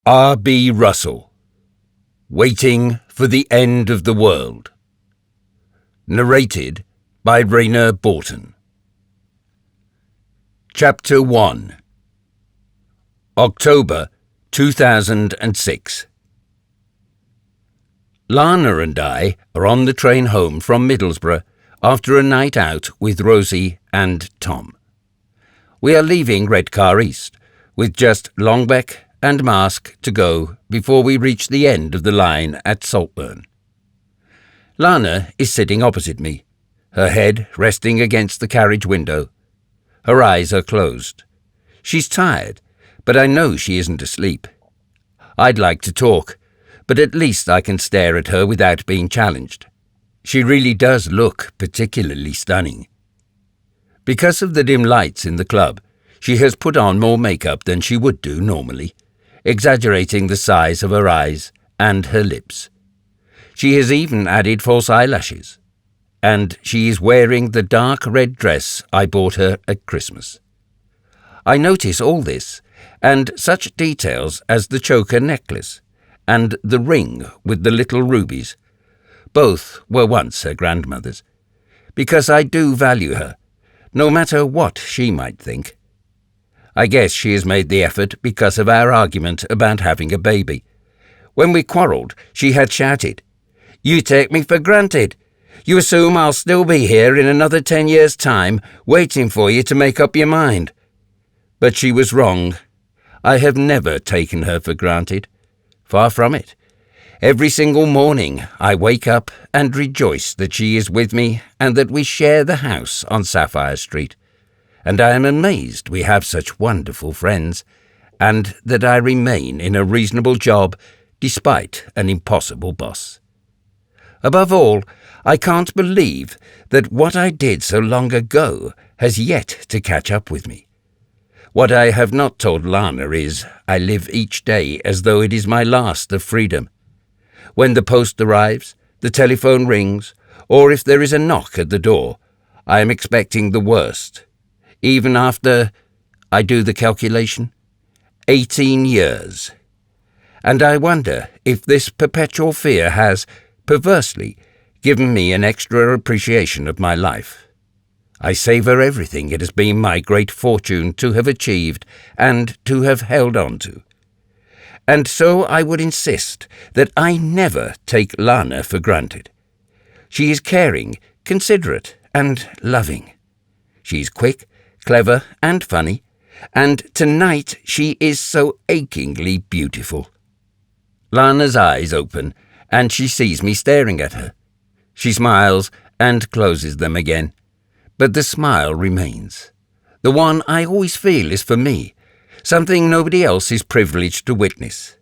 R.B. Russell, Waiting for the End of the World. Narrated by Rainer Borton. Chapter 1. October 2006. Lana and I are on the train home from Middlesbrough after a night out with Rosie and Tom. We are leaving Redcar East, with just Longbeck and Mask to go before we reach the end of the line at Saltburn. Lana is sitting opposite me, her head resting against the carriage window. Her eyes are closed. She's tired, but I know she isn't asleep. I'd like to talk, but at least I can stare at her without being challenged. She really does look particularly stunning. Because of the dim lights in the club, she has put on more makeup than she would do normally, exaggerating the size of her eyes and her lips. She has even added false eyelashes, and she is wearing the dark red dress I bought her at Christmas. I notice all this, and such details as the choker necklace and the ring with the little rubies. Both were once her grandmother's, because I do value her, no matter what she might think. I guess she has made the effort because of our argument about having a baby. When we quarrelled, she had shouted, "You take me for granted. You assume I'll still be here in another 10 years' time, waiting for you to make up your mind." But she was wrong. I have never taken her for granted. Far from it. Every single morning I wake up and rejoice that she is with me and that we share the house on Sapphire Street. And I am amazed we have such wonderful friends, and that I remain in a reasonable job despite an impossible boss. Above all, I can't believe that what I did so long ago has yet to catch up with me. What I have not told Lana is I live each day as though it is my last of freedom. When the post arrives, the telephone rings, or if there is a knock at the door, I am expecting the worst. Even after, I do the calculation, 18 years. And I wonder if this perpetual fear has, perversely, given me an extra appreciation of my life. I savour everything it has been my great fortune to have achieved and to have held on to. And so I would insist that I never take Lana for granted. She is caring, considerate, and loving. She is quick, clever, and funny, and tonight she is so achingly beautiful. Lana's eyes open, and she sees me staring at her. She smiles and closes them again, but the smile remains. The one I always feel is for me, something nobody else is privileged to witness.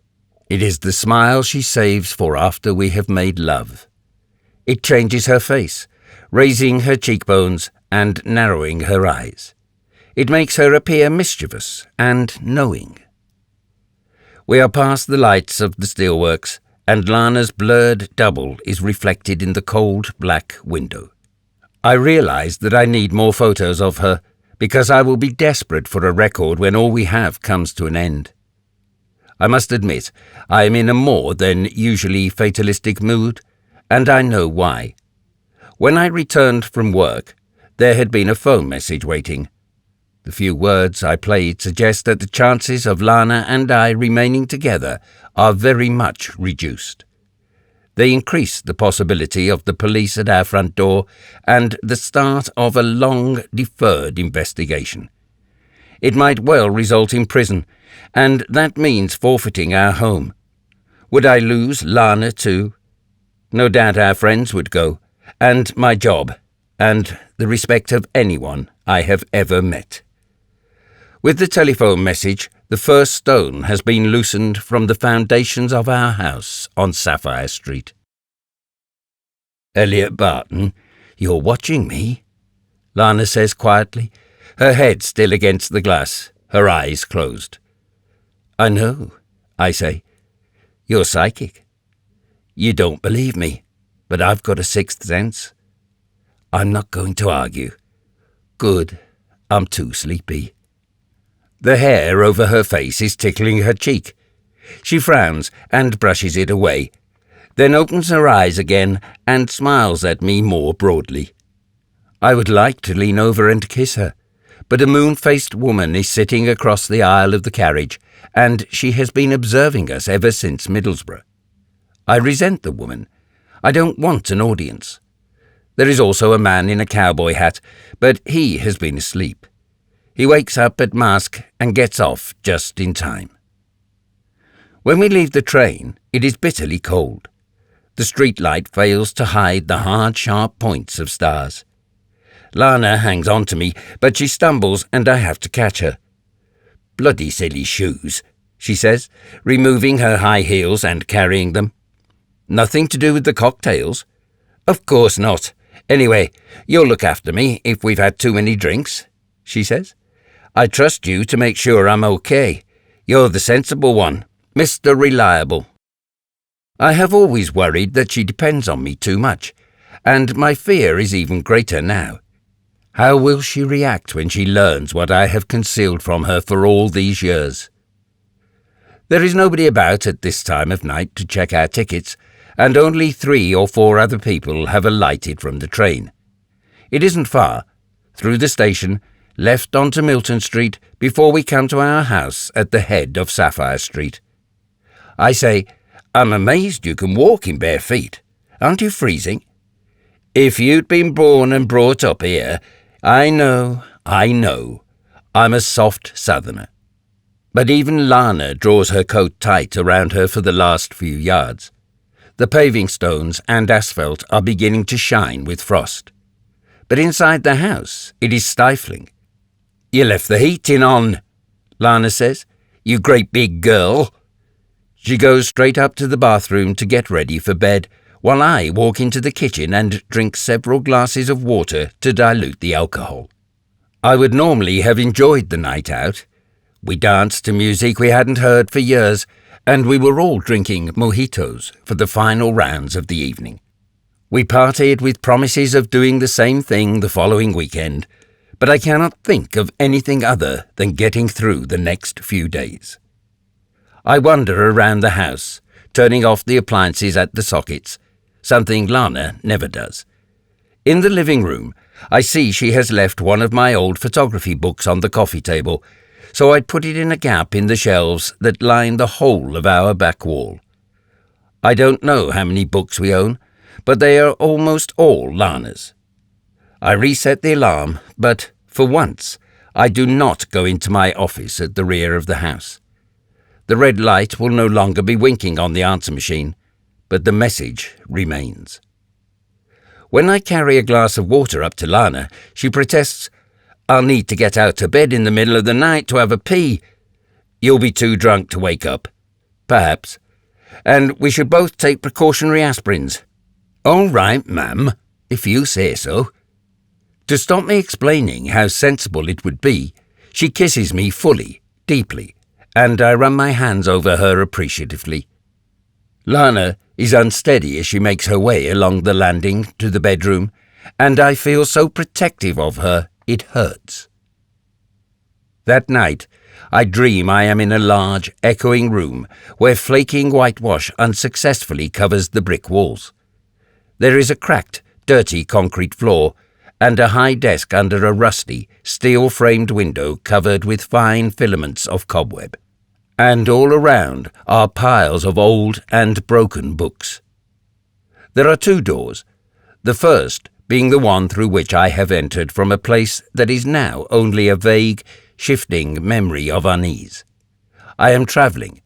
It is the smile she saves for after we have made love. It changes her face, raising her cheekbones and narrowing her eyes. It makes her appear mischievous and knowing. We are past the lights of the steelworks, and Lana's blurred double is reflected in the cold black window. I realize that I need more photos of her, because I will be desperate for a record when all we have comes to an end. I must admit, I am in a more than usually fatalistic mood, and I know why. When I returned from work, there had been a phone message waiting. The few words I played suggest that the chances of Lana and I remaining together are very much reduced. They increase the possibility of the police at our front door and the start of a long-deferred investigation. It might well result in prison, and that means forfeiting our home. Would I lose Lana too? No doubt our friends would go, and my job, and the respect of anyone I have ever met. With the telephone message, the first stone has been loosened from the foundations of our house on Sapphire Street. "Elliot Barton, you're watching me?" Lana says quietly, her head still against the glass, her eyes closed. "I know," I say. "You're psychic. You don't believe me, but I've got a sixth sense." I'm not going to argue. Good, I'm too sleepy. The hair over her face is tickling her cheek. She frowns and brushes it away, then opens her eyes again and smiles at me more broadly. I would like to lean over and kiss her, but a moon-faced woman is sitting across the aisle of the carriage, and she has been observing us ever since Middlesbrough. I resent the woman. I don't want an audience. There is also a man in a cowboy hat, but he has been asleep. He wakes up at mask and gets off just in time. When we leave the train, it is bitterly cold. The street light fails to hide the hard, sharp points of stars. Lana hangs on to me, but she stumbles and I have to catch her. "Bloody silly shoes," she says, removing her high heels and carrying them. "Nothing to do with the cocktails?" "Of course not. Anyway, you'll look after me if we've had too many drinks," she says. "I trust you to make sure I'm okay. You're the sensible one, Mr. Reliable." I have always worried that she depends on me too much, and my fear is even greater now. How will she react when she learns what I have concealed from her for all these years? There is nobody about at this time of night to check our tickets, and only 3 or 4 other people have alighted from the train. It isn't far, through the station, left onto Milton Street before we come to our house at the head of Sapphire Street. I say, "I'm amazed you can walk in bare feet. Aren't you freezing?" "If you'd been born and brought up here, I know. I'm a soft southerner." But even Lana draws her coat tight around her for the last few yards. The paving stones and asphalt are beginning to shine with frost. But inside the house, it is stifling. "You left the heating on," Lana says. "You great big girl." She goes straight up to the bathroom to get ready for bed, while I walk into the kitchen and drink several glasses of water to dilute the alcohol. I would normally have enjoyed the night out. We danced to music we hadn't heard for years, and we were all drinking mojitos for the final rounds of the evening. We partied with promises of doing the same thing the following weekend, but I cannot think of anything other than getting through the next few days. I wander around the house, turning off the appliances at the sockets, something Lana never does. In the living room, I see she has left one of my old photography books on the coffee table, so I put it in a gap in the shelves that line the whole of our back wall. I don't know how many books we own, but they are almost all Lana's. I reset the alarm, but, for once, I do not go into my office at the rear of the house. The red light will no longer be winking on the answer machine, but the message remains. When I carry a glass of water up to Lana, she protests, "I'll need to get out of bed in the middle of the night to have a pee." "You'll be too drunk to wake up." "Perhaps. And we should both take precautionary aspirins." "All right, ma'am, if you say so." To stop me explaining how sensible it would be, she kisses me fully, deeply, and I run my hands over her appreciatively. Lana is unsteady as she makes her way along the landing to the bedroom, and I feel so protective of her it hurts. That night, I dream I am in a large, echoing room where flaking whitewash unsuccessfully covers the brick walls. There is a cracked, dirty concrete floor and a high desk under a rusty, steel-framed window covered with fine filaments of cobweb. And all around are piles of old and broken books. There are 2 doors, the first being the one through which I have entered from a place that is now only a vague, shifting memory of unease. I am travelling.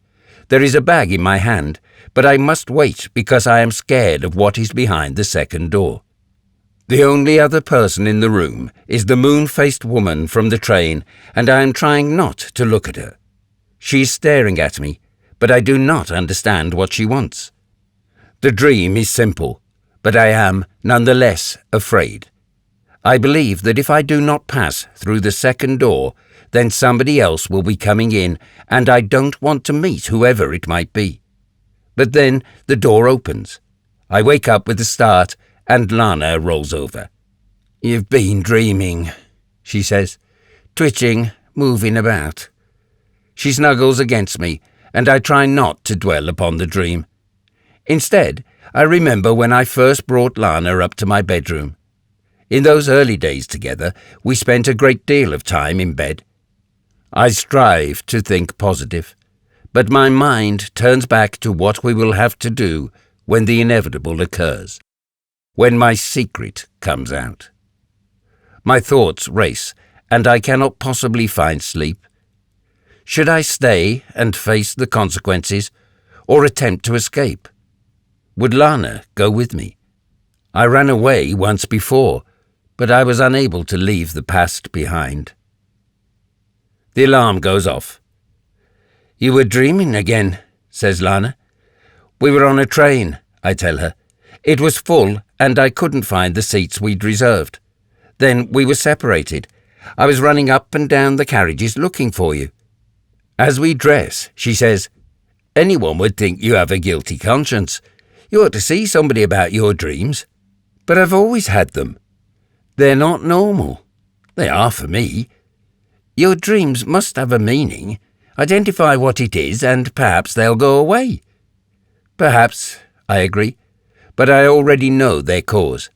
There is a bag in my hand, but I must wait because I am scared of what is behind the second door. The only other person in the room is the moon-faced woman from the train, and I am trying not to look at her. She is staring at me, but I do not understand what she wants. The dream is simple, but I am, nonetheless, afraid. I believe that if I do not pass through the second door, then somebody else will be coming in, and I don't want to meet whoever it might be. But then the door opens. I wake up with a start, and Lana rolls over. "You've been dreaming," she says, twitching, moving about. She snuggles against me, and I try not to dwell upon the dream. Instead, I remember when I first brought Lana up to my bedroom. In those early days together, we spent a great deal of time in bed. I strive to think positive, but my mind turns back to what we will have to do when the inevitable occurs, when my secret comes out. My thoughts race, and I cannot possibly find sleep. Should I stay and face the consequences, or attempt to escape? Would Lana go with me? I ran away once before, but I was unable to leave the past behind. The alarm goes off. "You were dreaming again," says Lana. "We were on a train," I tell her. "It was full, and I couldn't find the seats we'd reserved. Then we were separated. I was running up and down the carriages looking for you. As we dress, she says, 'Anyone would think you have a guilty conscience. You ought to see somebody about your dreams.' But I've always had them. They're not normal. They are for me. Your dreams must have a meaning. Identify what it is, and perhaps they'll go away." "Perhaps," I agree, "but I already know their cause.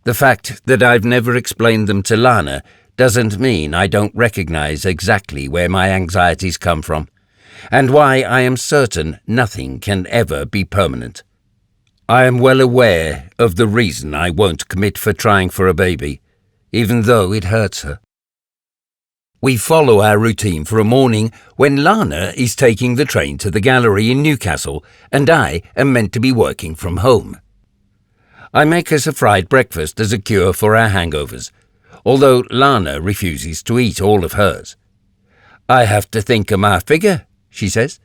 The fact that I've never explained them to Lana doesn't mean I don't recognize exactly where my anxieties come from, and why I am certain nothing can ever be permanent. I am well aware of the reason I won't commit for trying for a baby, even though it hurts her." We follow our routine for a morning when Lana is taking the train to the gallery in Newcastle and I am meant to be working from home. I make us a fried breakfast as a cure for our hangovers, although Lana refuses to eat all of hers. "I have to think of my figure," she says.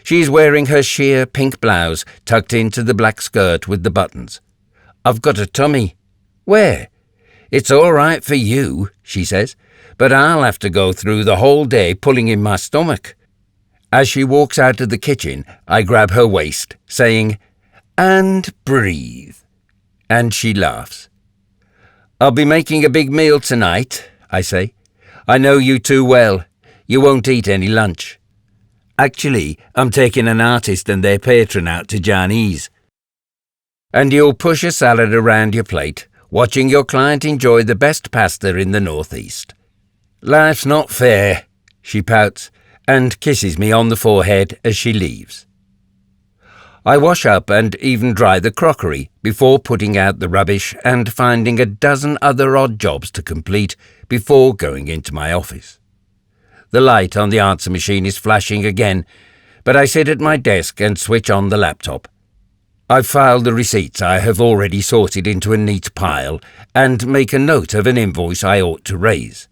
She's wearing her sheer pink blouse tucked into the black skirt with the buttons. "I've got a tummy." "Where?" "It's all right for you," she says, "but I'll have to go through the whole day pulling in my stomach." As she walks out of the kitchen, I grab her waist, saying, "And breathe." And she laughs. "I'll be making a big meal tonight," I say. "I know you too well. You won't eat any lunch." "Actually, I'm taking an artist and their patron out to Chinese." "And you'll push a salad around your plate, watching your client enjoy the best pasta in the Northeast." "Life's not fair," she pouts, and kisses me on the forehead as she leaves. I wash up and even dry the crockery before putting out the rubbish and finding a dozen other odd jobs to complete before going into my office. The light on the answer machine is flashing again, but I sit at my desk and switch on the laptop. I file the receipts I have already sorted into a neat pile and make a note of an invoice I ought to raise.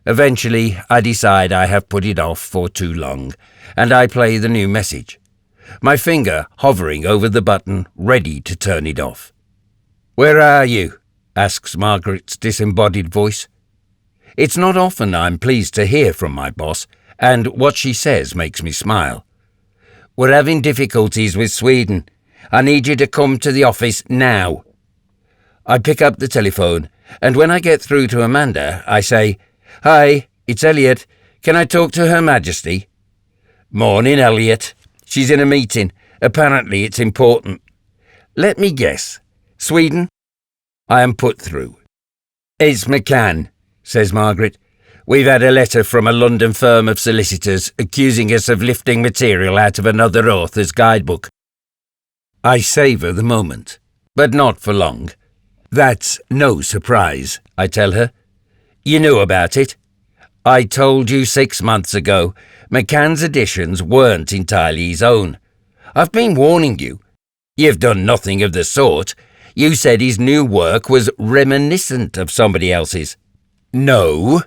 Eventually, I decide I have put it off for too long, and I play the new message, my finger hovering over the button ready to turn it off. "Where are you?" asks Margaret's disembodied voice. It's not often I'm pleased to hear from my boss, and what she says makes me smile. "We're having difficulties with Sweden. I need you to come to the office now." I pick up the telephone, and when I get through to Amanda, I say, "Hi, it's Elliot. Can I talk to Her Majesty?" "Morning, Elliot. She's in a meeting. Apparently it's important." "Let me guess. Sweden?" I am put through. "It's McCann," says Margaret. "We've had a letter from a London firm of solicitors accusing us of lifting material out of another author's guidebook." I savour the moment, but not for long. "That's no surprise," I tell her. "You knew about it?" "I told you 6 months ago. McCann's editions weren't entirely his own. I've been warning you. You've done nothing of the sort. You said his new work was reminiscent of somebody else's." "No."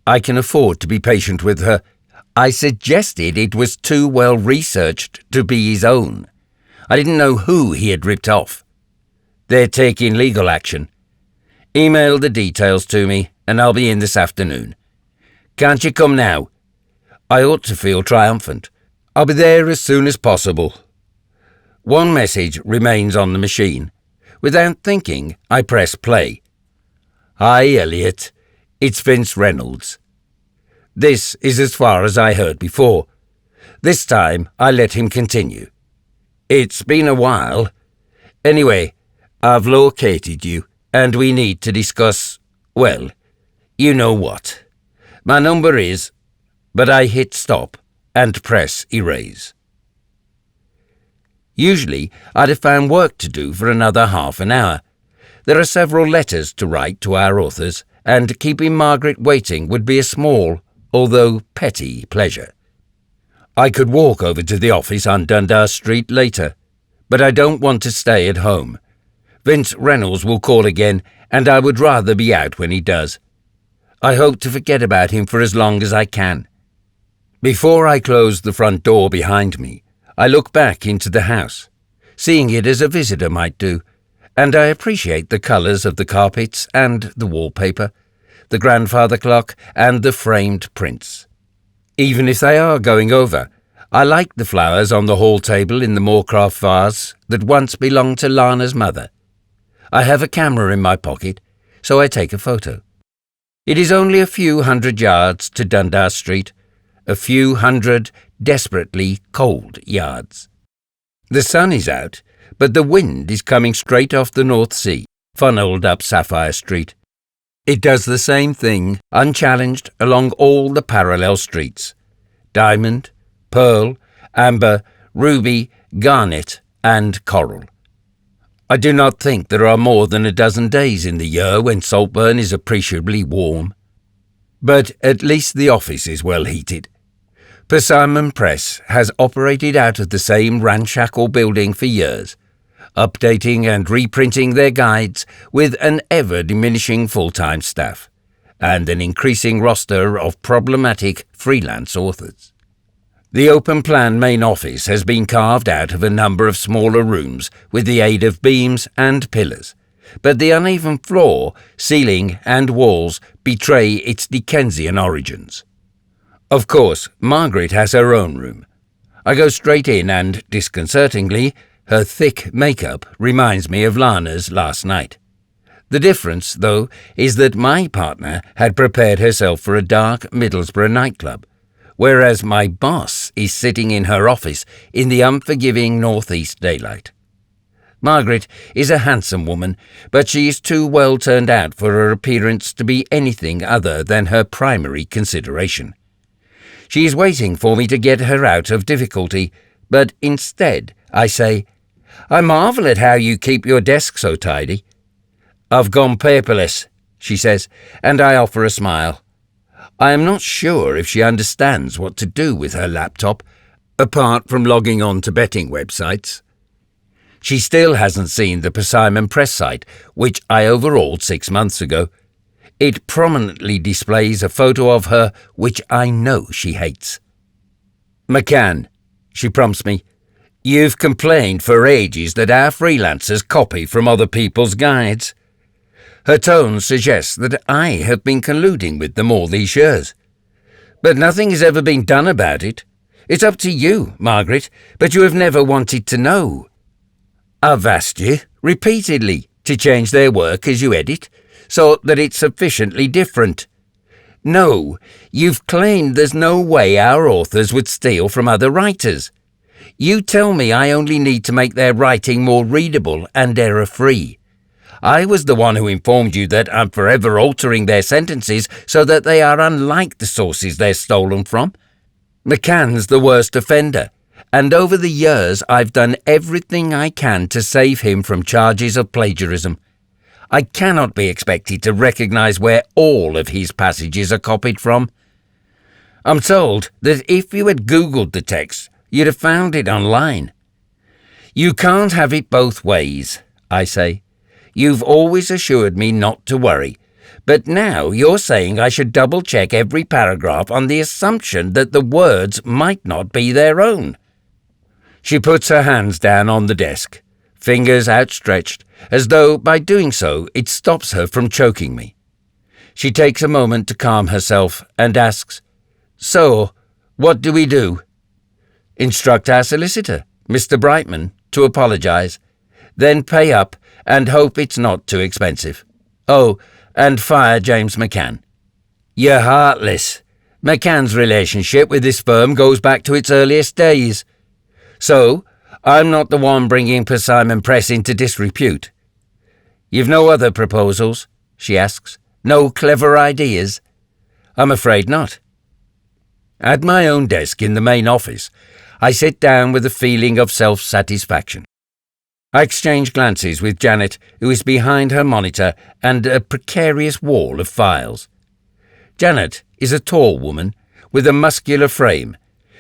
I can afford to be patient with her. "I suggested it was too well researched to be his own. I didn't know who he had ripped off." "They're taking legal action. Email the details to me and I'll be in this afternoon. Can't you come now?" I ought to feel triumphant. "I'll be there as soon as possible." One message remains on the machine. Without thinking, I press play. "Hi, Elliot. It's Vince Reynolds." This is as far as I heard before. This time I let him continue. It's been a while. Anyway, I've located you, and we need to discuss, well, you know what. My number is... But I hit stop and press erase. Usually I'd have found work to do for another half an hour. There are several letters to write to our authors, and keeping Margaret waiting would be a small, although petty, pleasure. I could walk over to the office on Dundas Street later, but I don't want to stay at home. Vince Reynolds will call again, and I would rather be out when he does. I hope to forget about him for as long as I can. Before I close the front door behind me, I look back into the house, seeing it as a visitor might do, and I appreciate the colours of the carpets and the wallpaper, the grandfather clock and the framed prints. Even if they are going over, I like the flowers on the hall table in the Moorcroft vase that once belonged to Lana's mother. I have a camera in my pocket, so I take a photo. It is only a few hundred yards to Dundas Street, a few hundred desperately cold yards. The sun is out, but the wind is coming straight off the North Sea, funneled up Sapphire Street. It does the same thing, unchallenged, along all the parallel streets. Diamond, pearl, amber, ruby, garnet, and coral. I do not think there are more than a dozen days in the year when Saltburn is appreciably warm. But at least the office is well heated. Persimmon Press has operated out of the same ramshackle building for years, updating and reprinting their guides with an ever-diminishing full-time staff, and an increasing roster of problematic freelance authors. The open-plan main office has been carved out of a number of smaller rooms with the aid of beams and pillars, but the uneven floor, ceiling and walls betray its Dickensian origins. Of course, Margaret has her own room. I go straight in and, disconcertingly, her thick makeup reminds me of Lana's last night. The difference, though, is that my partner had prepared herself for a dark Middlesbrough nightclub, whereas my boss is sitting in her office in the unforgiving northeast daylight. Margaret is a handsome woman, but she is too well turned out for her appearance to be anything other than her primary consideration. She is waiting for me to get her out of difficulty, but instead I say, "I marvel at how you keep your desk so tidy." "I've gone paperless," she says, and I offer a smile. I am not sure if she understands what to do with her laptop, apart from logging on to betting websites. She still hasn't seen the Persimmon Press site, which I overhauled 6 months ago. It prominently displays a photo of her, which I know she hates. "McCann," she prompts me, "you've complained for ages that our freelancers copy from other people's guides." Her tone suggests that I have been colluding with them all these years. But nothing has ever been done about it. It's up to you, Margaret, but you have never wanted to know. I've asked you, repeatedly, to change their work as you edit, so that it's sufficiently different. No, you've claimed there's no way our authors would steal from other writers. You tell me I only need to make their writing more readable and error-free. I was the one who informed you that I'm forever altering their sentences so that they are unlike the sources they're stolen from. McCann's the worst offender, and over the years I've done everything I can to save him from charges of plagiarism. I cannot be expected to recognise where all of his passages are copied from. I'm told that if you had Googled the text, you'd have found it online. You can't have it both ways, I say. You've always assured me not to worry, but now you're saying I should double-check every paragraph on the assumption that the words might not be their own. She puts her hands down on the desk, fingers outstretched, as though by doing so it stops her from choking me. She takes a moment to calm herself and asks, "So, what do we do?" "Instruct our solicitor, Mr. Brightman, to apologise, then pay up and hope it's not too expensive. Oh, and fire James McCann." "You're heartless. McCann's relationship with this firm goes back to its earliest days. So, I'm not the one bringing Persimmon Press into disrepute. You've no other proposals? She asks. No clever ideas? I'm afraid not. At my own desk in the main office, I sit down with a feeling of self-satisfaction. I exchange glances with Janet, who is behind her monitor and a precarious wall of files. Janet is a tall woman with a muscular frame,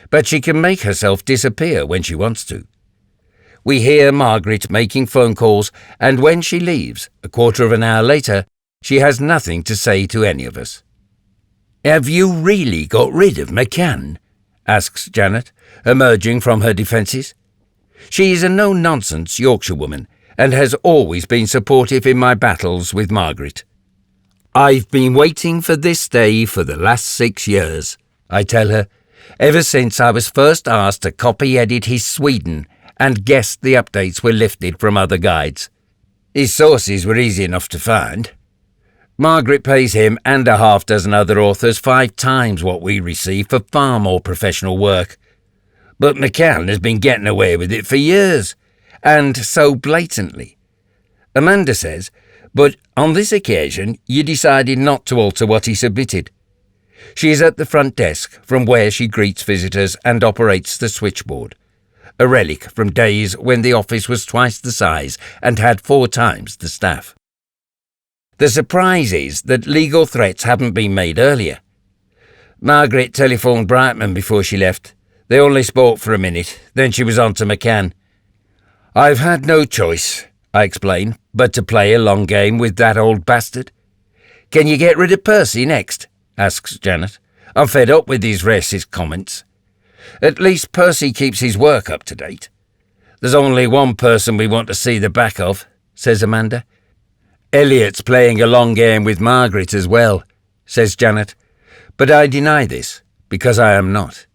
but she can make herself disappear when she wants to. We hear Margaret making phone calls, and when she leaves, a quarter of an hour later, she has nothing to say to any of us. "Have you really got rid of McCann?" asks Janet, emerging from her defences. She is a no-nonsense Yorkshire woman and has always been supportive in my battles with Margaret. "I've been waiting for this day for the last 6 years, I tell her, ever since I was first asked to copy-edit his Sweden and guessed the updates were lifted from other guides. His sources were easy enough to find. Margaret pays him and a half-dozen other authors 5 times what we receive for far more professional work. But McCann has been getting away with it for years, and so blatantly. Amanda says, but on this occasion you decided not to alter what he submitted. She is at the front desk from where she greets visitors and operates the switchboard, a relic from days when the office was twice the size and had 4 times the staff. The surprise is that legal threats haven't been made earlier. Margaret telephoned Brightman before she left. They only spoke for a minute, then she was on to McCann. "I've had no choice," I explain, "but to play a long game with that old bastard." "Can you get rid of Percy next?" asks Janet. "I'm fed up with these racist comments." "At least Percy keeps his work up to date." "There's only one person we want to see the back of," says Amanda. "Elliot's playing a long game with Margaret as well," says Janet. But I deny this, because I am not.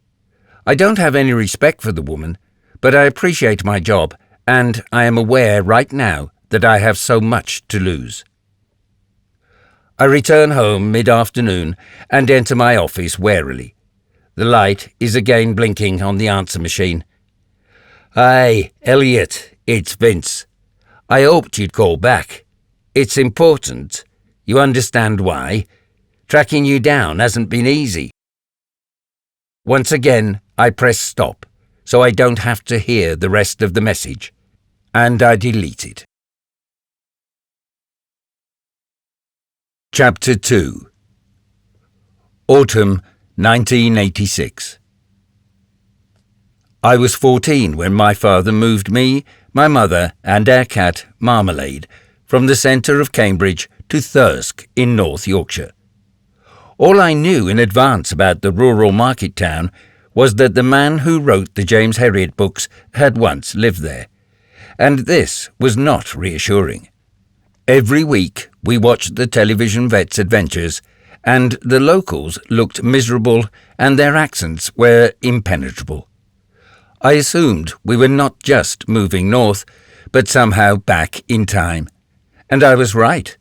I don't have any respect for the woman, but I appreciate my job, and I am aware right now that I have so much to lose. I return home mid-afternoon and enter my office warily. The light is again blinking on the answer machine. "Hi, Elliot, it's Vince. I hoped you'd call back. It's important. You understand why? Tracking you down hasn't been easy." Once again, I press stop, so I don't have to hear the rest of the message, and I delete it. Chapter 2. Autumn 1986. I was 14 when my father moved me, my mother, and our cat, Marmalade, from the centre of Cambridge to Thirsk in North Yorkshire. All I knew in advance about the rural market town was that the man who wrote the James Herriot books had once lived there, and this was not reassuring. Every week we watched the television vet's adventures, and the locals looked miserable and their accents were impenetrable. I assumed we were not just moving north, but somehow back in time. And I was right.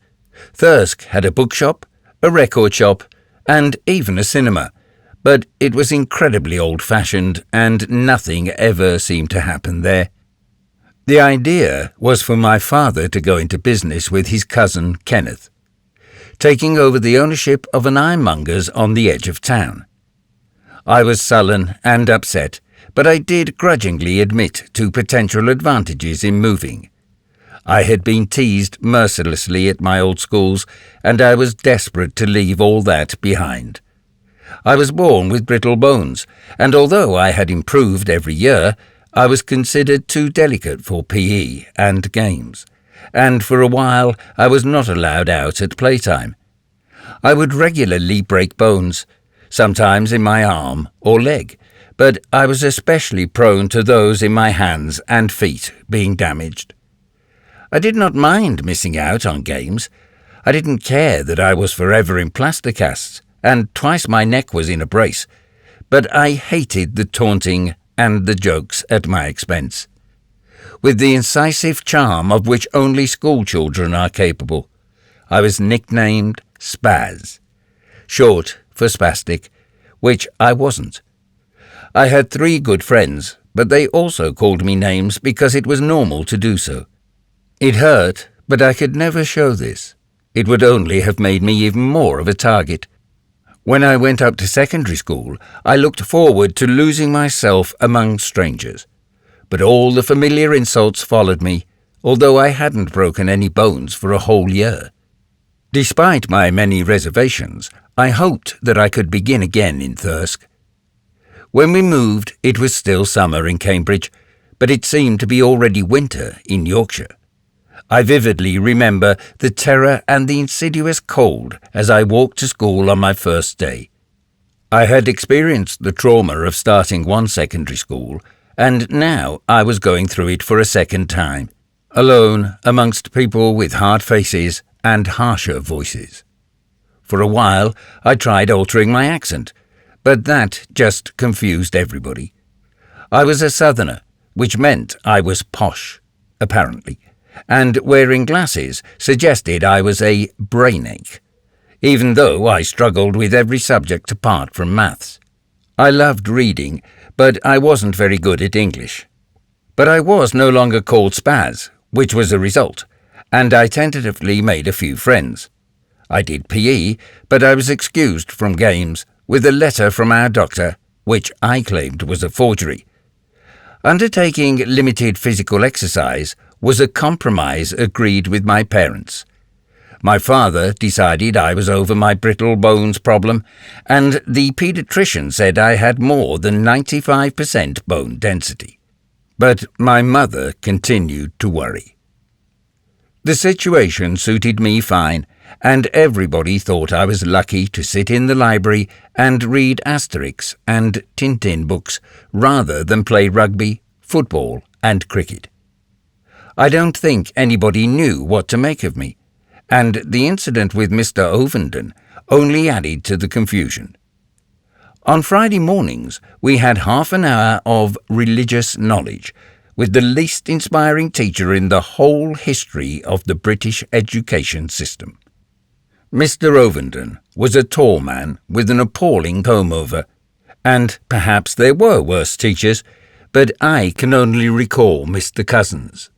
Thirsk had a bookshop, a record shop, and even a cinema, but it was incredibly old-fashioned and nothing ever seemed to happen there. The idea was for my father to go into business with his cousin Kenneth, taking over the ownership of an ironmonger's on the edge of town. I was sullen and upset, but I did grudgingly admit to potential advantages in moving. I had been teased mercilessly at my old schools, and I was desperate to leave all that behind. I was born with brittle bones, and although I had improved every year, I was considered too delicate for PE and games, and for a while I was not allowed out at playtime. I would regularly break bones, sometimes in my arm or leg, but I was especially prone to those in my hands and feet being damaged. I did not mind missing out on games. I didn't care that I was forever in plaster casts, and twice my neck was in a brace, but I hated the taunting and the jokes at my expense. With the incisive charm of which only schoolchildren are capable, I was nicknamed Spaz, short for spastic, which I wasn't. I had 3 good friends, but they also called me names because it was normal to do so. It hurt, but I could never show this. It would only have made me even more of a target. When I went up to secondary school, I looked forward to losing myself among strangers. But all the familiar insults followed me, although I hadn't broken any bones for a whole year. Despite my many reservations, I hoped that I could begin again in Thirsk. When we moved, it was still summer in Cambridge, but it seemed to be already winter in Yorkshire. I vividly remember the terror and the insidious cold as I walked to school on my first day. I had experienced the trauma of starting one secondary school, and now I was going through it for a second time, alone amongst people with hard faces and harsher voices. For a while, I tried altering my accent, but that just confused everybody. I was a southerner, which meant I was posh, apparently, and wearing glasses suggested I was a brainache, even though I struggled with every subject apart from maths. I loved reading, but I wasn't very good at English. But I was no longer called Spaz, which was a result, and I tentatively made a few friends. I did PE, but I was excused from games with a letter from our doctor, which I claimed was a forgery. Undertaking limited physical exercise was a compromise agreed with my parents. My father decided I was over my brittle bones problem, and the paediatrician said I had more than 95% bone density. But my mother continued to worry. The situation suited me fine, and everybody thought I was lucky to sit in the library and read Asterix and Tintin books rather than play rugby, football, and cricket. I don't think anybody knew what to make of me, and the incident with Mr. Ovenden only added to the confusion. On Friday mornings, we had half an hour of religious knowledge, with the least inspiring teacher in the whole history of the British education system. Mr. Ovenden was a tall man with an appalling comb-over, and perhaps there were worse teachers, but I can only recall Mr. Cousins.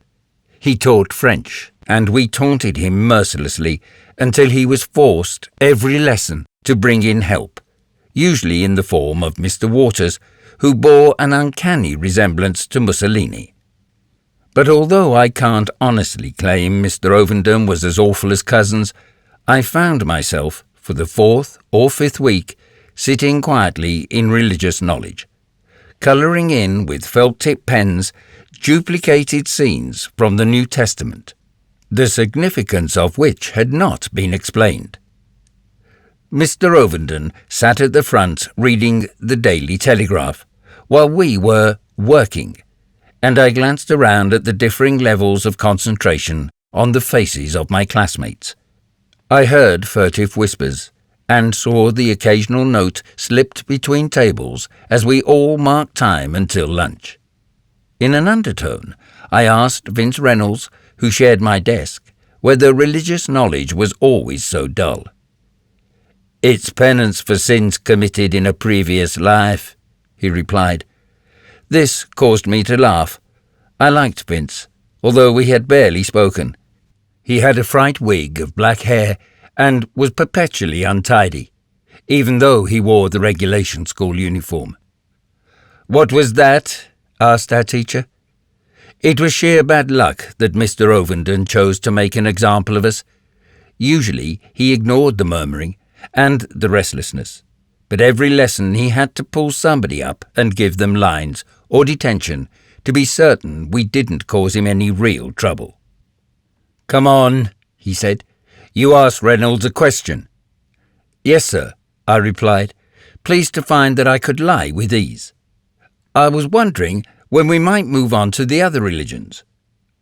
He taught French, and we taunted him mercilessly until he was forced every lesson to bring in help, usually in the form of Mr. Waters, who bore an uncanny resemblance to Mussolini. But although I can't honestly claim Mr. Ovenden was as awful as Cousins, I found myself, for the 4th or 5th week, sitting quietly in religious knowledge, colouring in with felt-tip pens duplicated scenes from the New Testament, the significance of which had not been explained. Mr. Ovenden sat at the front reading the Daily Telegraph, while we were working, and I glanced around at the differing levels of concentration on the faces of my classmates. I heard furtive whispers, and saw the occasional note slipped between tables as we all marked time until lunch. In an undertone, I asked Vince Reynolds, who shared my desk, whether religious knowledge was always so dull. "It's penance for sins committed in a previous life," he replied. This caused me to laugh. I liked Vince, although we had barely spoken. He had a fright wig of black hair and was perpetually untidy, even though he wore the regulation school uniform. "What was that?" asked our teacher. It was sheer bad luck that Mr. Ovenden chose to make an example of us. Usually he ignored the murmuring and the restlessness, but every lesson he had to pull somebody up and give them lines or detention to be certain we didn't cause him any real trouble. "Come on," he said. "You asked Reynolds a question." "Yes, sir," I replied, pleased to find that I could lie with ease. "I was wondering when we might move on to the other religions."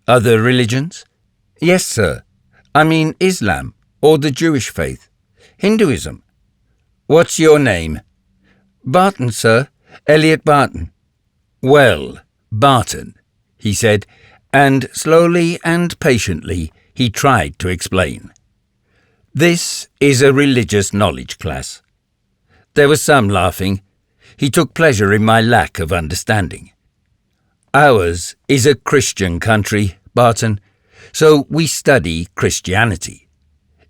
"Other religions?" "Yes, sir. I mean Islam, or the Jewish faith. Hinduism." "What's your name?" "Barton, sir. Elliot Barton." "Well, Barton," he said, and slowly and patiently he tried to explain. "This is a religious knowledge class. There was some laughing. He took pleasure in my lack of understanding. Ours is a Christian country, Barton, so we study Christianity.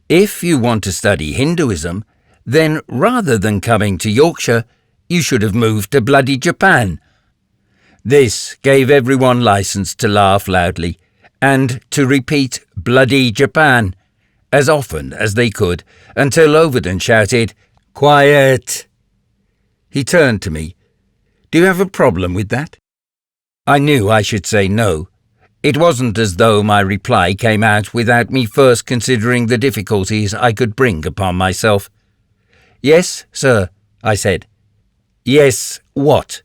If you want to study Hinduism, then rather than coming to Yorkshire, you should have moved to bloody Japan. This gave everyone license to laugh loudly and to repeat bloody Japan as often as they could until Overton shouted, "Quiet!" He turned to me. "Do you have a problem with that?" I knew I should say no. It wasn't as though my reply came out without me first considering the difficulties I could bring upon myself. "Yes, sir," I said. "Yes, what?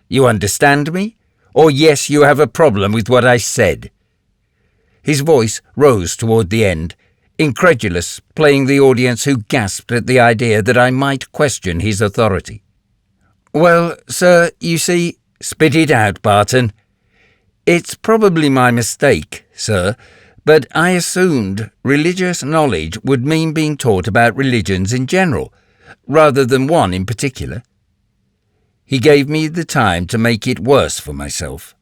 You understand me? Or yes, you have a problem with what I said?" His voice rose toward the end, incredulous, playing the audience who gasped at the idea that I might question his authority. "Well, sir, you see—" "Spit it out, Barton." "It's probably my mistake, sir, but I assumed religious knowledge would mean being taught about religions in general, rather than one in particular." He gave me the time to make it worse for myself.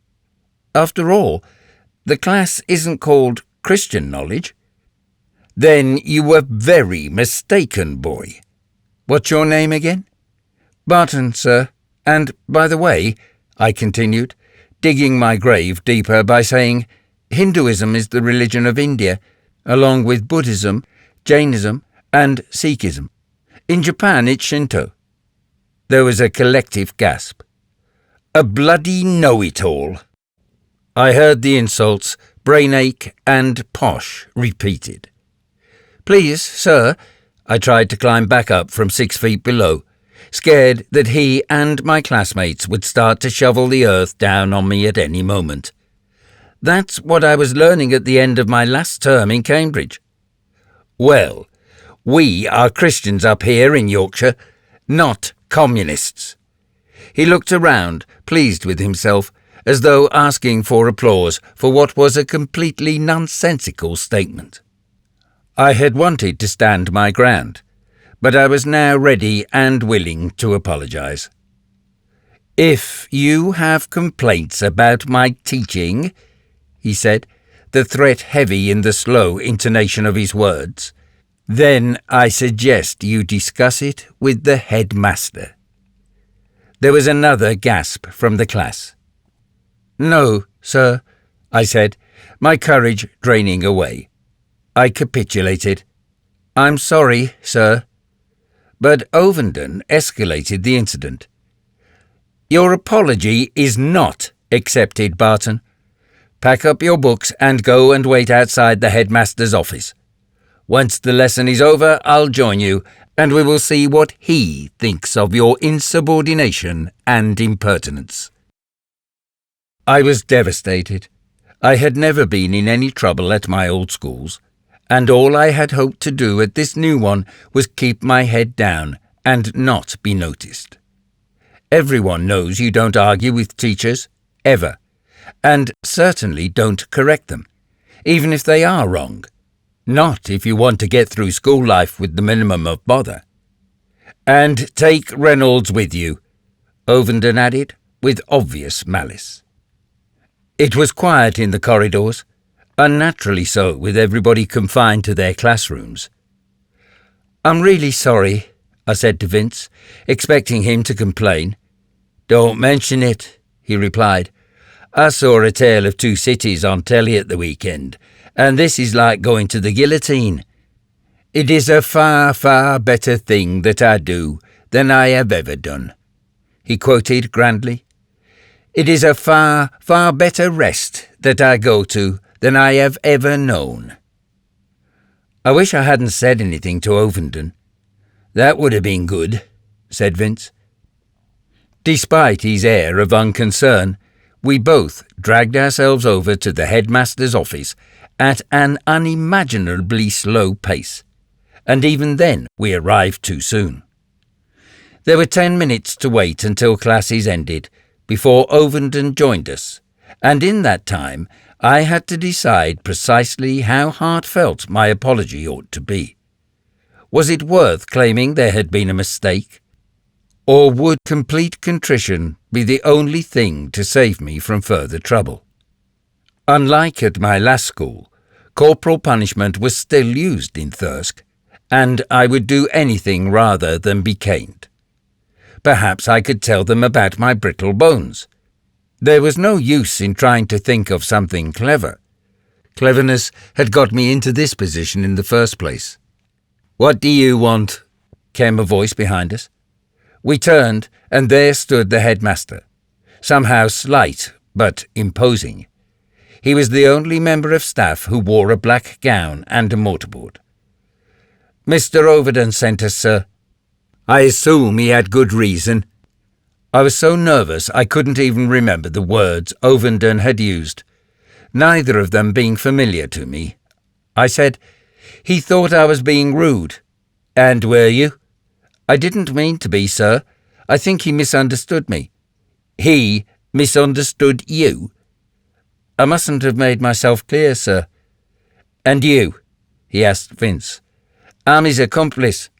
After all, the class isn't called Christian knowledge. "Then you were very mistaken, boy. What's your name again?" "Barton, sir. And, by the way," I continued, digging my grave deeper by saying, "Hinduism is the religion of India, along with Buddhism, Jainism, and Sikhism. In Japan, it's Shinto." There was a collective gasp. "A bloody know-it-all." I heard the insults, brainache, and posh repeated. "Please, sir," I tried to climb back up from 6 feet below, scared that he and my classmates would start to shovel the earth down on me at any moment. That's what I was learning at the end of my last term in Cambridge. "Well, we are Christians up here in Yorkshire, not communists." He looked around, pleased with himself, as though asking for applause for what was a completely nonsensical statement. I had wanted to stand my ground, but I was now ready and willing to apologize. "If you have complaints about my teaching," he said, the threat heavy in the slow intonation of his words, "then I suggest you discuss it with the headmaster." There was another gasp from the class. "No, sir," I said, my courage draining away. I capitulated. "I'm sorry, sir." But Overton escalated the incident. "Your apology is not accepted, Barton. Pack up your books and go and wait outside the headmaster's office. Once the lesson is over, I'll join you, and we will see what he thinks of your insubordination and impertinence." I was devastated. I had never been in any trouble at my old schools, and all I had hoped to do at this new one was keep my head down and not be noticed. Everyone knows you don't argue with teachers, ever, and certainly don't correct them, even if they are wrong. Not if you want to get through school life with the minimum of bother. "And take Reynolds with you," Overton added, with obvious malice. It was quiet in the corridors, unnaturally so with everybody confined to their classrooms. "I'm really sorry," I said to Vince, expecting him to complain. "Don't mention it," he replied. "I saw A Tale of Two Cities on telly at the weekend, and this is like going to the guillotine. It is a far, far better thing that I do than I have ever done," he quoted grandly. "It is a far, far better rest that I go to than I have ever known." I wish I hadn't said anything to Overton. "That would have been good," said Vince. Despite his air of unconcern, we both dragged ourselves over to the headmaster's office at an unimaginably slow pace, and even then we arrived too soon. There were 10 minutes to wait until classes ended before Overton joined us, and in that time I had to decide precisely how heartfelt my apology ought to be. Was it worth claiming there had been a mistake? Or would complete contrition be the only thing to save me from further trouble? Unlike at my last school, corporal punishment was still used in Thirsk, and I would do anything rather than be caned. Perhaps I could tell them about my brittle bones. There was no use in trying to think of something clever. Cleverness had got me into this position in the first place. "What do you want?" came a voice behind us. We turned, and there stood the headmaster, somehow slight but imposing. He was the only member of staff who wore a black gown and a mortarboard. "Mr. Overton sent us, sir." I assume he had good reason. I was so nervous I couldn't even remember the words Overton had used, neither of them being familiar to me. I said, "He thought I was being rude." "And were you?" "I didn't mean to be, sir. I think he misunderstood me." "He misunderstood you?" "I mustn't have made myself clear, sir." "And you?" he asked Vince. "I'm his accomplice.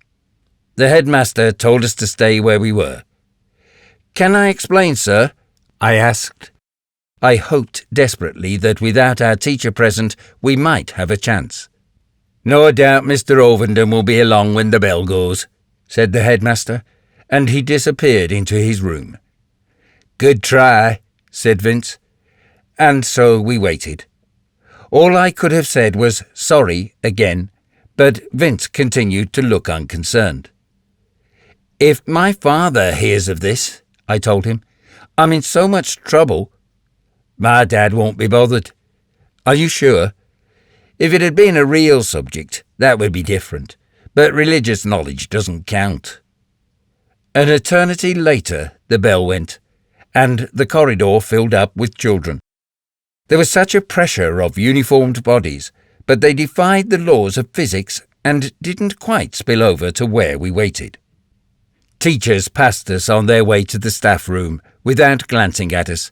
The headmaster told us to stay where we were." "Can I explain, sir?" I asked. I hoped desperately that without our teacher present we might have a chance. "No doubt Mr. Overton will be along when the bell goes," said the headmaster, and he disappeared into his room. "Good try," said Vince. And so we waited. All I could have said was sorry again, but Vince continued to look unconcerned. "If my father hears of this," I told him, "I'm in so much trouble." "My dad won't be bothered." "Are you sure?" "If it had been a real subject, that would be different, but religious knowledge doesn't count." An eternity later the bell went, and the corridor filled up with children. There was such a pressure of uniformed bodies, but they defied the laws of physics and didn't quite spill over to where we waited. Teachers passed us on their way to the staff room without glancing at us,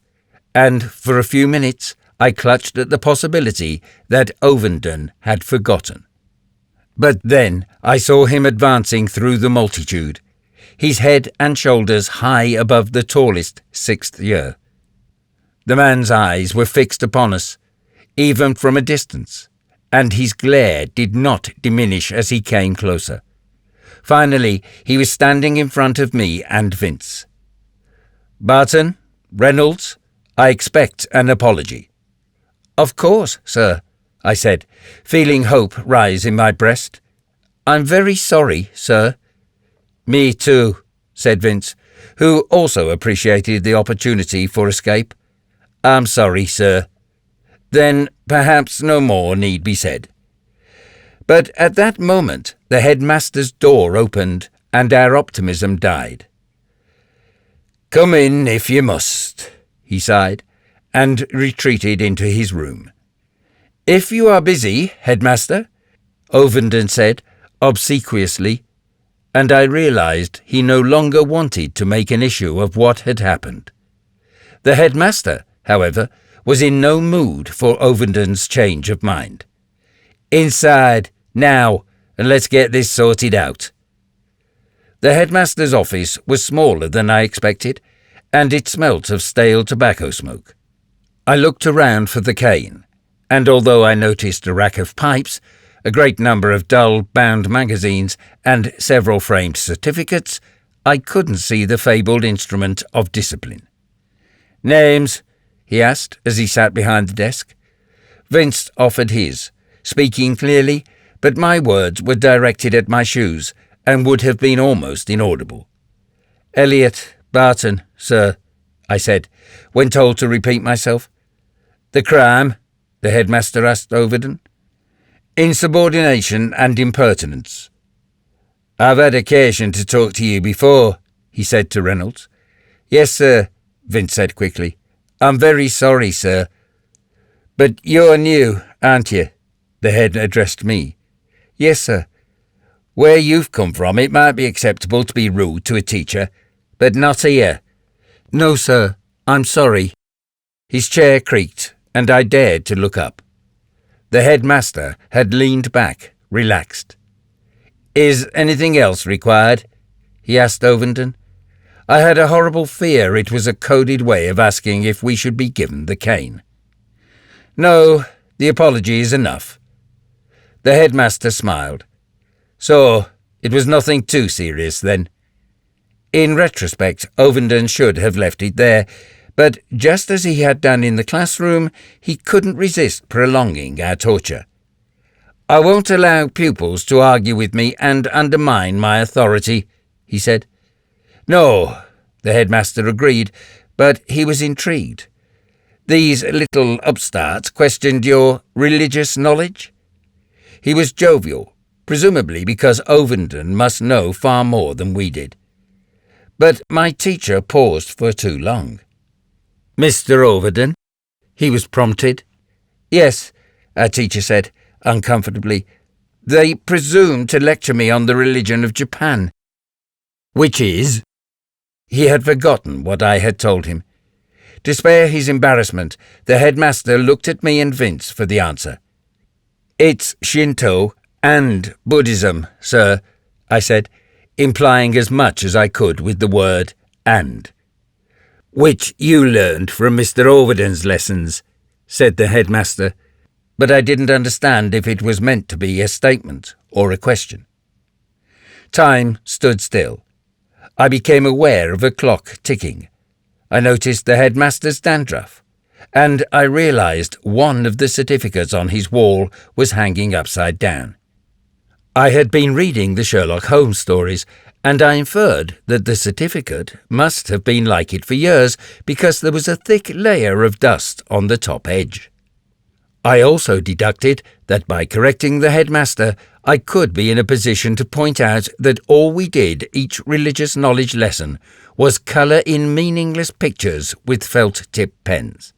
and for a few minutes I clutched at the possibility that Overton had forgotten. But then I saw him advancing through the multitude, his head and shoulders high above the tallest sixth year. The man's eyes were fixed upon us, even from a distance, and his glare did not diminish as he came closer. Finally, he was standing in front of me and Vince. "Barton, Reynolds, I expect an apology." "Of course, sir," I said, feeling hope rise in my breast. "I'm very sorry, sir." "Me too," said Vince, who also appreciated the opportunity for escape. "I'm sorry, sir." Then perhaps no more need be said. But at that moment the headmaster's door opened and our optimism died. "Come in if you must," he sighed, and retreated into his room. "If you are busy, headmaster," Overton said obsequiously, and I realized he no longer wanted to make an issue of what had happened. The headmaster, however, was in no mood for Overton's change of mind. "Inside, now, and let's get this sorted out." The headmaster's office was smaller than I expected, and it smelt of stale tobacco smoke. I looked around for the cane, and although I noticed a rack of pipes, a great number of dull, bound magazines, and several framed certificates, I couldn't see the fabled instrument of discipline. "Names?" he asked as he sat behind the desk. Vince offered his, speaking clearly, but my words were directed at my shoes and would have been almost inaudible. "Elliot Barton, sir," I said, when told to repeat myself. "The crime?" the headmaster asked Overton. "Insubordination and impertinence." "I've had occasion to talk to you before," he said to Reynolds. "Yes, sir," Vince said quickly. "I'm very sorry, sir." "But you're new, aren't you?" the head addressed me. "Yes, sir." "Where you've come from, it might be acceptable to be rude to a teacher, but not here." "No, sir, I'm sorry." His chair creaked, and I dared to look up. The headmaster had leaned back, relaxed. "Is anything else required?" he asked Overton. I had a horrible fear it was a coded way of asking if we should be given the cane. No, the apology is enough. The headmaster smiled. So, it was nothing too serious then. In retrospect, Ovenden should have left it there, but just as he had done in the classroom, he couldn't resist prolonging our torture. I won't allow pupils to argue with me and undermine my authority, he said. No, the headmaster agreed, but he was intrigued. These little upstarts questioned your religious knowledge? He was jovial, presumably because Ovenden must know far more than we did. But my teacher paused for too long. Mr. Ovenden? He was prompted. Yes, our teacher said, uncomfortably. They presume to lecture me on the religion of Japan. Which is? He had forgotten what I had told him. To spare his embarrassment, the headmaster looked at me and Vince for the answer. It's Shinto and Buddhism, sir, I said, implying as much as I could with the word and. Which you learned from Mr. Overden's lessons, said the headmaster, but I didn't understand if it was meant to be a statement or a question. Time stood still. I became aware of a clock ticking. I noticed the headmaster's dandruff, and I realized one of the certificates on his wall was hanging upside down. I had been reading the Sherlock Holmes stories, and I inferred that the certificate must have been like it for years because there was a thick layer of dust on the top edge. I also deducted that by correcting the headmaster, I could be in a position to point out that all we did each religious knowledge lesson was colour in meaningless pictures with felt-tip pens.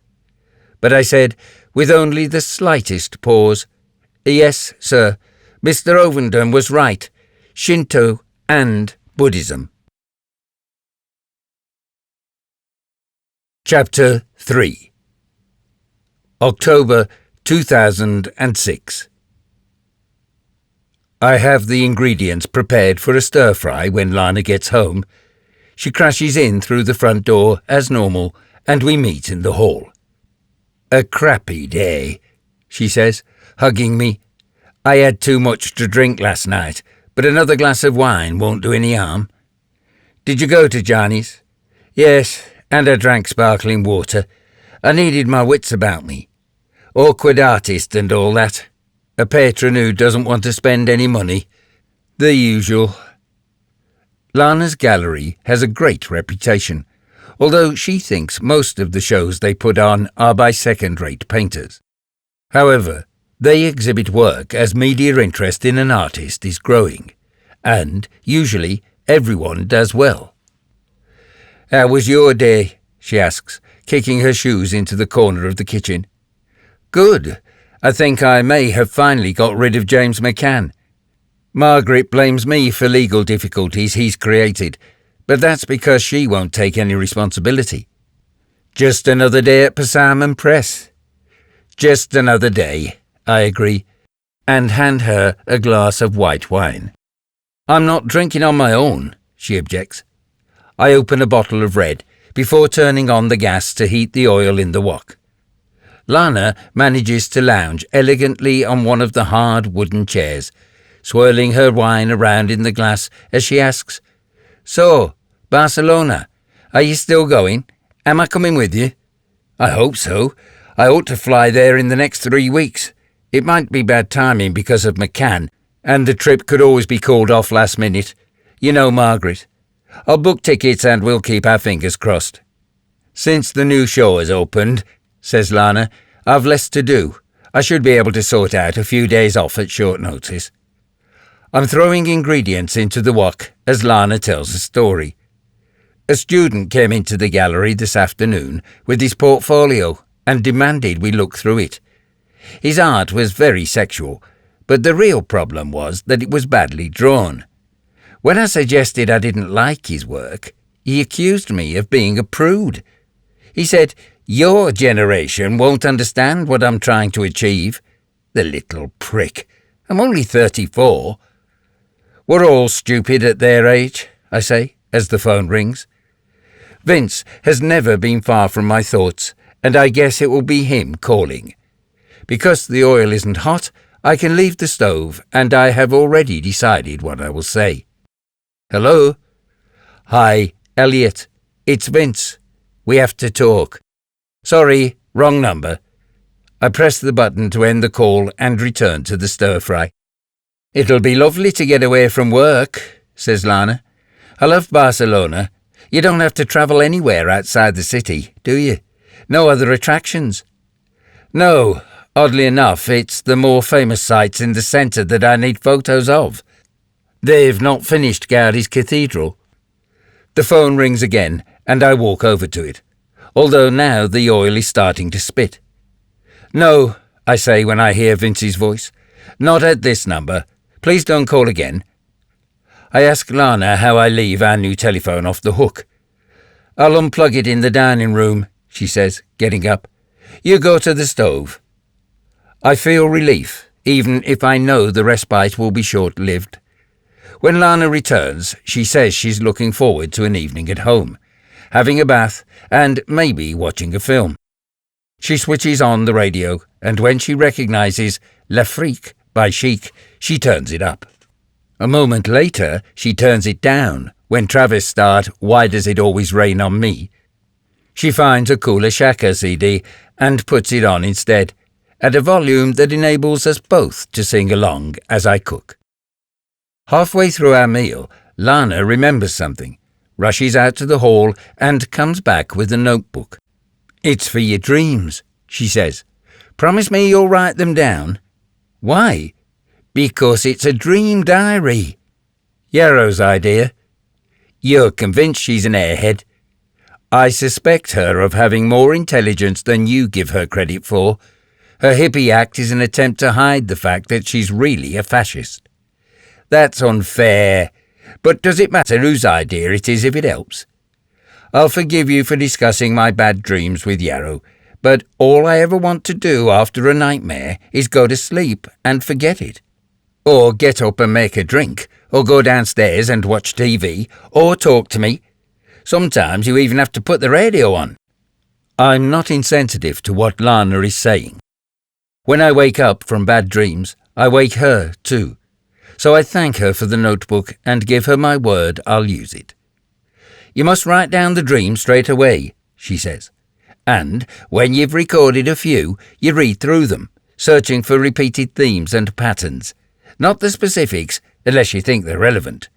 But I said, with only the slightest pause, Yes, sir, Mr. Ovenden was right. Shinto and Buddhism. Chapter 3. October 2006. I have the ingredients prepared for a stir-fry when Lana gets home. She crashes in through the front door as normal, and we meet in the hall. A crappy day, she says, hugging me. I had too much to drink last night, but another glass of wine won't do any harm. Did you go to Johnny's? Yes, and I drank sparkling water. I needed my wits about me. Awkward artist and all that. A patron who doesn't want to spend any money. The usual. Lana's gallery has a great reputation, although she thinks most of the shows they put on are by second-rate painters. However, they exhibit work as media interest in an artist is growing, and usually everyone does well. How was your day? She asks, kicking her shoes into the corner of the kitchen. Good. I think I may have finally got rid of James McCann. Margaret blames me for legal difficulties he's created, but that's because she won't take any responsibility. Just another day at Pasaman Press. Just another day, I agree, and hand her a glass of white wine. I'm not drinking on my own, she objects. I open a bottle of red before turning on the gas to heat the oil in the wok. Lana manages to lounge elegantly on one of the hard wooden chairs, swirling her wine around in the glass as she asks, So, Barcelona, are you still going? Am I coming with you? I hope so. I ought to fly there in the next 3 weeks. It might be bad timing because of McCann, and the trip could always be called off last minute. You know Margaret. I'll book tickets and we'll keep our fingers crossed. Since the new show has opened, says Lana, I've less to do. I should be able to sort out a few days off at short notice. I'm throwing ingredients into the wok as Lana tells a story. A student came into the gallery this afternoon with his portfolio and demanded we look through it. His art was very sexual, but the real problem was that it was badly drawn. When I suggested I didn't like his work, he accused me of being a prude. He said, Your generation won't understand what I'm trying to achieve. The little prick. I'm only 34. We're all stupid at their age, I say, as the phone rings. Vince has never been far from my thoughts, and I guess it will be him calling. Because the oil isn't hot, I can leave the stove, and I have already decided what I will say. Hello? Hi, Elliot. It's Vince. We have to talk. Sorry, wrong number. I press the button to end the call and return to the stir-fry. It'll be lovely to get away from work, says Lana. I love Barcelona. You don't have to travel anywhere outside the city, do you? No other attractions? No, oddly enough, it's the more famous sites in the centre that I need photos of. They've not finished Gaudi's cathedral. The phone rings again, and I walk over to it, although now the oil is starting to spit. No, I say when I hear Vince's voice. Not at this number. Please don't call again. I ask Lana how I leave our new telephone off the hook. I'll unplug it in the dining room, she says, getting up. You go to the stove. I feel relief, even if I know the respite will be short-lived. When Lana returns, she says she's looking forward to an evening at home, having a bath, and maybe watching a film. She switches on the radio, and when she recognises L'Afrique by Chic, she turns it up. A moment later, she turns it down when Travis start Why Does It Always Rain on Me? She finds a Kula Shaka CD and puts it on instead, at a volume that enables us both to sing along as I cook. Halfway through our meal, Lana remembers something, rushes out to the hall and comes back with a notebook. It's for your dreams, she says. Promise me you'll write them down. Why? Because it's a dream diary. Yarrow's idea. You're convinced she's an airhead. I suspect her of having more intelligence than you give her credit for. Her hippie act is an attempt to hide the fact that she's really a fascist. That's unfair. But does it matter whose idea it is if it helps? I'll forgive you for discussing my bad dreams with Yarrow, but all I ever want to do after a nightmare is go to sleep and forget it. Or get up and make a drink, or go downstairs and watch TV, or talk to me. Sometimes you even have to put the radio on. I'm not insensitive to what Lana is saying. When I wake up from bad dreams, I wake her too. So I thank her for the notebook and give her my word I'll use it. You must write down the dream straight away, she says. And when you've recorded a few, you read through them, searching for repeated themes and patterns. Not the specifics, unless you think they're relevant.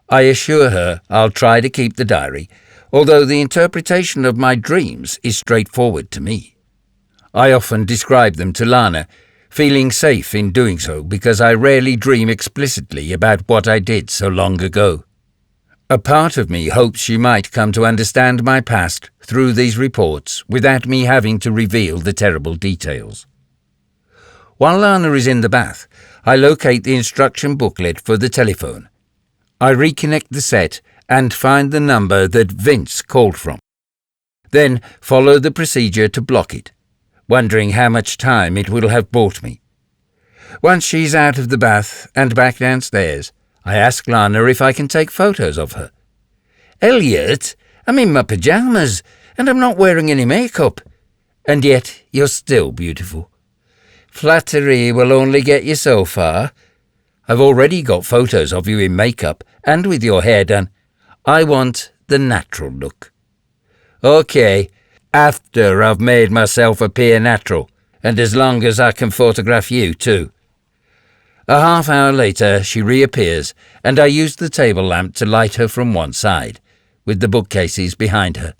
I assure her I'll try to keep the diary, although the interpretation of my dreams is straightforward to me. I often describe them to Lana, feeling safe in doing so because I rarely dream explicitly about what I did so long ago. A part of me hopes she might come to understand my past through these reports without me having to reveal the terrible details. While Lana is in the bath, I locate the instruction booklet for the telephone. I reconnect the set and find the number that Vince called from. Then follow the procedure to block it, wondering how much time it will have bought me. Once she's out of the bath and back downstairs, I ask Lana if I can take photos of her. Elliot, I'm in my pyjamas and I'm not wearing any makeup. And yet you're still beautiful. Flattery will only get you so far. I've already got photos of you in makeup and with your hair done. I want the natural look. Okay, after I've made myself appear natural, and as long as I can photograph you too. A half hour later she reappears, and I use the table lamp to light her from one side, with the bookcases behind her.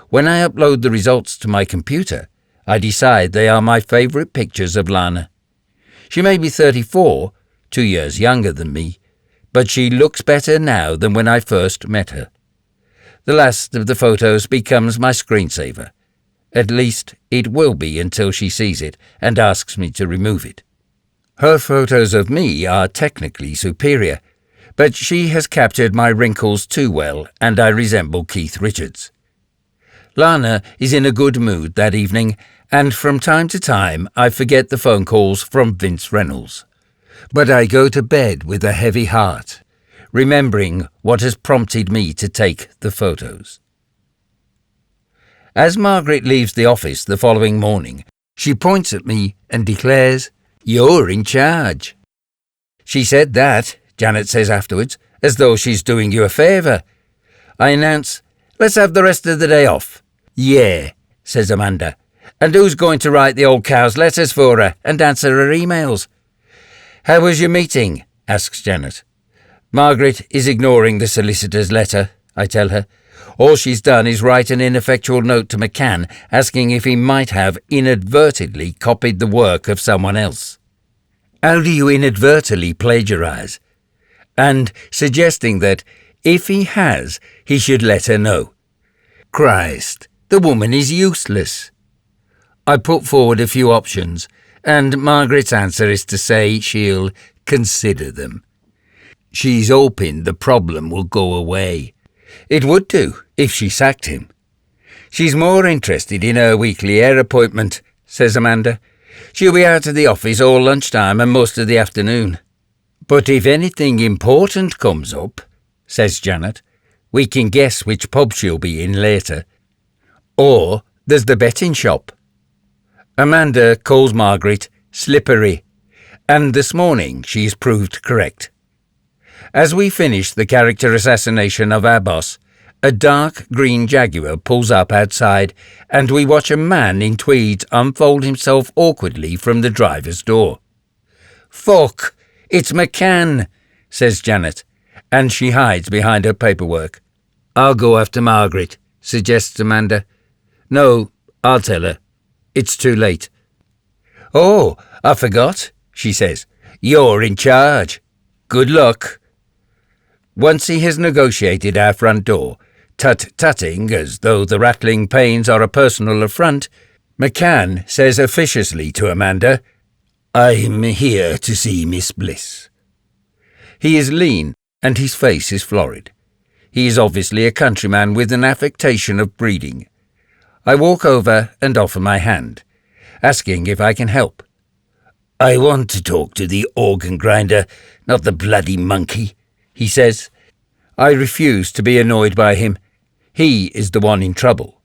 When I upload the results to my computer, I decide they are my favourite pictures of Lana. She may be 34, 2 years younger than me, but she looks better now than when I first met her. The last of the photos becomes my screensaver. At least it will be until she sees it and asks me to remove it. Her photos of me are technically superior, but she has captured my wrinkles too well and I resemble Keith Richards. Lana is in a good mood that evening, and from time to time I forget the phone calls from Vince Reynolds. But I go to bed with a heavy heart, remembering what has prompted me to take the photos. As Margaret leaves the office the following morning, she points at me and declares, "You're in charge." "She said that," Janet says afterwards, "as though she's doing you a favour." I announce, "Let's have the rest of the day off." "Yeah," says Amanda. "And who's going to write the old cow's letters for her and answer her emails?" "How was your meeting?" asks Janet. "Margaret is ignoring the solicitor's letter," I tell her. "All she's done is write an ineffectual note to McCann asking if he might have inadvertently copied the work of someone else." "How do you inadvertently plagiarise?" And suggesting that if he has, he should let her know. Christ, the woman is useless. I put forward a few options, and Margaret's answer is to say she'll consider them. She's hoping the problem will go away. It would do if she sacked him. "She's more interested in her weekly hair appointment," says Amanda. "She'll be out of the office all lunchtime and most of the afternoon." "But if anything important comes up," says Janet, "we can guess which pub she'll be in later. Or there's the betting shop." Amanda calls Margaret slippery, and this morning she's proved correct. As we finish the character assassination of our boss, a dark green Jaguar pulls up outside, and we watch a man in tweeds unfold himself awkwardly from the driver's door. "Fuck, it's McCann," says Janet, and she hides behind her paperwork. "I'll go after Margaret," suggests Amanda. "No, I'll tell her. It's too late." "Oh, I forgot," she says. "You're in charge. Good luck." Once he has negotiated our front door, tut-tutting as though the rattling pains are a personal affront, McCann says officiously to Amanda, "I'm here to see Miss Bliss." He is lean, and his face is florid. He is obviously a countryman with an affectation of breeding. I walk over and offer my hand, asking if I can help. "I want to talk to the organ grinder, not the bloody monkey," he says. I refuse to be annoyed by him. He is the one in trouble.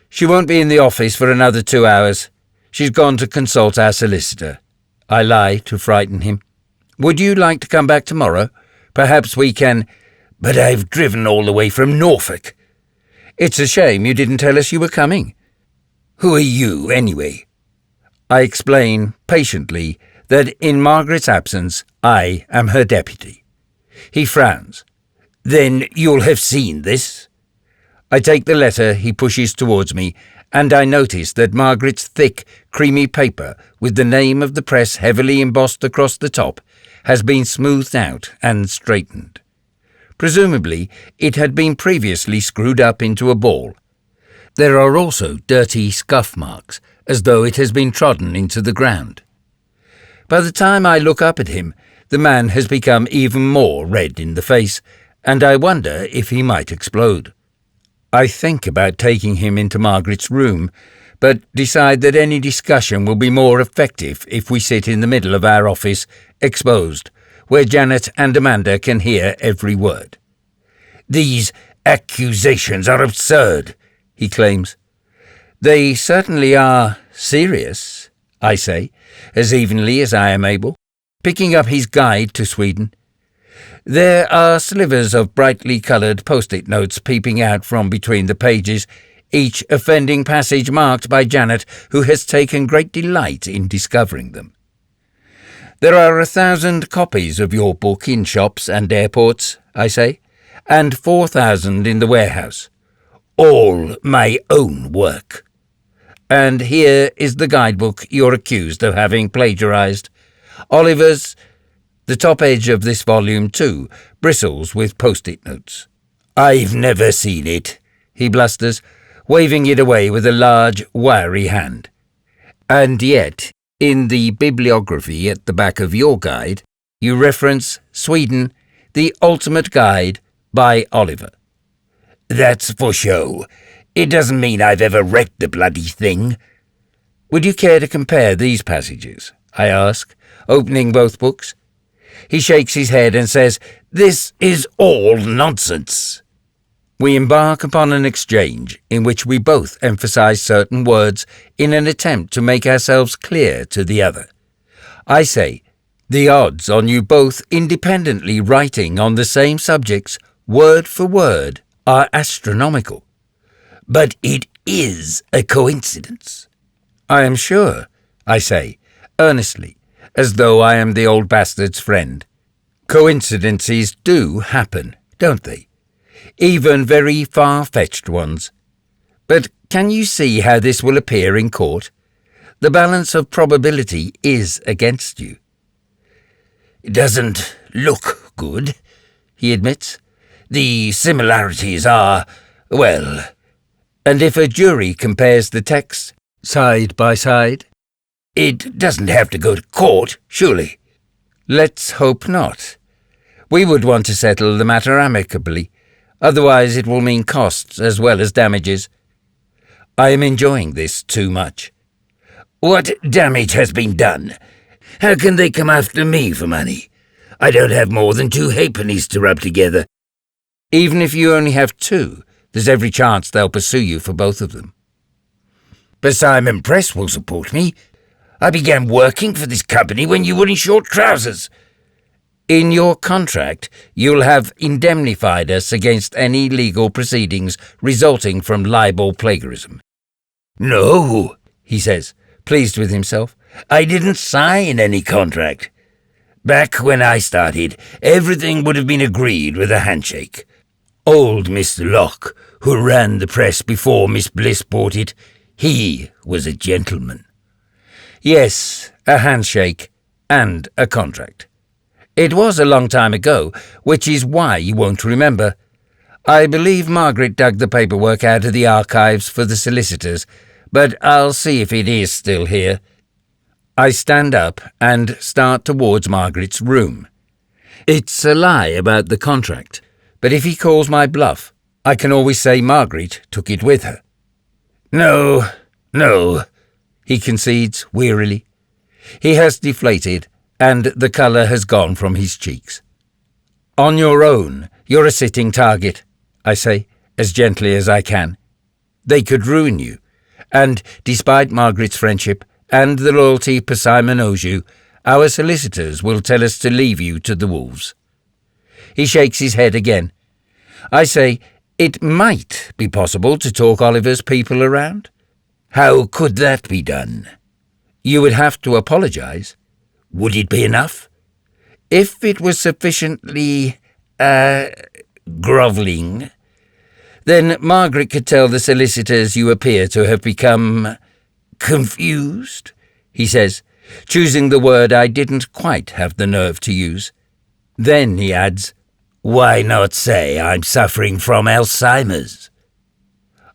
"She won't be in the office for another 2 hours. She's gone to consult our solicitor." I lie to frighten him. "Would you like to come back tomorrow? Perhaps we can—" "But I've driven all the way from Norfolk." "It's a shame you didn't tell us you were coming." "Who are you, anyway?" I explain, patiently, that in Margaret's absence I am her deputy. He frowns. "Then you'll have seen this?" I take the letter he pushes towards me, and I notice that Margaret's thick, creamy paper, with the name of the press heavily embossed across the top, has been smoothed out and straightened. Presumably, it had been previously screwed up into a ball. There are also dirty scuff marks, as though it has been trodden into the ground. By the time I look up at him, the man has become even more red in the face, and I wonder if he might explode. I think about taking him into Margaret's room, but decide that any discussion will be more effective if we sit in the middle of our office, exposed, where Janet and Amanda can hear every word. "These accusations are absurd," he claims. "They certainly are serious," I say, as evenly as I am able, picking up his guide to Sweden. There are slivers of brightly coloured post-it notes peeping out from between the pages, each offending passage marked by Janet, who has taken great delight in discovering them. "There are 1,000 copies of your book in shops and airports," I say, "and 4,000 in the warehouse. All my own work. And here is the guidebook you're accused of having plagiarised. Oliver's—" The top edge of this volume, too, bristles with post-it notes. "I've never seen it," he blusters, waving it away with a large, wiry hand. "And yet, in the bibliography at the back of your guide, you reference Sweden, the ultimate guide by Oliver." "That's for show. It doesn't mean I've ever read the bloody thing." "Would you care to compare these passages?" I ask, opening both books. He shakes his head and says, "This is all nonsense." We embark upon an exchange in which we both emphasize certain words in an attempt to make ourselves clear to the other. I say, the odds on you both independently writing on the same subjects, word for word, are astronomical. But it is a coincidence. I am sure, I say, earnestly, as though I am the old bastard's friend. Coincidences do happen, don't they? Even very far-fetched ones. But can you see how this will appear in court? The balance of probability is against you. It doesn't look good, he admits. The similarities are, well... And if a jury compares the texts side by side? It doesn't have to go to court, surely. Let's hope not. We would want to settle the matter amicably. Otherwise it will mean costs as well as damages. I am enjoying this too much. What damage has been done? How can they come after me for money? I don't have more than 2 halfpennies to rub together. Even if you only have 2, there's every chance they'll pursue you for both of them. But Simon Press will support me. I began working for this company when you were in short trousers. In your contract, you'll have indemnified us against any legal proceedings resulting from libel plagiarism. No, he says, pleased with himself. I didn't sign any contract. Back when I started, everything would have been agreed with a handshake. Old Mr. Locke, who ran the press before Miss Bliss bought it, he was a gentleman. Yes, a handshake and a contract. It was a long time ago, which is why you won't remember. I believe Margaret dug the paperwork out of the archives for the solicitors, but I'll see if it is still here. I stand up and start towards Margaret's room. It's a lie about the contract, but if he calls my bluff, I can always say Margaret took it with her. No, he concedes wearily. He has deflated, and the colour has gone from his cheeks. On your own, you're a sitting target, I say, as gently as I can. They could ruin you, and despite Margaret's friendship and the loyalty Simon owes you, our solicitors will tell us to leave you to the wolves. He shakes his head again. I say, it might be possible to talk Oliver's people around. How could that be done? You would have to apologise. Would it be enough? If it was sufficiently, grovelling, then Margaret could tell the solicitors you appear to have become confused, he says, choosing the word I didn't quite have the nerve to use. Then he adds, why not say I'm suffering from Alzheimer's?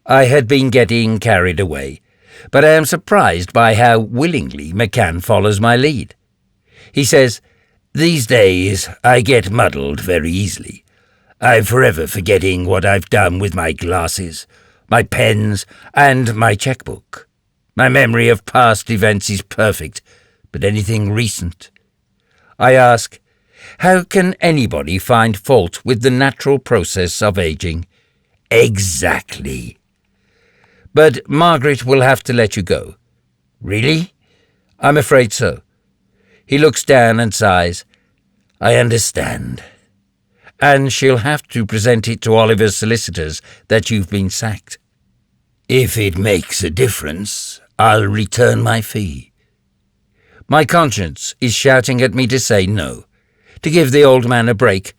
I had been getting carried away, but I am surprised by how willingly McCann follows my lead. He says, these days I get muddled very easily. I'm forever forgetting what I've done with my glasses, my pens, and my checkbook. My memory of past events is perfect, but anything recent. I ask, how can anybody find fault with the natural process of aging? Exactly. But Margaret will have to let you go. Really? I'm afraid so. He looks down and sighs. I understand. And she'll have to present it to Oliver's solicitors that you've been sacked. If it makes a difference, I'll return my fee. My conscience is shouting at me to say no, to give the old man a break,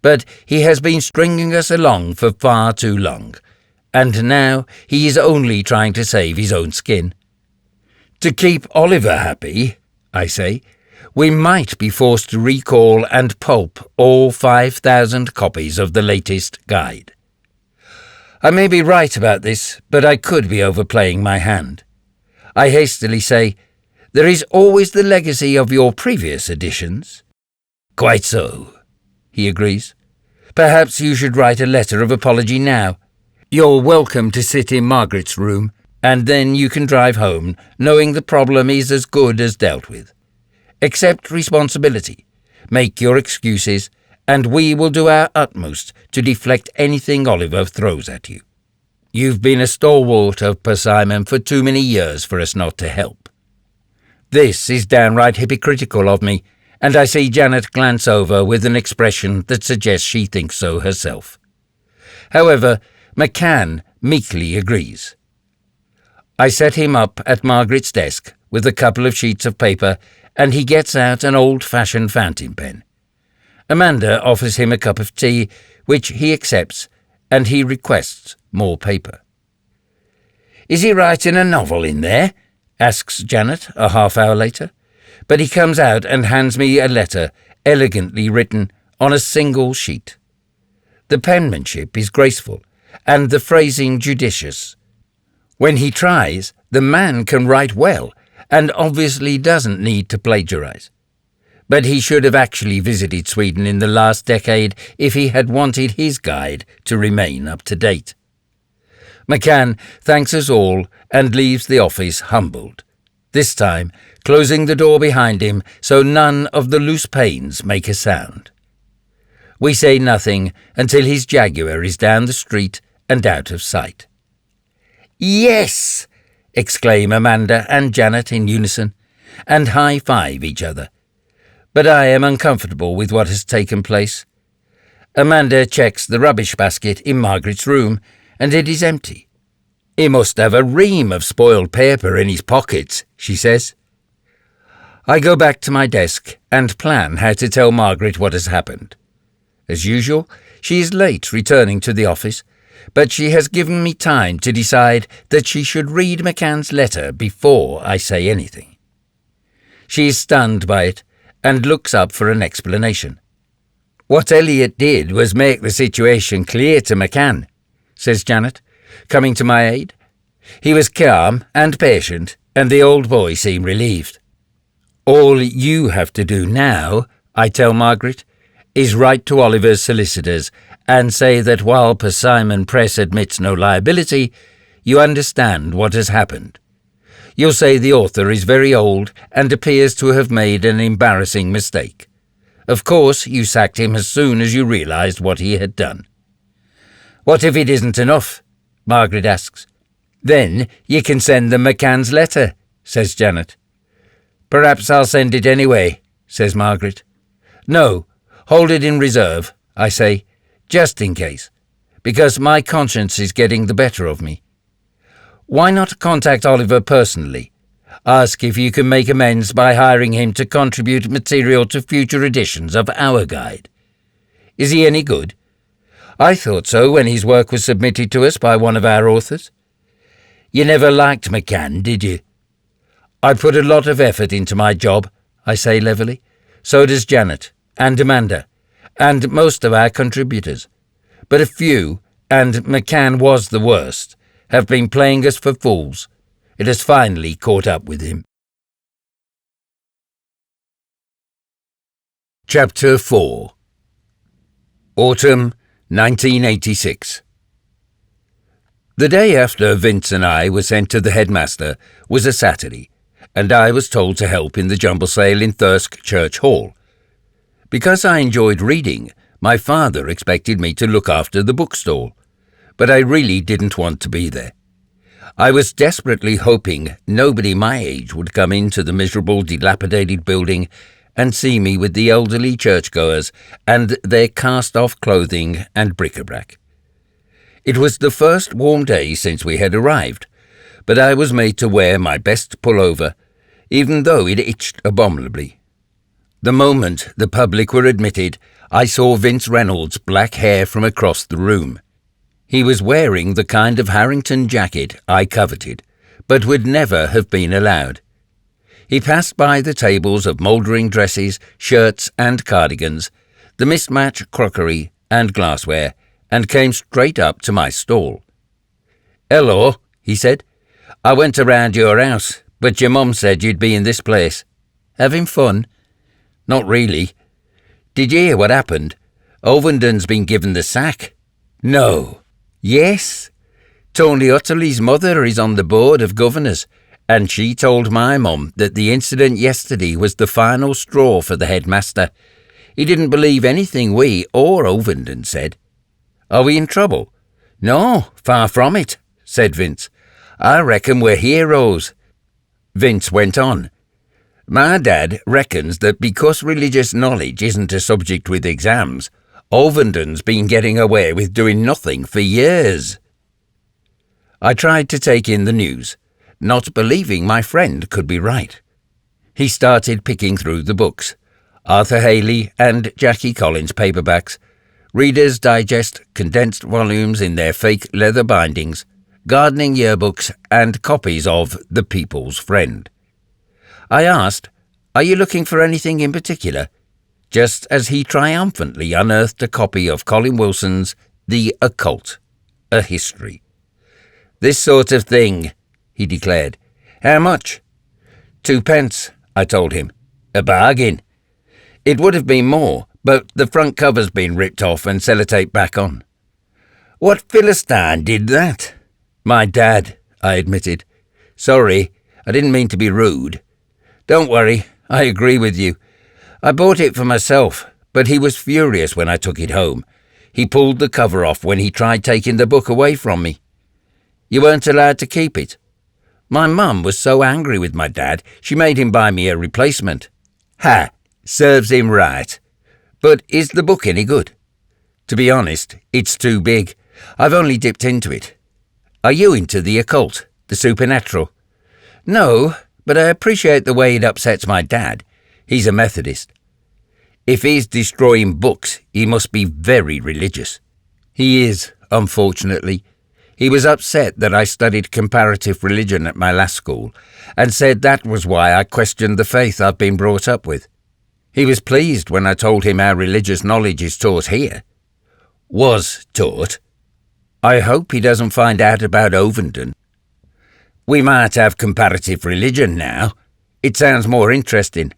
but he has been stringing us along for far too long, and now he is only trying to save his own skin. To keep Oliver happy, I say, we might be forced to recall and pulp all 5,000 copies of the latest guide. I may be right about this, but I could be overplaying my hand. I hastily say, there is always the legacy of your previous editions. Quite so, he agrees. Perhaps you should write a letter of apology now. You're welcome to sit in Margaret's room, and then you can drive home, knowing the problem is as good as dealt with. Accept responsibility, make your excuses, and we will do our utmost to deflect anything Oliver throws at you. You've been a stalwart of Persimmon for too many years for us not to help." This is downright hypocritical of me, and I see Janet glance over with an expression that suggests she thinks so herself. However, McCann meekly agrees. I set him up at Margaret's desk with a couple of sheets of paper, and he gets out an old-fashioned fountain pen. Amanda offers him a cup of tea, which he accepts, and he requests more paper. "Is he writing a novel in there?" asks Janet a half-hour later. But he comes out and hands me a letter, elegantly written on a single sheet. The penmanship is graceful, and the phrasing judicious. When he tries, the man can write well, and obviously doesn't need to plagiarize. But he should have actually visited Sweden in the last decade if he had wanted his guide to remain up to date. McCann thanks us all and leaves the office humbled, this time closing the door behind him so none of the loose panes make a sound. We say nothing until his Jaguar is down the street and out of sight. "Yes!" exclaim Amanda and Janet in unison, and high-five each other. But I am uncomfortable with what has taken place. Amanda checks the rubbish basket in Margaret's room, and it is empty. "He must have a ream of spoiled paper in his pockets," she says. I go back to my desk and plan how to tell Margaret what has happened. As usual, she is late returning to the office, but she has given me time to decide that she should read McCann's letter before I say anything. She is stunned by it and looks up for an explanation. "What Elliot did was make the situation clear to McCann," says Janet, coming to my aid. "He was calm and patient, and the old boy seemed relieved. All you have to do now," I tell Margaret, "is write to Oliver's solicitors and say that while Persimmon Press admits no liability, you understand what has happened. You'll say the author is very old and appears to have made an embarrassing mistake. Of course, you sacked him as soon as you realized what he had done." "What if it isn't enough?" Margaret asks. "Then you can send them McCann's letter," says Janet. "Perhaps I'll send it anyway," says Margaret. "No, hold it in reserve," I say, just in case, because my conscience is getting the better of me. Why not contact Oliver personally? Ask if you can make amends by hiring him to contribute material to future editions of our guide. Is he any good? I thought so when his work was submitted to us by one of our authors. You never liked McCann, did you? I put a lot of effort into my job, I say levelly. So does Janet and Amanda, and most of our contributors. But a few, and McCann was the worst, have been playing us for fools. It has finally caught up with him. Chapter 4. Autumn 1986. The day after Vince and I were sent to the headmaster was a Saturday, and I was told to help in the jumble sale in Thirsk Church Hall. Because I enjoyed reading, my father expected me to look after the bookstall, but I really didn't want to be there. I was desperately hoping nobody my age would come into the miserable, dilapidated building and see me with the elderly churchgoers and their cast-off clothing and bric-a-brac. It was the first warm day since we had arrived, but I was made to wear my best pullover, even though it itched abominably. The moment the public were admitted, I saw Vince Reynolds' black hair from across the room. He was wearing the kind of Harrington jacket I coveted, but would never have been allowed. He passed by the tables of mouldering dresses, shirts and cardigans, the mismatched crockery and glassware, and came straight up to my stall. "Hello," he said. "I went around your house, but your mum said you'd be in this place. Having fun?" "Not really." "Did you hear what happened? Ovenden's been given the sack." "No." "Yes. Tony Utterly's mother is on the board of governors, and she told my mum that the incident yesterday was the final straw for the headmaster. He didn't believe anything we or Ovenden said. Are we in trouble? No, far from it, said Vince. I reckon we're heroes. Vince went on. My dad reckons that because religious knowledge isn't a subject with exams, Ovenden's been getting away with doing nothing for years. I tried to take in the news, not believing my friend could be right. He started picking through the books, Arthur Haley and Jackie Collins paperbacks, Reader's Digest condensed volumes in their fake leather bindings, gardening yearbooks, and copies of The People's Friend. I asked, "Are you looking for anything in particular?" just as he triumphantly unearthed a copy of Colin Wilson's The Occult, a History. "This sort of thing," he declared. "How much?" "2 pence, I told him. "A bargain." It would have been more, but the front cover's been ripped off and sellotape back on. "What Philistine did that?" "My dad," I admitted. "Sorry, I didn't mean to be rude." "Don't worry, I agree with you. I bought it for myself, but he was furious when I took it home. He pulled the cover off when he tried taking the book away from me." "You weren't allowed to keep it?" "My mum was so angry with my dad, she made him buy me a replacement." "Ha! Serves him right. But is the book any good?" "To be honest, it's too big. I've only dipped into it." "Are you into the occult, the supernatural?" "No, but I appreciate the way it upsets my dad. He's a Methodist." "If he's destroying books, he must be very religious." "He is, unfortunately. He was upset that I studied comparative religion at my last school, and said that was why I questioned the faith I've been brought up with. He was pleased when I told him how religious knowledge is taught here." "Was taught?" "I hope he doesn't find out about Ovenden." "We might have comparative religion now. It sounds more interesting.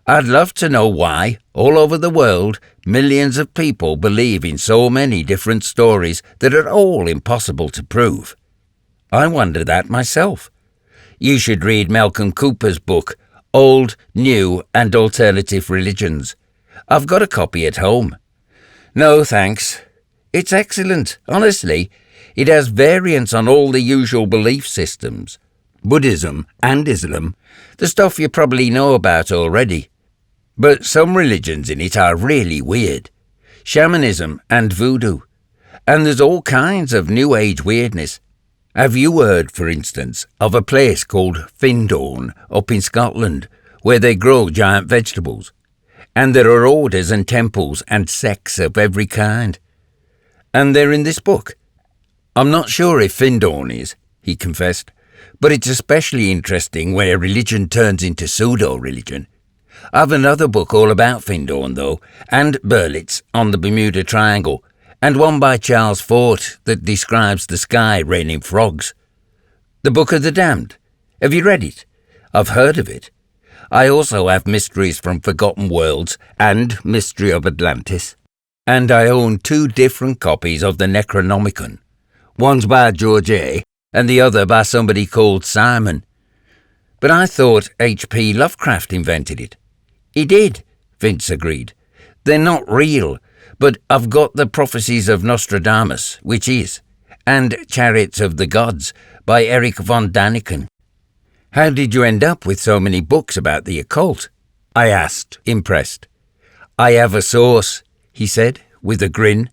I'd love to know why, all over the world, millions of people believe in so many different stories that are all impossible to prove. I wonder that myself. You should read Malcolm Cooper's book, Old, New and Alternative Religions. I've got a copy at home." "No, thanks. It's excellent, honestly. It has variants on all the usual belief systems. Buddhism and Islam, the stuff you probably know about already. But some religions in it are really weird. Shamanism and voodoo. And there's all kinds of New Age weirdness. Have you heard, for instance, of a place called Findorn up in Scotland, where they grow giant vegetables? And there are orders and temples and sects of every kind. And they're in this book. I'm not sure if Findorn is," he confessed, "but it's especially interesting where religion turns into pseudo-religion. I've another book all about Findorn, though, and Berlitz on the Bermuda Triangle, and one by Charles Fort that describes the sky raining frogs. The Book of the Damned. Have you read it? I've heard of it. I also have Mysteries from Forgotten Worlds and Mystery of Atlantis. And I own 2 different copies of the Necronomicon. One's by George A., and the other by somebody called Simon. But I thought H.P. Lovecraft invented it." "He did," Vince agreed. "They're not real, but I've got the Prophecies of Nostradamus, which is, and Chariots of the Gods by Erich von Daniken." "How did you end up with so many books about the occult?" I asked, impressed. "I have a source," he said, with a grin.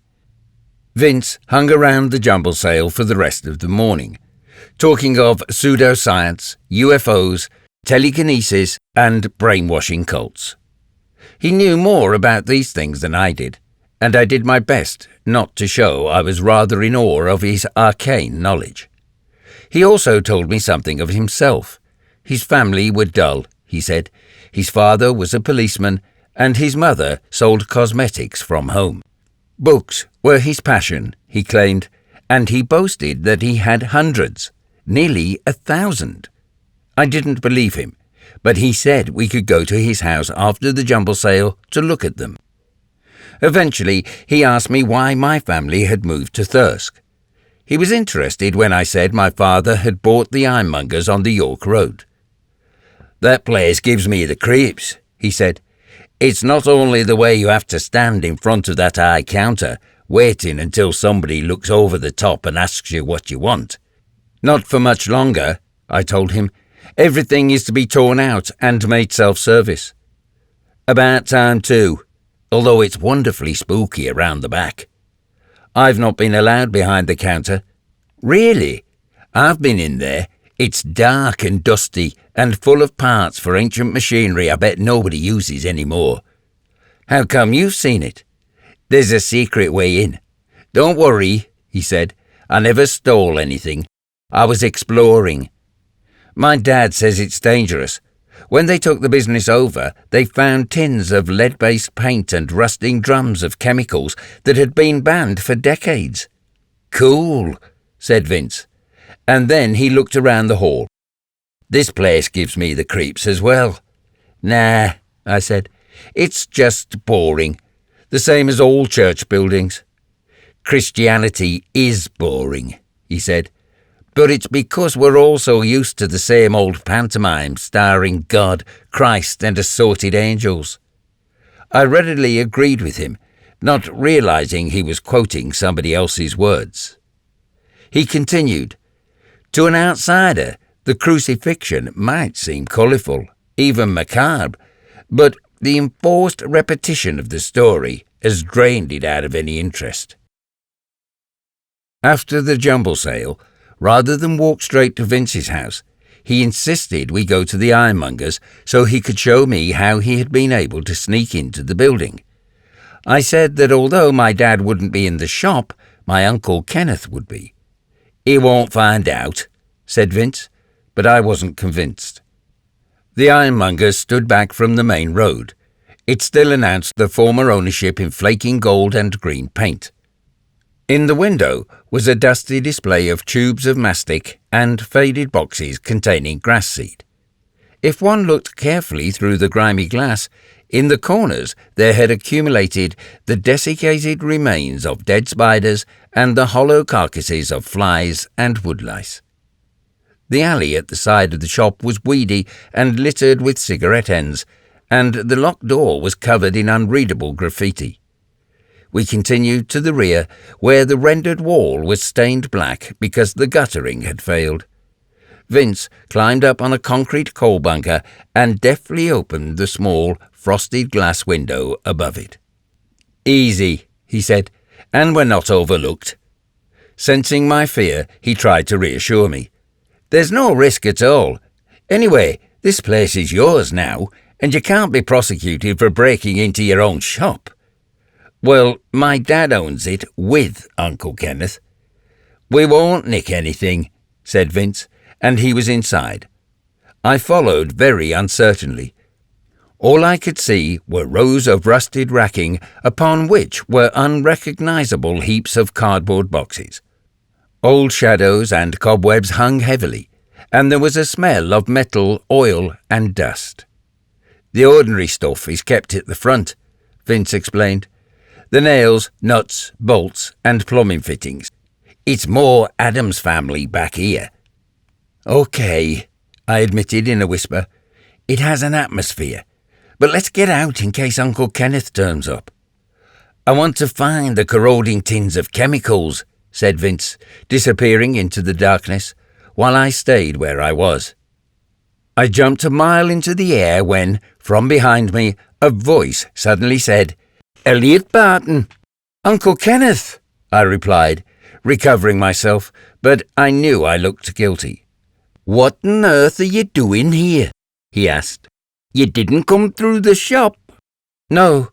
Vince hung around the jumble sale for the rest of the morning, talking of pseudoscience, UFOs, telekinesis, and brainwashing cults. He knew more about these things than I did, and I did my best not to show I was rather in awe of his arcane knowledge. He also told me something of himself. His family were dull, he said. His father was a policeman, and his mother sold cosmetics from home. Books were his passion, he claimed, and he boasted that he had hundreds, nearly 1,000. I didn't believe him, but he said we could go to his house after the jumble sale to look at them. Eventually, he asked me why my family had moved to Thirsk. He was interested when I said my father had bought the ironmongers on the York Road. "That place gives me the creeps," he said. It's not only the way you have to stand in front of that high counter, waiting until somebody looks over the top and asks you what you want. Not for much longer, I told him. Everything is to be torn out and made self-service. About time too, although it's wonderfully spooky around the back. I've not been allowed behind the counter. Really? I've been in there. It's dark and dusty and full of parts for ancient machinery I bet nobody uses anymore. How come you've seen it? There's a secret way in. Don't worry, he said. I never stole anything. I was exploring. My dad says it's dangerous. When they took the business over, they found tins of lead-based paint and rusting drums of chemicals that had been banned for decades. Cool, said Vince. And then he looked around the hall. This place gives me the creeps as well. Nah, I said. It's just boring. The same as all church buildings. Christianity is boring, he said. But it's because we're all so used to the same old pantomime starring God, Christ and assorted angels. I readily agreed with him, not realizing he was quoting somebody else's words. He continued, to an outsider, the crucifixion might seem colourful, even macabre, but the enforced repetition of the story has drained it out of any interest. After the jumble sale, rather than walk straight to Vince's house, he insisted we go to the ironmonger's so he could show me how he had been able to sneak into the building. I said that although my dad wouldn't be in the shop, my Uncle Kenneth would be. He won't find out, said Vince, but I wasn't convinced. The ironmonger stood back from the main road. It still announced the former ownership in flaking gold and green paint. In the window was a dusty display of tubes of mastic and faded boxes containing grass seed. If one looked carefully through the grimy glass, in the corners there had accumulated the desiccated remains of dead spiders and the hollow carcasses of flies and woodlice. The alley at the side of the shop was weedy and littered with cigarette ends, and the locked door was covered in unreadable graffiti. We continued to the rear, where the rendered wall was stained black because the guttering had failed. Vince climbed up on a concrete coal bunker and deftly opened the small, frosted glass window above it. Easy, he said, and we're not overlooked. Sensing my fear, he tried to reassure me. There's no risk at all. Anyway, this place is yours now, and you can't be prosecuted for breaking into your own shop. Well, my dad owns it with Uncle Kenneth. We won't nick anything, said Vince, and he was inside. I followed very uncertainly. All I could see were rows of rusted racking upon which were unrecognizable heaps of cardboard boxes. Old shadows and cobwebs hung heavily, and there was a smell of metal, oil, and dust. The ordinary stuff is kept at the front, Vince explained. The nails, nuts, bolts, and plumbing fittings. It's more Adam's family back here. Okay, I admitted in a whisper. It has an atmosphere. But let's get out in case Uncle Kenneth turns up. I want to find the corroding tins of chemicals, said Vince, disappearing into the darkness, while I stayed where I was. I jumped a mile into the air when, from behind me, a voice suddenly said, Elliot Barton. Uncle Kenneth, I replied, recovering myself, but I knew I looked guilty. What on earth are you doing here? He asked. You didn't come through the shop. No.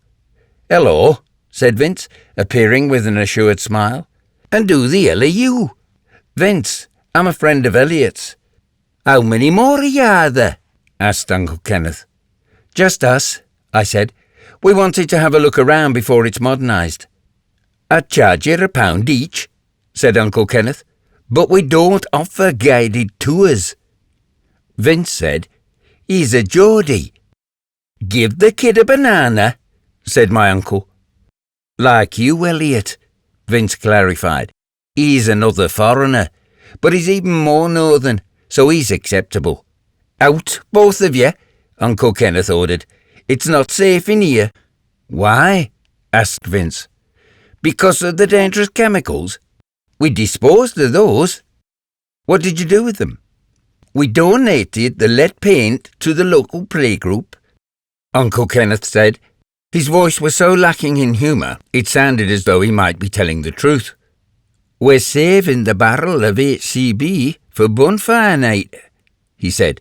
Hello, said Vince, appearing with an assured smile. And who the hell are you? Vince, I'm a friend of Elliot's. How many more are there? Asked Uncle Kenneth. Just us, I said. We wanted to have a look around before it's modernised. I'd charge you £1 each, said Uncle Kenneth, but we don't offer guided tours. Vince said, He's a Geordie. Give the kid a banana, said my uncle. Like you, Elliot, Vince clarified. He's another foreigner, but he's even more northern, so he's acceptable. Out, both of you, Uncle Kenneth ordered. It's not safe in here." "Why?" asked Vince. "Because of the dangerous chemicals. We disposed of those." "What did you do with them?" "We donated the lead paint to the local playgroup," Uncle Kenneth said. His voice was so lacking in humour, it sounded as though he might be telling the truth. "We're saving the barrel of HCB for bonfire night," he said.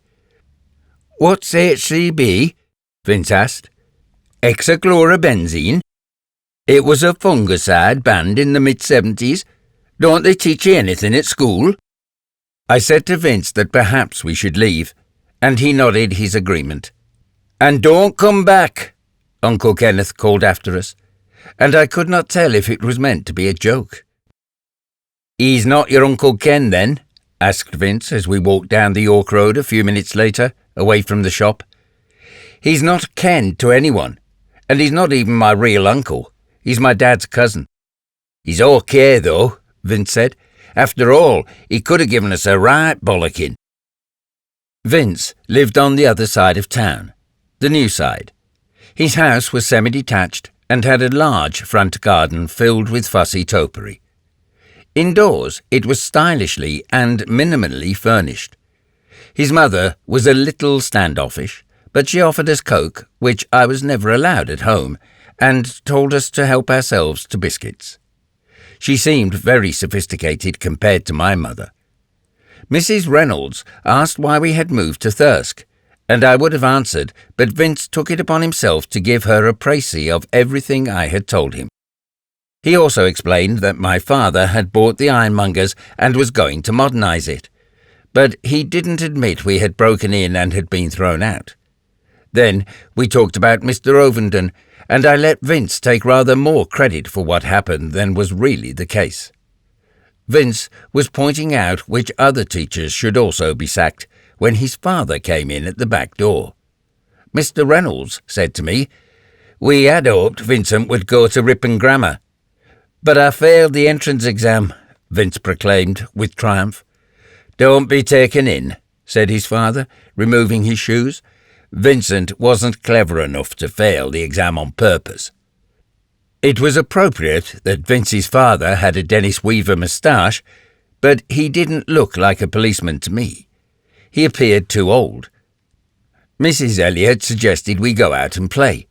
"What's HCB?" Vince asked. "Hexachlorobenzene. It was a fungicide banned in the mid-70s. Don't they teach you anything at school?" I said to Vince that perhaps we should leave, and he nodded his agreement. "And don't come back," Uncle Kenneth called after us, and I could not tell if it was meant to be a joke. "He's not your Uncle Ken, then?" asked Vince as we walked down the York Road a few minutes later, away from the shop. "He's not Ken to anyone, and he's not even my real uncle. He's my dad's cousin." "He's okay, though," Vince said. "After all, he could have given us a right bollocking." Vince lived on the other side of town, the new side. His house was semi-detached and had a large front garden filled with fussy topiary. Indoors, it was stylishly and minimally furnished. His mother was a little standoffish, but she offered us Coke, which I was never allowed at home, and told us to help ourselves to biscuits. She seemed very sophisticated compared to my mother. Mrs. Reynolds asked why we had moved to Thirsk, and I would have answered, but Vince took it upon himself to give her a précis of everything I had told him. He also explained that my father had bought the ironmonger's and was going to modernise it, but he didn't admit we had broken in and had been thrown out. Then we talked about Mr. Ovenden, and I let Vince take rather more credit for what happened than was really the case. Vince was pointing out which other teachers should also be sacked when his father came in at the back door. Mr. Reynolds said to me, "We had hoped Vincent would go to Ripon Grammar." "But I failed the entrance exam," Vince proclaimed with triumph. "Don't be taken in," said his father, removing his shoes. "Vincent wasn't clever enough to fail the exam on purpose." It was appropriate that Vince's father had a Dennis Weaver moustache, but he didn't look like a policeman to me. He appeared too old. Mrs. Elliot suggested we go out and play.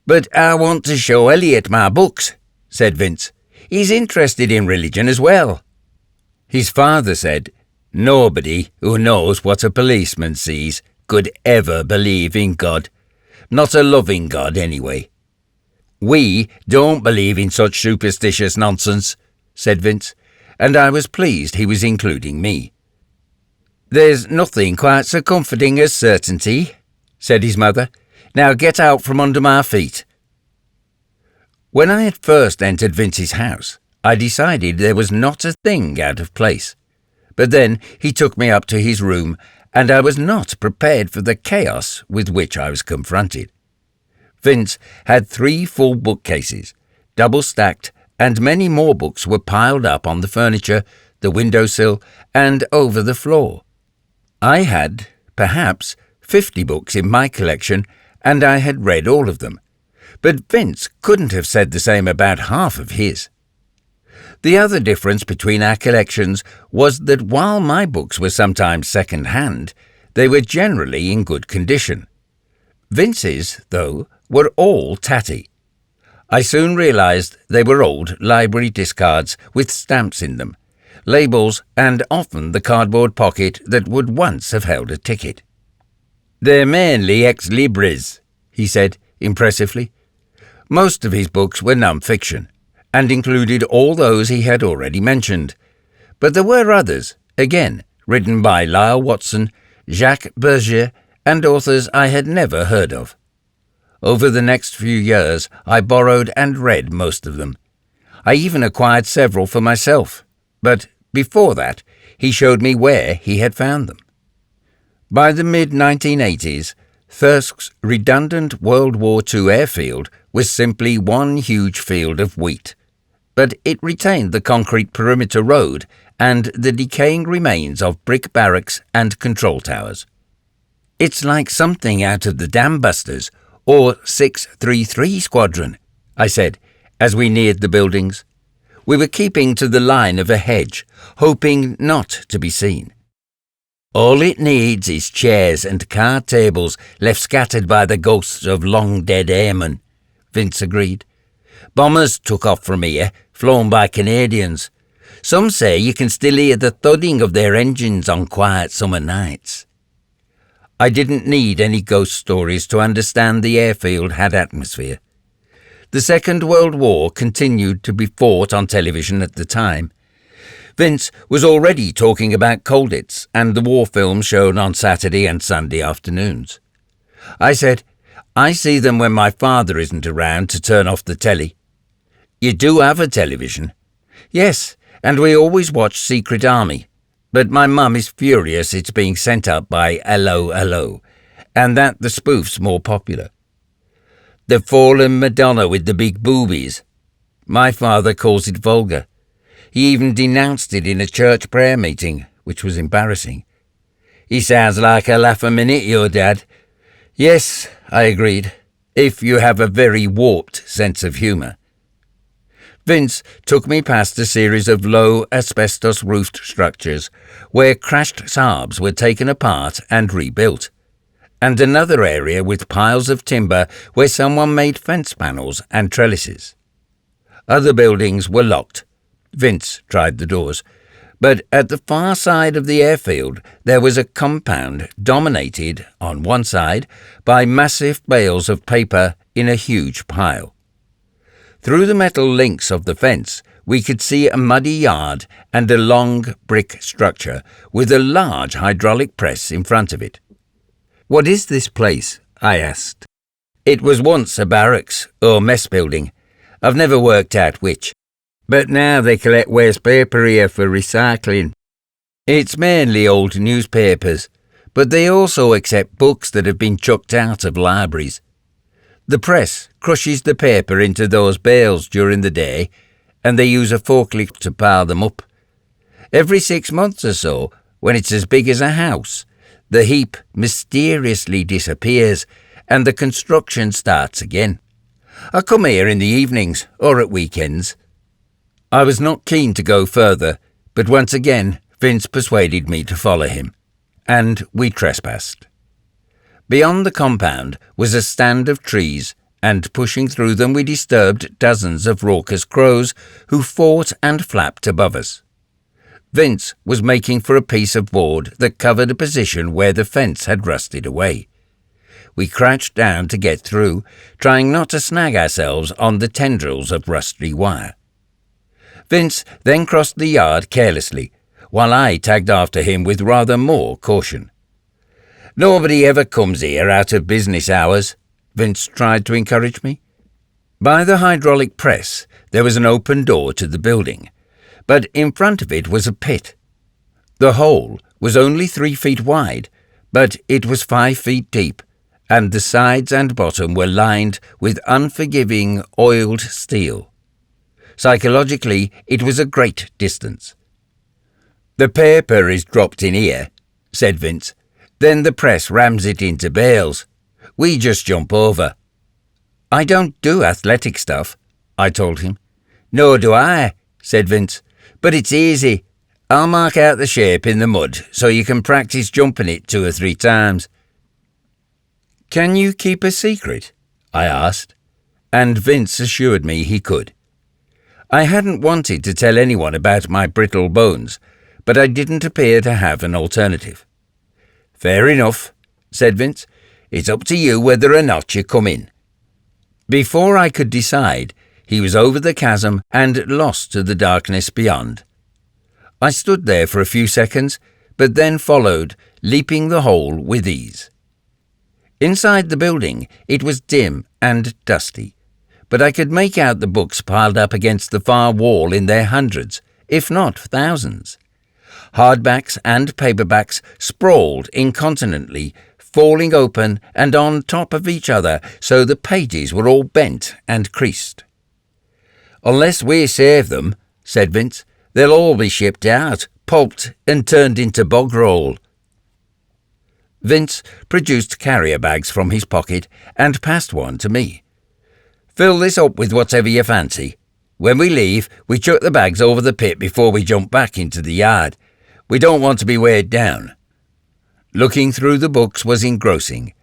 "But I want to show Elliot my books," said Vince. "He's interested in religion as well." His father said, "Nobody who knows what a policeman sees could ever believe in God. Not a loving God, anyway." "We don't believe in such superstitious nonsense," said Vince, and I was pleased he was including me. "There's nothing quite so comforting as certainty," said his mother. "Now get out from under my feet." When I had first entered Vince's house, I decided there was not a thing out of place. But then he took me up to his room, and I was not prepared for the chaos with which I was confronted. Vince had 3 full bookcases, double-stacked, and many more books were piled up on the furniture, the windowsill, and over the floor. I had, perhaps, 50 books in my collection, and I had read all of them. But Vince couldn't have said the same about half of his. The other difference between our collections was that while my books were sometimes second-hand, they were generally in good condition. Vince's, though, were all tatty. I soon realized they were old library discards with stamps in them, labels, and often the cardboard pocket that would once have held a ticket. "They're mainly ex-libris," he said impressively. Most of his books were non-fiction, and included all those he had already mentioned. But there were others, again, written by Lyle Watson, Jacques Berger, and authors I had never heard of. Over the next few years, I borrowed and read most of them. I even acquired several for myself, but before that, he showed me where he had found them. By the mid-1980s, Thirsk's redundant World War II airfield was simply one huge field of wheat, but it retained the concrete perimeter road and the decaying remains of brick barracks and control towers. "It's like something out of the Dam Busters Or 633 Squadron, I said, as we neared the buildings. We were keeping to the line of a hedge, hoping not to be seen. All it needs is chairs and card tables left scattered by the ghosts of long-dead airmen, Vince agreed. Bombers took off from here, flown by Canadians. Some say you can still hear the thudding of their engines on quiet summer nights. I didn't need any ghost stories to understand the airfield had atmosphere. The Second World War continued to be fought on television at the time. Vince was already talking about Colditz and the war films shown on Saturday and Sunday afternoons. I said, I see them when my father isn't around to turn off the telly. You do have a television? Yes, and we always watch Secret Army. But my mum is furious it's being sent up by Hello, Hello, and that the spoof's more popular. The Fallen Madonna with the big boobies. My father calls it vulgar. He even denounced it in a church prayer meeting, which was embarrassing. He sounds like a laugh a minute, your dad. Yes, I agreed, if you have a very warped sense of humour. Vince took me past a series of low asbestos-roofed structures where crashed Saabs were taken apart and rebuilt, and another area with piles of timber where someone made fence panels and trellises. Other buildings were locked. Vince tried the doors, but at the far side of the airfield there was a compound dominated, on one side, by massive bales of paper in a huge pile. Through the metal links of the fence, we could see a muddy yard and a long brick structure with a large hydraulic press in front of it. "What is this place?" I asked. "It was once a barracks or mess building. I've never worked out which. But now they collect waste paper here for recycling. It's mainly old newspapers, but they also accept books that have been chucked out of libraries. The press crushes the paper into those bales during the day, and they use a forklift to pile them up. Every 6 months or so, when it's as big as a house, the heap mysteriously disappears, and the construction starts again. I come here in the evenings or at weekends." I was not keen to go further, but once again Vince persuaded me to follow him, and we trespassed. Beyond the compound was a stand of trees, and pushing through them we disturbed dozens of raucous crows who fought and flapped above us. Vince was making for a piece of board that covered a position where the fence had rusted away. We crouched down to get through, trying not to snag ourselves on the tendrils of rusty wire. Vince then crossed the yard carelessly, while I tagged after him with rather more caution. "Nobody ever comes here out of business hours," Vince tried to encourage me. By the hydraulic press there was an open door to the building, but in front of it was a pit. The hole was only 3 feet wide, but it was 5 feet deep, and the sides and bottom were lined with unforgiving oiled steel. Psychologically, it was a great distance. "The paper is dropped in here," said Vince. "Then the press rams it into bales. We just jump over." "I don't do athletic stuff," I told him. "Nor do I," said Vince. "But it's easy. I'll mark out the shape in the mud so you can practice jumping it 2 or 3 times. "Can you keep a secret?" I asked, and Vince assured me he could. I hadn't wanted to tell anyone about my brittle bones, but I didn't appear to have an alternative. "Fair enough," said Vince. "It's up to you whether or not you come in." Before I could decide, he was over the chasm and lost to the darkness beyond. I stood there for a few seconds, but then followed, leaping the hole with ease. Inside the building, it was dim and dusty, but I could make out the books piled up against the far wall in their hundreds, if not thousands. Hardbacks and paperbacks sprawled incontinently, falling open and on top of each other so the pages were all bent and creased. "Unless we save them," said Vince, "they'll all be shipped out, pulped and turned into bog roll." Vince produced carrier bags from his pocket and passed one to me. "Fill this up with whatever you fancy. When we leave, we chuck the bags over the pit before we jump back into the yard. We don't want to be weighed down." Looking through the books was engrossing.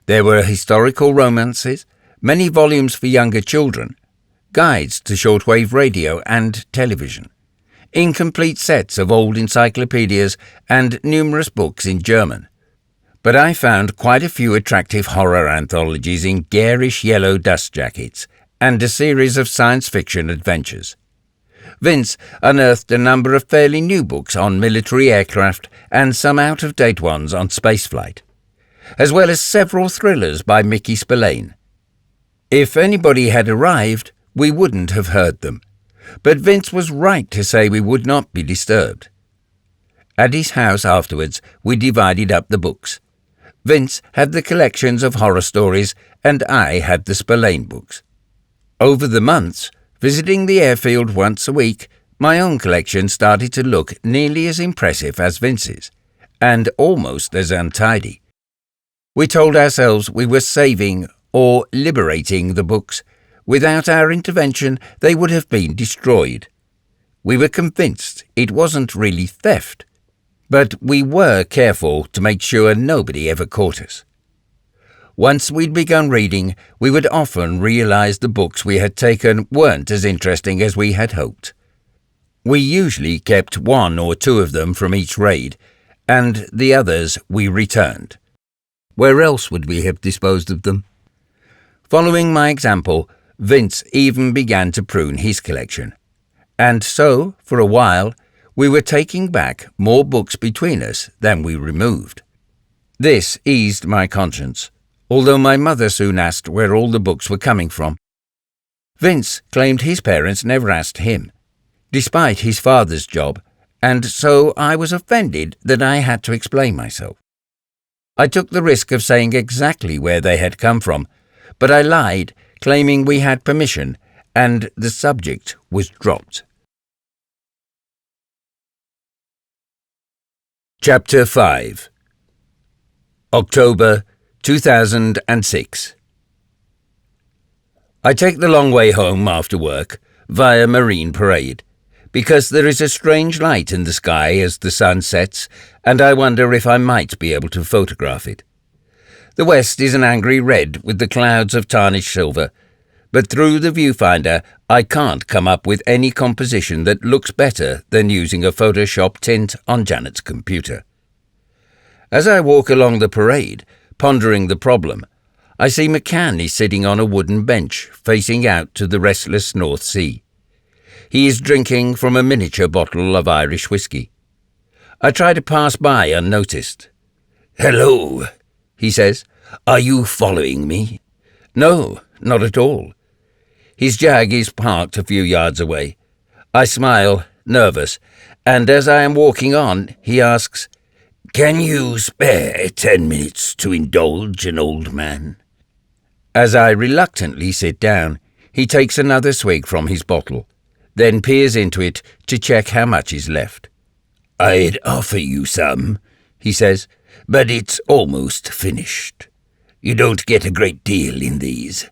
There were historical romances, many volumes for younger children, guides to shortwave radio and television, incomplete sets of old encyclopedias, and numerous books in German. But I found quite a few attractive horror anthologies in garish yellow dust jackets, and a series of science fiction adventures. Vince unearthed a number of fairly new books on military aircraft and some out-of-date ones on spaceflight, as well as several thrillers by Mickey Spillane. If anybody had arrived, we wouldn't have heard them, but Vince was right to say we would not be disturbed. At his house afterwards, we divided up the books. Vince had the collections of horror stories, and I had the Spillane books. Over the months, visiting the airfield once a week, my own collection started to look nearly as impressive as Vince's, and almost as untidy. We told ourselves we were saving or liberating the books. Without our intervention, they would have been destroyed. We were convinced it wasn't really theft, but we were careful to make sure nobody ever caught us. Once we'd begun reading, we would often realize the books we had taken weren't as interesting as we had hoped. We usually kept one or two of them from each raid, and the others we returned. Where else would we have disposed of them? Following my example, Vince even began to prune his collection. And so, for a while, we were taking back more books between us than we removed. This eased my conscience, although my mother soon asked where all the books were coming from. Vince claimed his parents never asked him, despite his father's job, and so I was offended that I had to explain myself. I took the risk of saying exactly where they had come from, but I lied, claiming we had permission, and the subject was dropped. Chapter 5. October 2006. I take the long way home after work, via Marine Parade, because there is a strange light in the sky as the sun sets, and I wonder if I might be able to photograph it. The west is an angry red with the clouds of tarnished silver, but through the viewfinder I can't come up with any composition that looks better than using a Photoshop tint on Janet's computer. As I walk along the parade, pondering the problem, I see McCann is sitting on a wooden bench facing out to the restless North Sea. He is drinking from a miniature bottle of Irish whiskey. I try to pass by unnoticed. "Hello," he says. "Are you following me?" "No, not at all." His jag is parked a few yards away. I smile, nervous, and as I am walking on, he asks, "Can you spare 10 minutes to indulge an old man?" As I reluctantly sit down, he takes another swig from his bottle, then peers into it to check how much is left. "I'd offer you some," he says, "but it's almost finished. You don't get a great deal in these.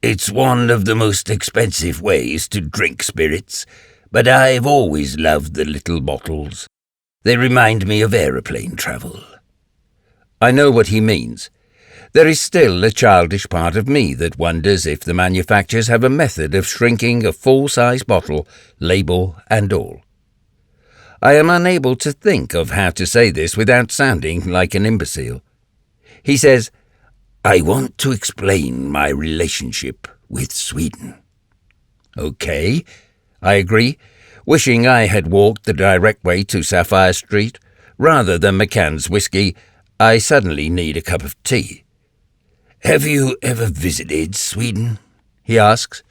It's one of the most expensive ways to drink spirits, but I've always loved the little bottles. They remind me of aeroplane travel." I know what he means. There is still a childish part of me that wonders if the manufacturers have a method of shrinking a full-size bottle, label and all. I am unable to think of how to say this without sounding like an imbecile. He says, "I want to explain my relationship with Sweden." Okay, I agree, wishing I had walked the direct way to Sapphire Street. Rather than McCann's whiskey, I suddenly need a cup of tea. "Have you ever visited Sweden?" he asks.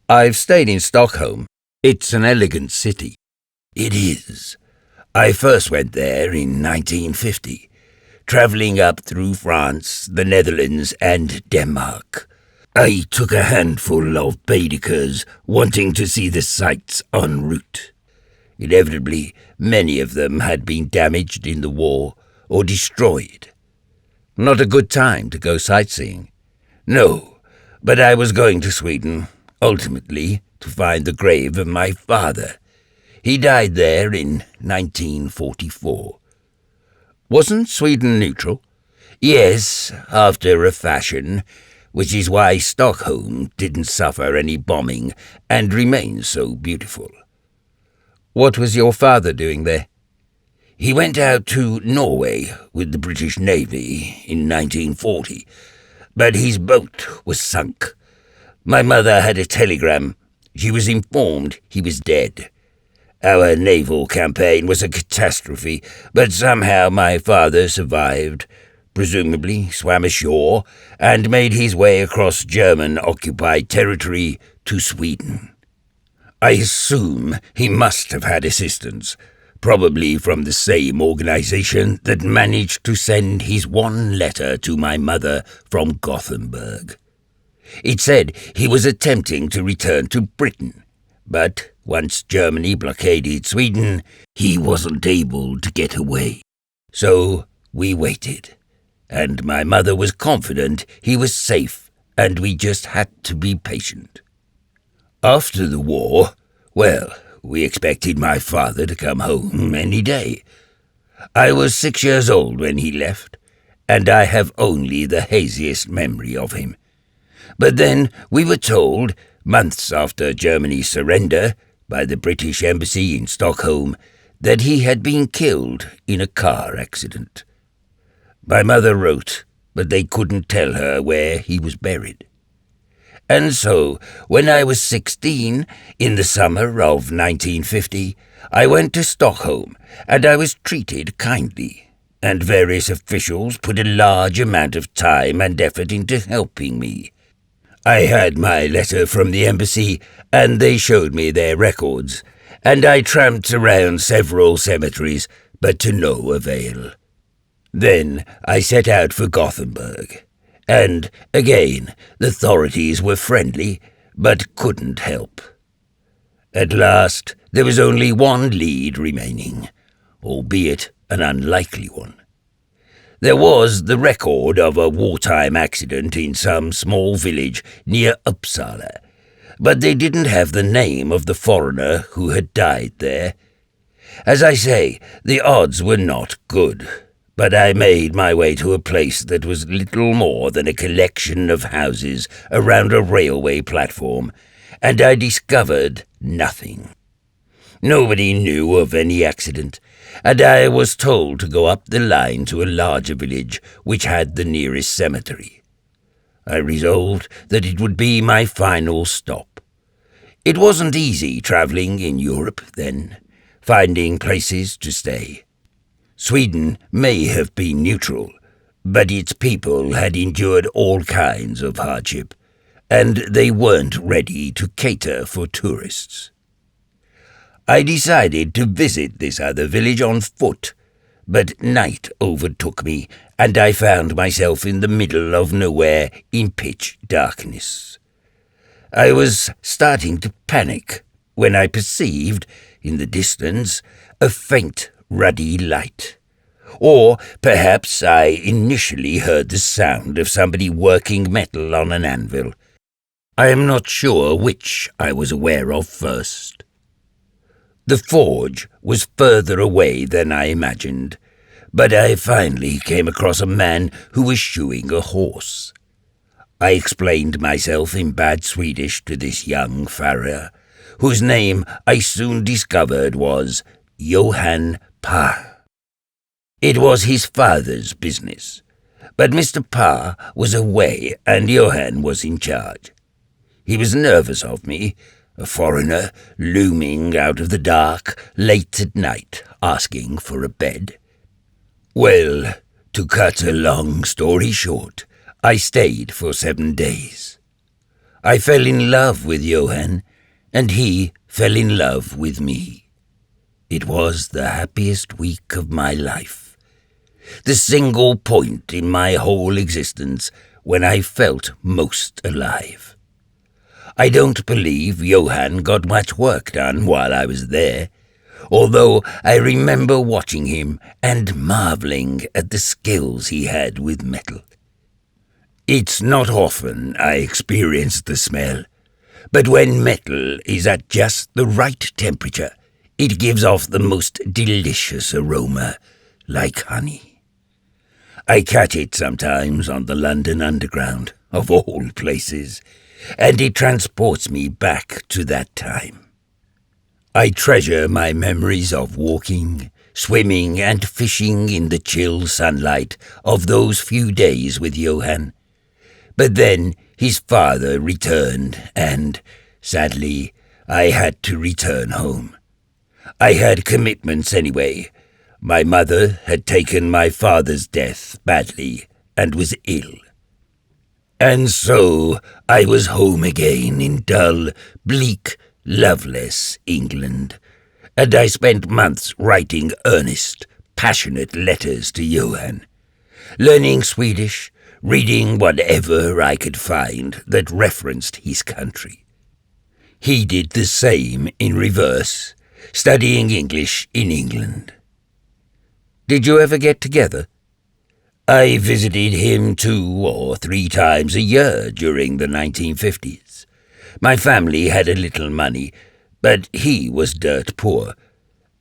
"I've stayed in Stockholm. It's an elegant city." "It is. I first went there in 1950, travelling up through France, the Netherlands and Denmark. I took a handful of Baedekers wanting to see the sights en route. Inevitably, many of them had been damaged in the war or destroyed, Not a good time to go sightseeing. No, but I was going to Sweden, ultimately to find the grave of my father. He died there in 1944. Wasn't Sweden neutral? Yes, after a fashion, which is why Stockholm didn't suffer any bombing and remains so beautiful. What was your father doing there? He went out to Norway with the British Navy in 1940, but his boat was sunk. My mother had a telegram. She was informed he was dead. Our naval campaign was a catastrophe, but somehow my father survived, presumably swam ashore, and made his way across German-occupied territory to Sweden. I assume he must have had assistance, probably from the same organization that managed to send his one letter to my mother from Gothenburg. It said he was attempting to return to Britain, but once Germany blockaded Sweden, he wasn't able to get away. So we waited, and my mother was confident he was safe, and we just had to be patient. After the war, well, we expected my father to come home any day. I was 6 years old when he left, and I have only the haziest memory of him. But then we were told, months after Germany's surrender by the British Embassy in Stockholm, that he had been killed in a car accident. My mother wrote, but they couldn't tell her where he was buried. And so, when I was 16, in the summer of 1950, I went to Stockholm, and I was treated kindly, and various officials put a large amount of time and effort into helping me. I had my letter from the embassy, and they showed me their records, and I tramped around several cemeteries, but to no avail. Then I set out for Gothenburg, and, again, the authorities were friendly, but couldn't help. At last, there was only one lead remaining, albeit an unlikely one. There was the record of a wartime accident in some small village near Uppsala, but they didn't have the name of the foreigner who had died there. As I say, the odds were not good, but I made my way to a place that was little more than a collection of houses around a railway platform, and I discovered nothing. Nobody knew of any accident, and I was told to go up the line to a larger village which had the nearest cemetery. I resolved that it would be my final stop. It wasn't easy travelling in Europe then, finding places to stay. Sweden may have been neutral, but its people had endured all kinds of hardship, and they weren't ready to cater for tourists. I decided to visit this other village on foot, but night overtook me, and I found myself in the middle of nowhere in pitch darkness. I was starting to panic when I perceived, in the distance, a faint, ruddy light. Or perhaps I initially heard the sound of somebody working metal on an anvil. I am not sure which I was aware of first. The forge was further away than I imagined, but I finally came across a man who was shoeing a horse. I explained myself in bad Swedish to this young farrier, whose name I soon discovered was Johan Parr. It was his father's business, but Mr. Parr was away and Johan was in charge. He was nervous of me, a foreigner looming out of the dark late at night, asking for a bed. Well, to cut a long story short, I stayed for 7 days. I fell in love with Johan, and he fell in love with me. It was the happiest week of my life, the single point in my whole existence when I felt most alive. I don't believe Johan got much work done while I was there. although I remember watching him and marvelling at the skills he had with metal. It's not often I experience the smell, but when metal is at just the right temperature, it gives off the most delicious aroma, like honey. I catch it sometimes on the London Underground, of all places, and it transports me back to that time. I treasure my memories of walking, swimming, and fishing in the chill sunlight of those few days with Johann. But then his father returned, and, sadly, I had to return home. I had commitments anyway. My mother had taken my father's death badly and was ill. And so I was home again in dull, bleak, loveless England, and I spent months writing earnest, passionate letters to Johann, learning Swedish, reading whatever I could find that referenced his country. He did the same in reverse, studying English in England. Did you ever get together? I visited him 2 or 3 times a year during the 1950s. My family had a little money, but he was dirt poor.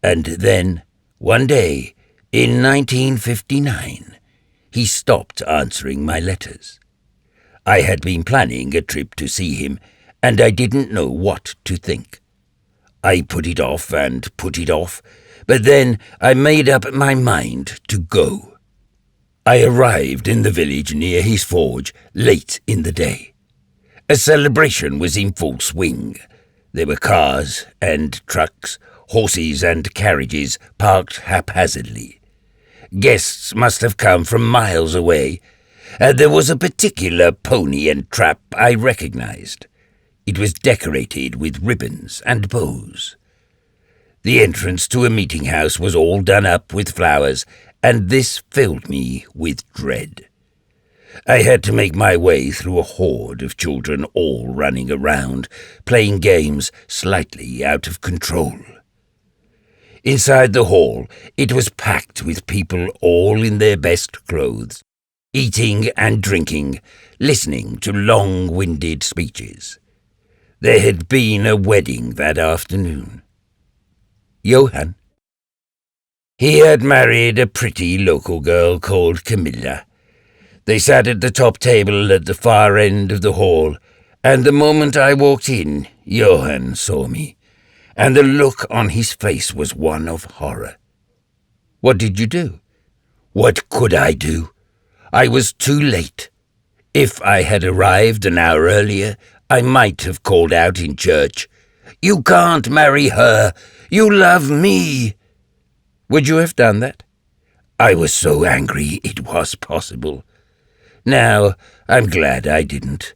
And then, one day, in 1959, he stopped answering my letters. I had been planning a trip to see him, and I didn't know what to think. I put it off and put it off, but then I made up my mind to go. I arrived in the village near his forge late in the day. A celebration was in full swing. There were cars and trucks, horses and carriages parked haphazardly. Guests must have come from miles away, and there was a particular pony and trap I recognized. It was decorated with ribbons and bows. The entrance to a meeting house was all done up with flowers, and this filled me with dread. I had to make my way through a horde of children all running around, playing games slightly out of control. Inside the hall, it was packed with people all in their best clothes, eating and drinking, listening to long-winded speeches. There had been a wedding that afternoon. Johann. He had married a pretty local girl called Camilla. They sat at the top table at the far end of the hall, and the moment I walked in, Johann saw me, and the look on his face was one of horror. What did you do? What could I do? I was too late. If I had arrived an hour earlier, I might have called out in church, "You can't marry her! You love me!" Would you have done that? I was so angry it was possible. Now, I'm glad I didn't.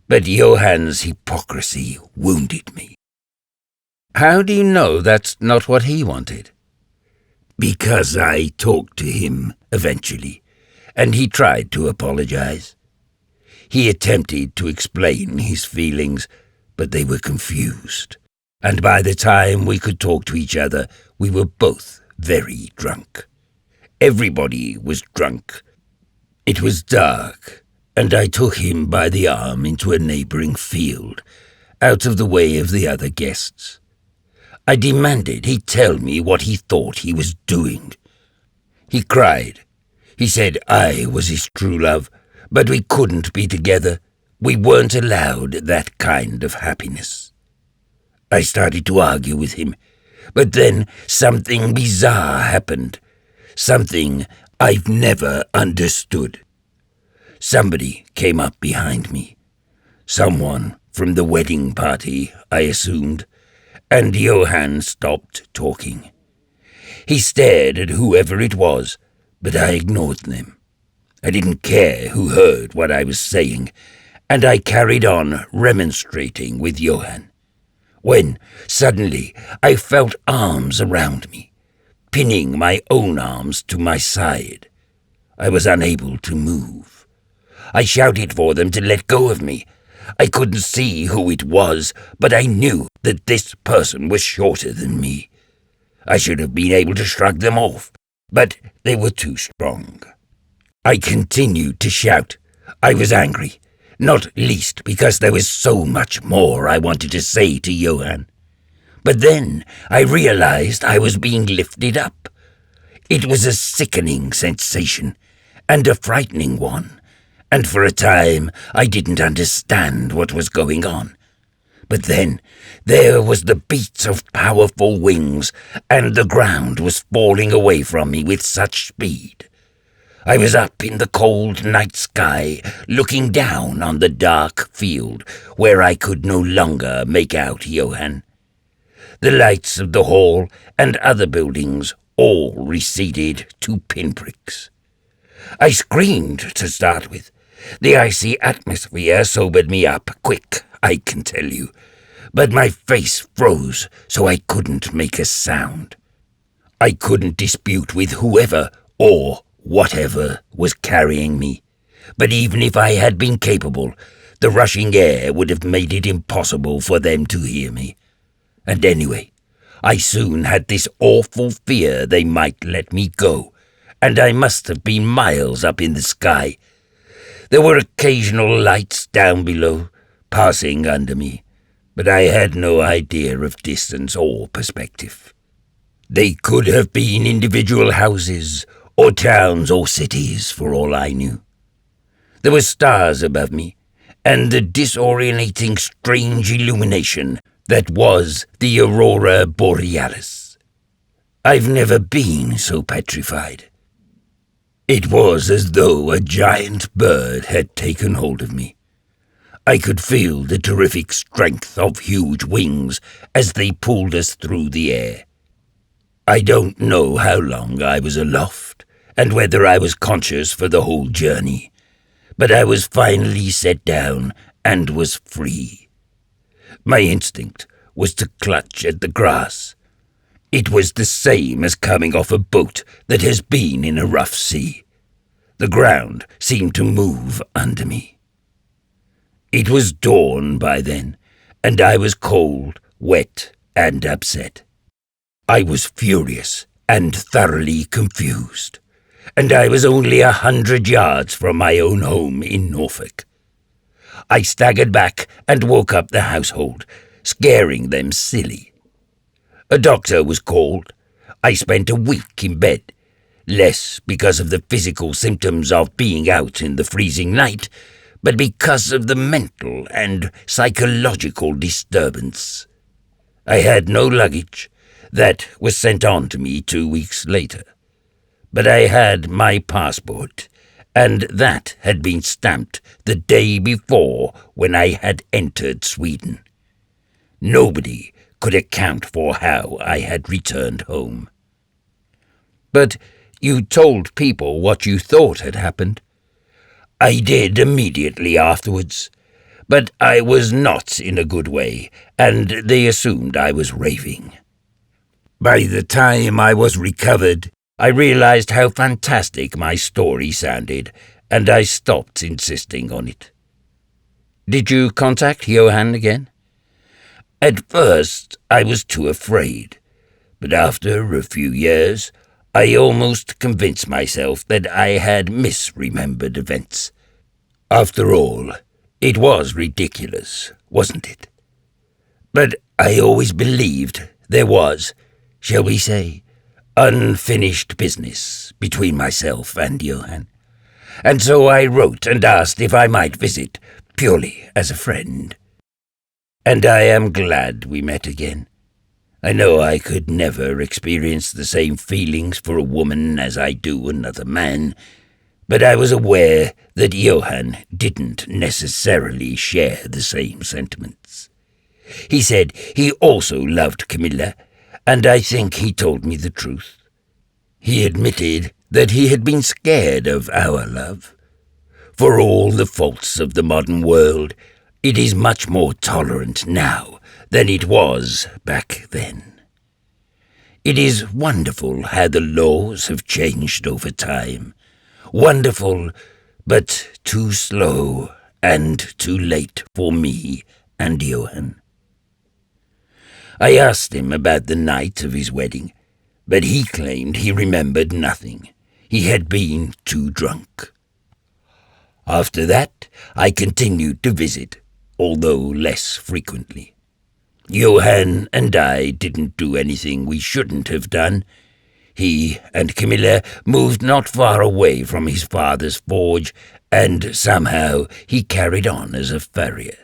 But Johann's hypocrisy wounded me. How do you know that's not what he wanted? Because I talked to him eventually, and he tried to apologize. He attempted to explain his feelings, but they were confused, and by the time we could talk to each other, we were both very drunk. Everybody was drunk. It was dark, and I took him by the arm into a neighboring field, out of the way of the other guests. I demanded he tell me what he thought he was doing. He cried. He said I was his true love, but we couldn't be together. We weren't allowed that kind of happiness. I started to argue with him, but then something bizarre happened. Something I've never understood. Somebody came up behind me. Someone from the wedding party, I assumed, and Johann stopped talking. He stared at whoever it was, but I ignored them. I didn't care who heard what I was saying, and I carried on remonstrating with Johann, when suddenly I felt arms around me, pinning my own arms to my side. I was unable to move. I shouted for them to let go of me. I couldn't see who it was, but I knew that this person was shorter than me. I should have been able to shrug them off, but they were too strong. I continued to shout. I was angry, not least because there was so much more I wanted to say to Johann. But then I realized I was being lifted up. It was a sickening sensation, and a frightening one, and for a time I didn't understand what was going on. But then there was the beat of powerful wings, and the ground was falling away from me with such speed. I was up in the cold night sky, looking down on the dark field where I could no longer make out Johann. The lights of the hall and other buildings all receded to pinpricks. I screamed to start with. The icy atmosphere sobered me up quick, I can tell you, but my face froze so I couldn't make a sound. I couldn't dispute with whoever or whatever was carrying me, but even if I had been capable, the rushing air would have made it impossible for them to hear me. And anyway, I soon had this awful fear they might let me go, and I must have been miles up in the sky. There were occasional lights down below, passing under me, but I had no idea of distance or perspective. They could have been individual houses, or towns or cities, for all I knew. There were stars above me, and the disorientating strange illumination that was the aurora borealis. I've never been so petrified. It was as though a giant bird had taken hold of me. I could feel the terrific strength of huge wings as they pulled us through the air. I don't know how long I was aloft, and whether I was conscious for the whole journey, but I was finally set down and was free. My instinct was to clutch at the grass. It was the same as coming off a boat that has been in a rough sea. The ground seemed to move under me. It was dawn by then, and I was cold, wet, and upset. I was furious and thoroughly confused, and I was only 100 yards from my own home in Norfolk. I staggered back and woke up the household, scaring them silly. A doctor was called. I spent a week in bed, less because of the physical symptoms of being out in the freezing night, but because of the mental and psychological disturbance. I had no luggage. That was sent on to me 2 weeks later. But I had my passport, and that had been stamped the day before when I had entered Sweden. Nobody could account for how I had returned home. But you told people what you thought had happened. I did immediately afterwards, but I was not in a good way, and they assumed I was raving. By the time I was recovered, I realized how fantastic my story sounded, and I stopped insisting on it. Did you contact Johann again? At first, I was too afraid, but after a few years, I almost convinced myself that I had misremembered events. After all, it was ridiculous, wasn't it? But I always believed there was, shall we say, unfinished business between myself and Johann. And so I wrote and asked if I might visit, purely as a friend. And I am glad we met again. I know I could never experience the same feelings for a woman as I do another man, but I was aware that Johann didn't necessarily share the same sentiments. He said he also loved Camilla, and I think he told me the truth. He admitted that he had been scared of our love. For all the faults of the modern world, it is much more tolerant now than it was back then. It is wonderful how the laws have changed over time. Wonderful, but too slow and too late for me and Johann. I asked him about the night of his wedding, but he claimed he remembered nothing. He had been too drunk. After that, I continued to visit, although less frequently. Johann and I didn't do anything we shouldn't have done. He and Camilla moved not far away from his father's forge, and somehow he carried on as a farrier.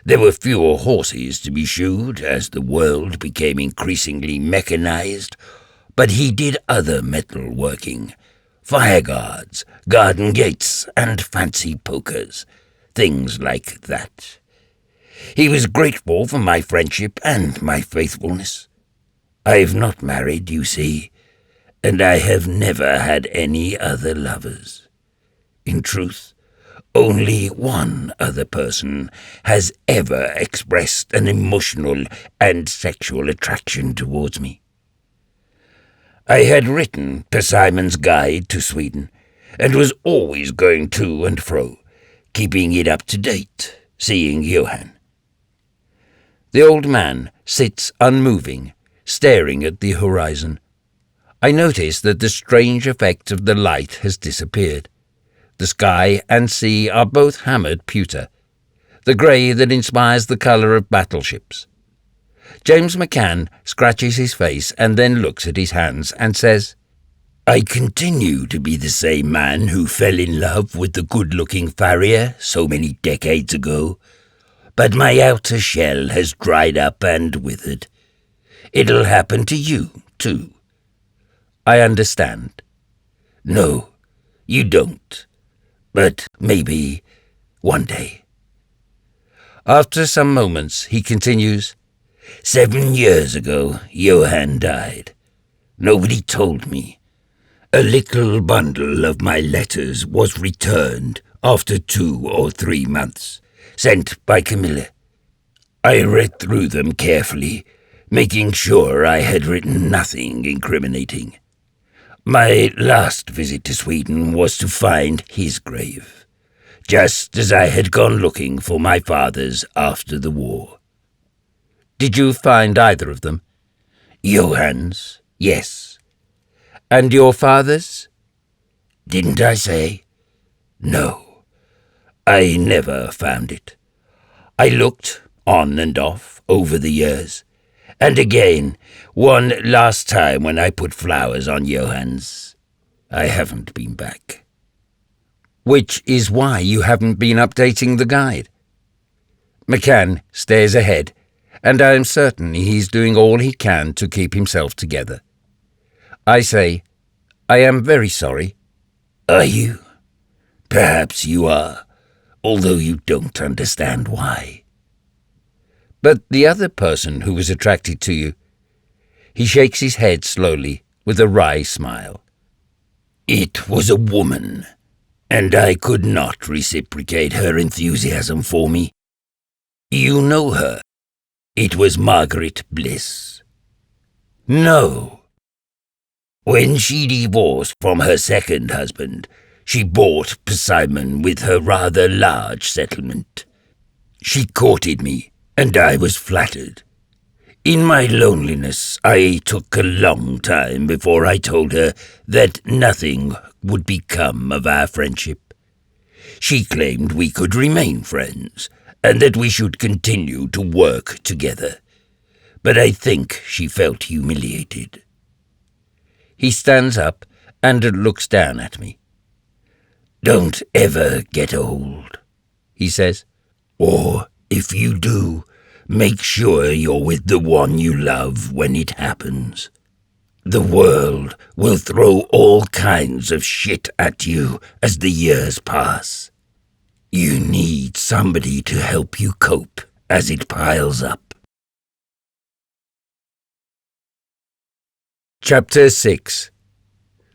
There were fewer horses to be shoed as the world became increasingly mechanized, but he did other metal working, fire guards, garden gates, and fancy pokers, things like that. He was grateful for my friendship and my faithfulness. I've not married, you see, and I have never had any other lovers. In truth, only one other person has ever expressed an emotional and sexual attraction towards me. I had written Persimon's Guide to Sweden, and was always going to and fro, keeping it up to date, seeing Johann. The old man sits unmoving, staring at the horizon. I notice that the strange effect of the light has disappeared. The sky and sea are both hammered pewter, the grey that inspires the colour of battleships. James McCann scratches his face and then looks at his hands and says, "I continue to be the same man who fell in love with the good-looking farrier so many decades ago, but my outer shell has dried up and withered. It'll happen to you, too." I understand. No, you don't. But maybe one day. After some moments, he continues, 7 years ago, Johann died. Nobody told me. A little bundle of my letters was returned after 2 or 3 months, sent by Camilla. I read through them carefully, making sure I had written nothing incriminating. My last visit to Sweden was to find his grave, just as I had gone looking for my father's after the war. Did you find either of them? Johann's, yes. And your father's? Didn't I say? No, I never found it. I looked on and off over the years, and again, one last time when I put flowers on Johann's. I haven't been back. Which is why you haven't been updating the guide. McCann stares ahead, and I am certain he's doing all he can to keep himself together. I say, I am very sorry. Are you? Perhaps you are, although you don't understand why. But the other person who was attracted to you, he shakes his head slowly with a wry smile. It was a woman, and I could not reciprocate her enthusiasm for me. You know her. It was Margaret Bliss. No. When she divorced from her second husband, she bought Persimon with her rather large settlement. She courted me, and I was flattered. In my loneliness, I took a long time before I told her that nothing would become of our friendship. She claimed we could remain friends, and that we should continue to work together. But I think she felt humiliated. He stands up and looks down at me. Don't ever get old, he says. Or, if you do, make sure you're with the one you love when it happens. The world will throw all kinds of shit at you as the years pass. You need somebody to help you cope as it piles up. Chapter 6.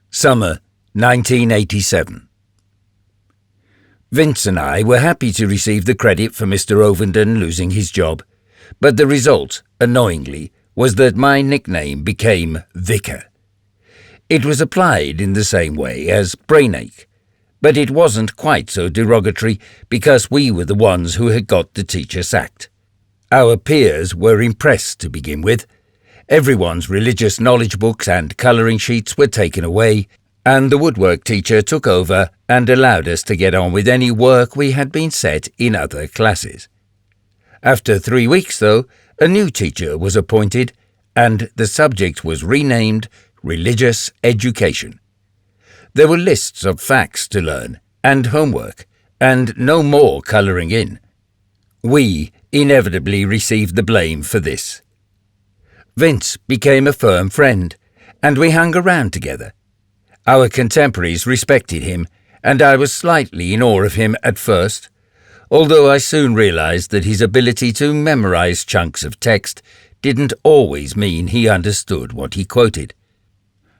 Summer 1987. Vince and I were happy to receive the credit for Mr. Ovenden losing his job, but the result, annoyingly, was that my nickname became Vicar. It was applied in the same way as brainache, but it wasn't quite so derogatory because we were the ones who had got the teacher sacked. Our peers were impressed to begin with, Everyone's religious knowledge books and colouring sheets were taken away, and the woodwork teacher took over and allowed us to get on with any work we had been set in other classes. After 3 weeks, though, a new teacher was appointed, and the subject was renamed Religious Education. There were lists of facts to learn, and homework, and no more colouring in. We inevitably received the blame for this. Vince became a firm friend, and we hung around together. Our contemporaries respected him, and I was slightly in awe of him at first, although I soon realised that his ability to memorise chunks of text didn't always mean he understood what he quoted.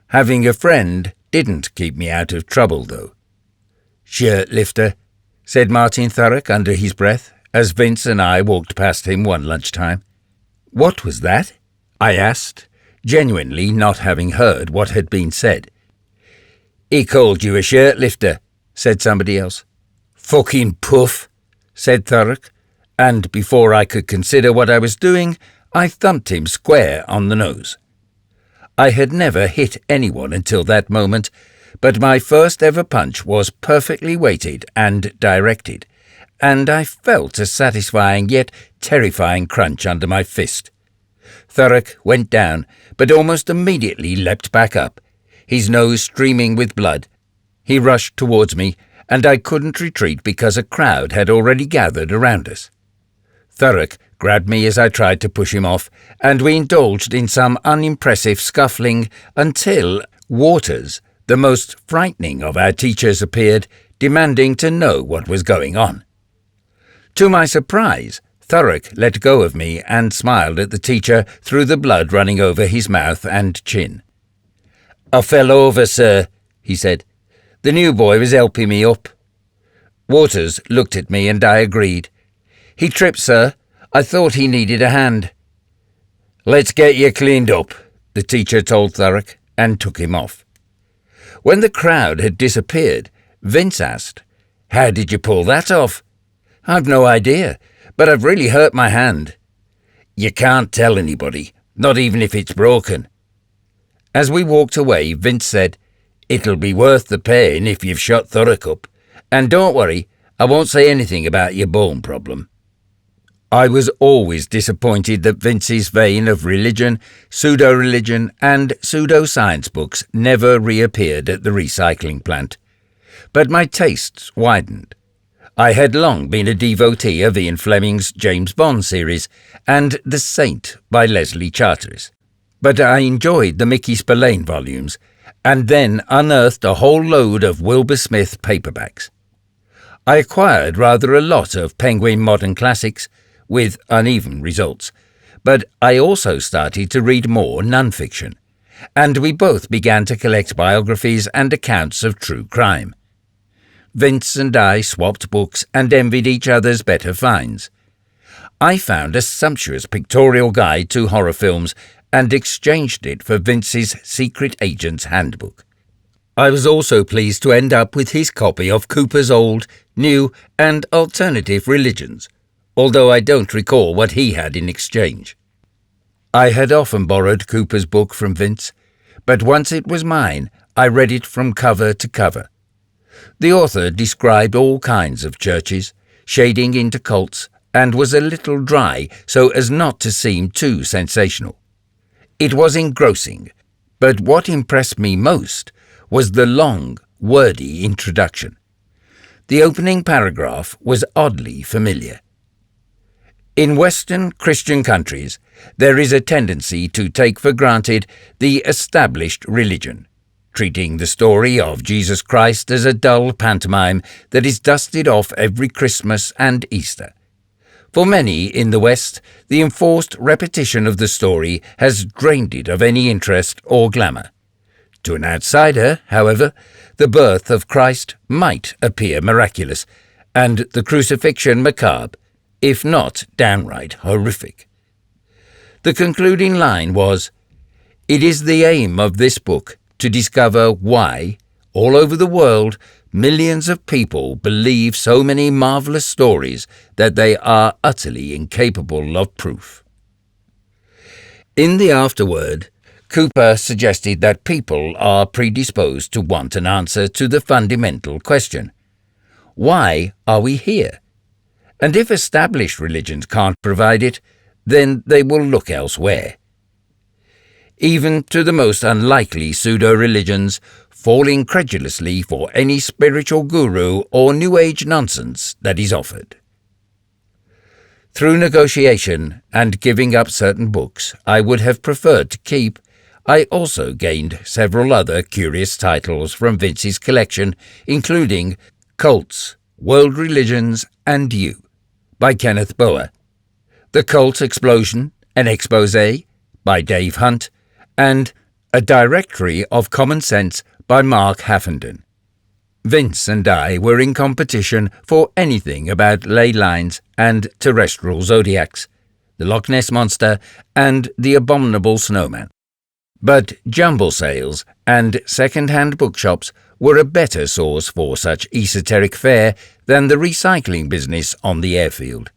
Having a friend didn't keep me out of trouble, though. "Shirt lifter," said Martin Thurrock under his breath, as Vince and I walked past him one lunchtime. "What was that?" I asked, genuinely not having heard what had been said. "He called you a shirt lifter," said somebody else. "Fucking puff," said Thurrock, and before I could consider what I was doing, I thumped him square on the nose. I had never hit anyone until that moment, but my first ever punch was perfectly weighted and directed, and I felt a satisfying yet terrifying crunch under my fist. Thurrock went down, but almost immediately leapt back up, his nose streaming with blood. He rushed towards me, and I couldn't retreat because a crowd had already gathered around us. Thurrock grabbed me as I tried to push him off, and we indulged in some unimpressive scuffling until Waters, the most frightening of our teachers, appeared, demanding to know what was going on. To my surprise, Thurrock let go of me and smiled at the teacher through the blood running over his mouth and chin. "I fell over, sir," he said. "The new boy was helping me up." Waters looked at me and I agreed. "He tripped, sir. I thought he needed a hand." "Let's get you cleaned up," the teacher told Thurrock, and took him off. When the crowd had disappeared, Vince asked, "How did you pull that off?" "I've no idea, but I've really hurt my hand." "You can't tell anybody, not even if it's broken." As we walked away, Vince said, "It'll be worth the pain if you've shot Thurrock up, and don't worry, I won't say anything about your bone problem." I was always disappointed that Vince's vein of religion, pseudo-religion, and pseudo-science books never reappeared at the recycling plant. But my tastes widened. I had long been a devotee of Ian Fleming's James Bond series and The Saint by Leslie Charteris. But I enjoyed the Mickey Spillane volumes, and then unearthed a whole load of Wilbur Smith paperbacks. I acquired rather a lot of Penguin Modern Classics, with uneven results, but I also started to read more non-fiction, and we both began to collect biographies and accounts of true crime. Vince and I swapped books and envied each other's better finds. I found a sumptuous pictorial guide to horror films and exchanged it for Vince's Secret Agent's Handbook. I was also pleased to end up with his copy of Cooper's Old, New, and Alternative Religions, although I don't recall what he had in exchange. I had often borrowed Cooper's book from Vince, but once it was mine, I read it from cover to cover. The author described all kinds of churches, shading into cults, and was a little dry so as not to seem too sensational. It was engrossing, but what impressed me most was the long, wordy introduction. The opening paragraph was oddly familiar. In Western Christian countries, there is a tendency to take for granted the established religion, treating the story of Jesus Christ as a dull pantomime that is dusted off every Christmas and Easter. For many in the West, the enforced repetition of the story has drained it of any interest or glamour. To an outsider, however, the birth of Christ might appear miraculous, and the crucifixion macabre, if not downright horrific. The concluding line was, "It is the aim of this book to discover why, all over the world, millions of people believe so many marvelous stories that they are utterly incapable of proof." In the afterword, Cooper suggested that people are predisposed to want an answer to the fundamental question: why are we here? And if established religions can't provide it, then they will look elsewhere. Even to the most unlikely pseudo-religions fall incredulously for any spiritual guru or New Age nonsense that is offered. Through negotiation and giving up certain books I would have preferred to keep, I also gained several other curious titles from Vince's collection, including Cults, World Religions, and You by Kenneth Boer, The Cult Explosion, an Exposé by Dave Hunt, and A Directory of Common Sense by Mark Haffenden. Vince and I were in competition for anything about ley lines and terrestrial zodiacs, the Loch Ness Monster, and the Abominable Snowman. But jumble sales and second-hand bookshops were a better source for such esoteric fare than the recycling business on the airfield.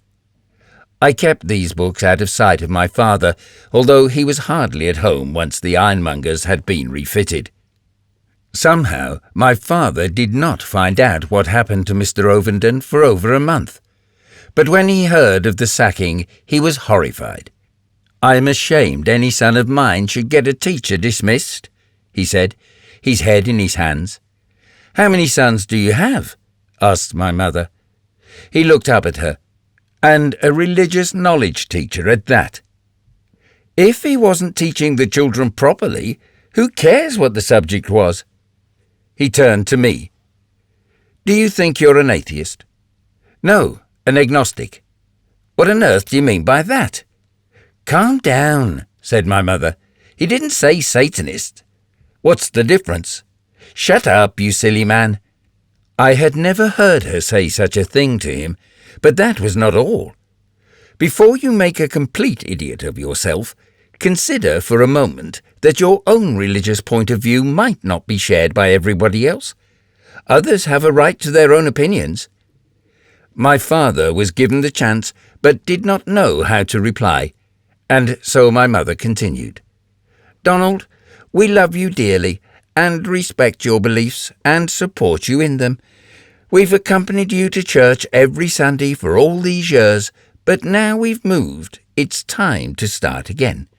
I kept these books out of sight of my father, although he was hardly at home once the ironmongers had been refitted. Somehow, my father did not find out what happened to Mr. Ovenden for over a month. But when he heard of the sacking, he was horrified. "I am ashamed any son of mine should get a teacher dismissed," he said, his head in his hands. "How many sons do you have?" asked my mother. He looked up at her. "And a religious knowledge teacher at that." "If he wasn't teaching the children properly, who cares what the subject was?" He turned to me. "Do you think you're an atheist?" "No, an agnostic." "What on earth do you mean by that?" "Calm down," said my mother. "He didn't say Satanist." "What's the difference?" "Shut up, you silly man." I had never heard her say such a thing to him, but that was not all. Before you make a complete idiot of yourself, consider for a moment that your own religious point of view might not be shared by everybody else. Others have a right to their own opinions. My father was given the chance, but did not know how to reply, and so my mother continued. "Donald, we love you dearly, and respect your beliefs, and support you in them. We've accompanied you to church every Sunday for all these years, but now we've moved, it's time to start again.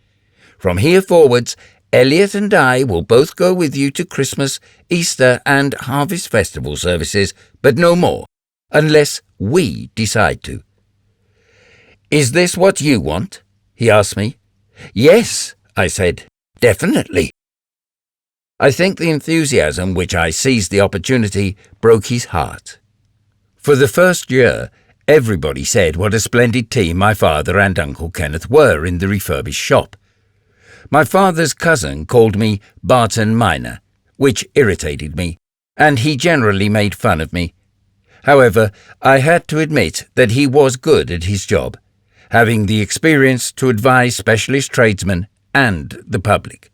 From here forwards, Elliot and I will both go with you to Christmas, Easter, and Harvest Festival services, but no more, unless we decide to." "Is this what you want?" he asked me. "Yes," I said, "definitely." I think the enthusiasm which I seized the opportunity broke his heart. For the first year, everybody said what a splendid team my father and Uncle Kenneth were in the refurbished shop. My father's cousin called me Barton Minor, which irritated me, and he generally made fun of me. However, I had to admit that he was good at his job, having the experience to advise specialist tradesmen and the public.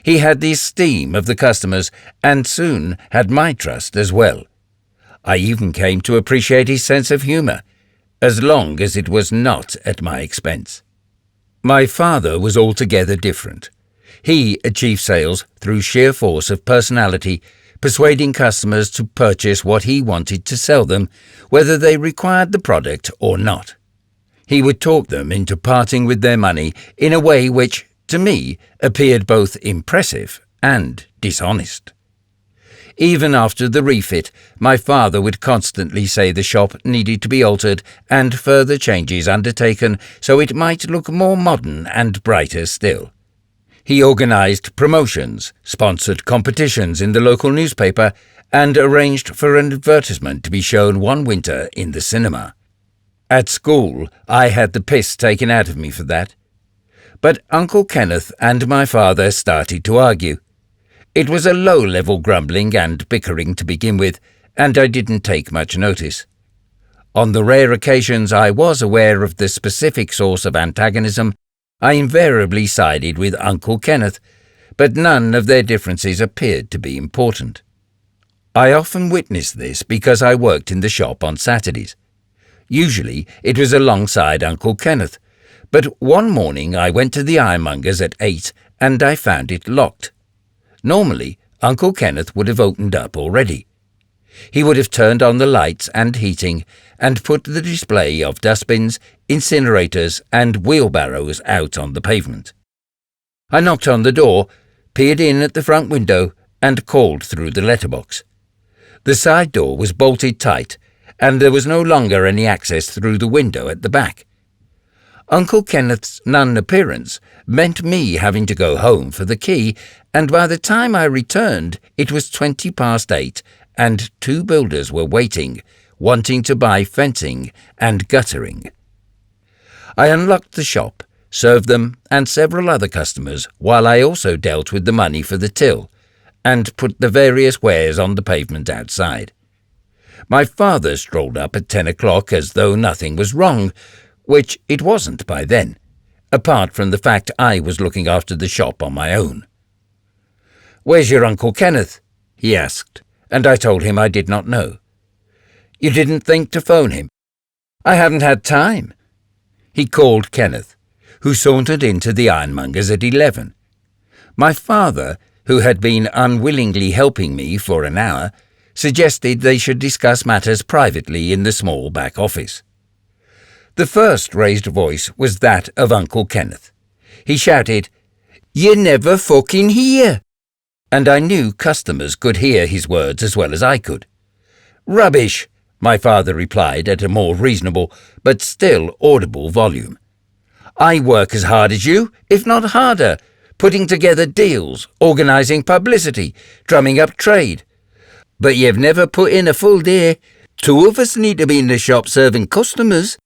He had the esteem of the customers and soon had my trust as well. I even came to appreciate his sense of humour, as long as it was not at my expense. My father was altogether different. He achieved sales through sheer force of personality, persuading customers to purchase what he wanted to sell them, whether they required the product or not. He would talk them into parting with their money in a way which, to me, appeared both impressive and dishonest. Even after the refit, my father would constantly say the shop needed to be altered and further changes undertaken so it might look more modern and brighter still. He organised promotions, sponsored competitions in the local newspaper, and arranged for an advertisement to be shown one winter in the cinema. At school, I had the piss taken out of me for that. But Uncle Kenneth and my father started to argue. It was a low-level grumbling and bickering to begin with, and I didn't take much notice. On the rare occasions I was aware of the specific source of antagonism, I invariably sided with Uncle Kenneth, but none of their differences appeared to be important. I often witnessed this because I worked in the shop on Saturdays. Usually it was alongside Uncle Kenneth, But one morning I went to the ironmonger's at 8 and I found it locked. Normally, Uncle Kenneth would have opened up already. He would have turned on the lights and heating and put the display of dustbins, incinerators and wheelbarrows out on the pavement. I knocked on the door, peered in at the front window and called through the letterbox. The side door was bolted tight and there was no longer any access through the window at the back. Uncle Kenneth's non-appearance meant me having to go home for the key, and by the time I returned it was 8:20 and 2 builders were waiting, wanting to buy fencing and guttering. I unlocked the shop, served them and several other customers while I also dealt with the money for the till, and put the various wares on the pavement outside. My father strolled up at 10 o'clock as though nothing was wrong, which it wasn't by then, apart from the fact I was looking after the shop on my own. "Where's your Uncle Kenneth?" he asked, and I told him I did not know. "You didn't think to phone him?" "I haven't had time." He called Kenneth, who sauntered into the ironmonger's at 11. My father, who had been unwillingly helping me for an hour, suggested they should discuss matters privately in the small back office. The first raised voice was that of Uncle Kenneth. He shouted, "You never fucking hear!" And I knew customers could hear his words as well as I could. "Rubbish," my father replied at a more reasonable but still audible volume. "I work as hard as you, if not harder, putting together deals, organising publicity, drumming up trade. But you've never put in a full day. 2 of us need to be in the shop serving customers.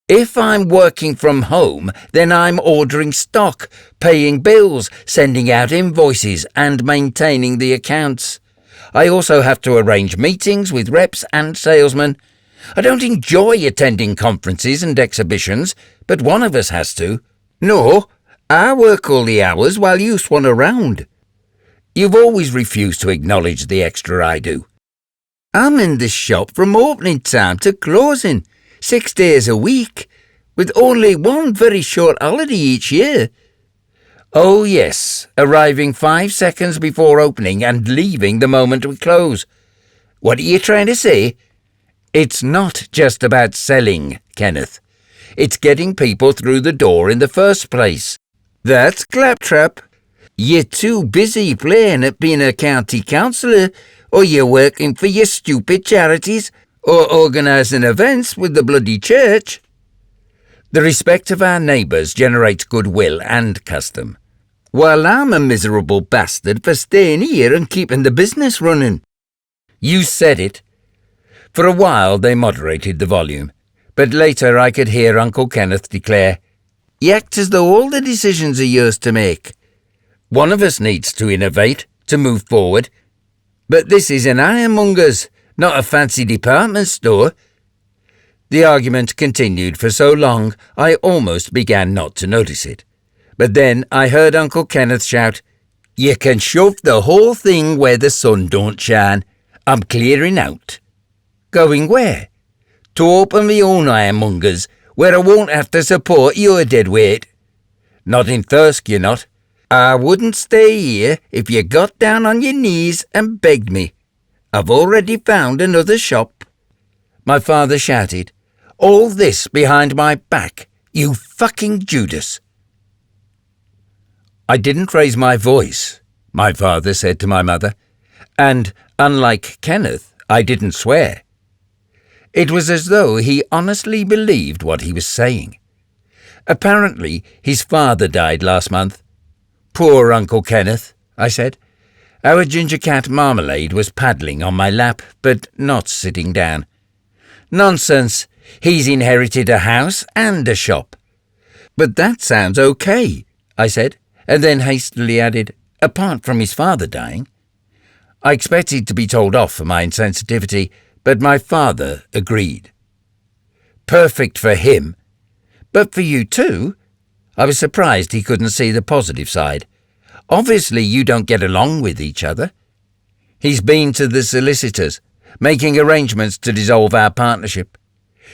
If I'm working from home, then I'm ordering stock, paying bills, sending out invoices and maintaining the accounts. I also have to arrange meetings with reps and salesmen. I don't enjoy attending conferences and exhibitions, but one of us has to. No, I work all the hours while you swan around. You've always refused to acknowledge the extra I do. I'm in this shop from opening time to closing, 6 days a week, with only one very short holiday each year. Oh yes, arriving 5 seconds before opening and leaving the moment we close. What are you trying to say? It's not just about selling, Kenneth. It's getting people through the door in the first place. That's claptrap. You're too busy playing at being a county councillor, or you're working for your stupid charities, or organising events with the bloody church. The respect of our neighbours generates goodwill and custom, while I'm a miserable bastard for staying here and keeping the business running. You said it. For a while they moderated the volume, but later I could hear Uncle Kenneth declare, "You act as though all the decisions are yours to make. One of us needs to innovate, to move forward. But this is an ironmonger's, not a fancy department store." The argument continued for so long I almost began not to notice it. But then I heard Uncle Kenneth shout, "You can shove the whole thing where the sun don't shine. I'm clearing out." "Going where?" "To open my own ironmonger's, where I won't have to support your dead weight." "Not in Thirsk, you're not." "I wouldn't stay here if you got down on your knees and begged me. I've already found another shop." My father shouted, "All this behind my back, you fucking Judas." "I didn't raise my voice," my father said to my mother, and, unlike Kenneth, I didn't swear. It was as though he honestly believed what he was saying. Apparently, his father died last month. "Poor Uncle Kenneth," I said. Our ginger cat Marmalade was paddling on my lap, but not sitting down. "Nonsense. He's inherited a house and a shop." "But that sounds okay," I said, and then hastily added, "apart from his father dying." I expected to be told off for my insensitivity, but my father agreed. "Perfect for him. But for you too?" I was surprised he couldn't see the positive side. "Obviously you don't get along with each other." "He's been to the solicitors, making arrangements to dissolve our partnership.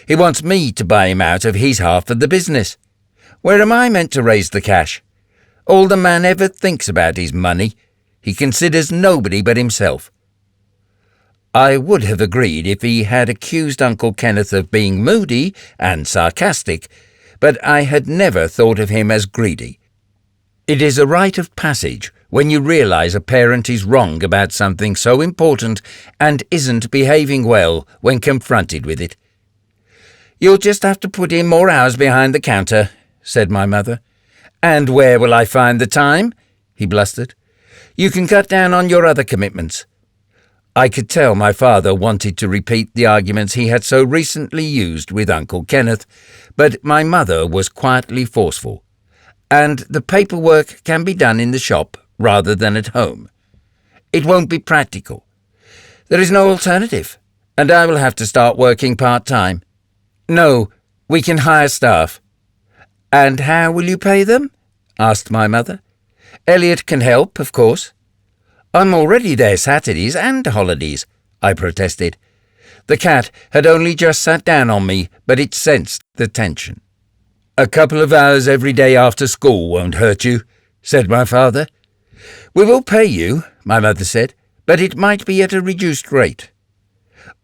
He wants me to buy him out of his half of the business. Where am I meant to raise the cash? All the man ever thinks about is money. He considers nobody but himself." I would have agreed if he had accused Uncle Kenneth of being moody and sarcastic, but I had never thought of him as greedy. It is a rite of passage when you realize a parent is wrong about something so important and isn't behaving well when confronted with it. "You'll just have to put in more hours behind the counter," said my mother. "And where will I find the time?" he blustered. "You can cut down on your other commitments." I could tell my father wanted to repeat the arguments he had so recently used with Uncle Kenneth, but my mother was quietly forceful. "And the paperwork can be done in the shop rather than at home. It won't be practical. There is no alternative, and I will have to start working part-time. No, we can hire staff." "And how will you pay them?" asked my mother. "Elliot can help, of course." "I'm already there Saturdays and holidays," I protested. The cat had only just sat down on me, but it sensed the tension. "A couple of hours every day after school won't hurt you," said my father. "We will pay you," my mother said, "but it might be at a reduced rate."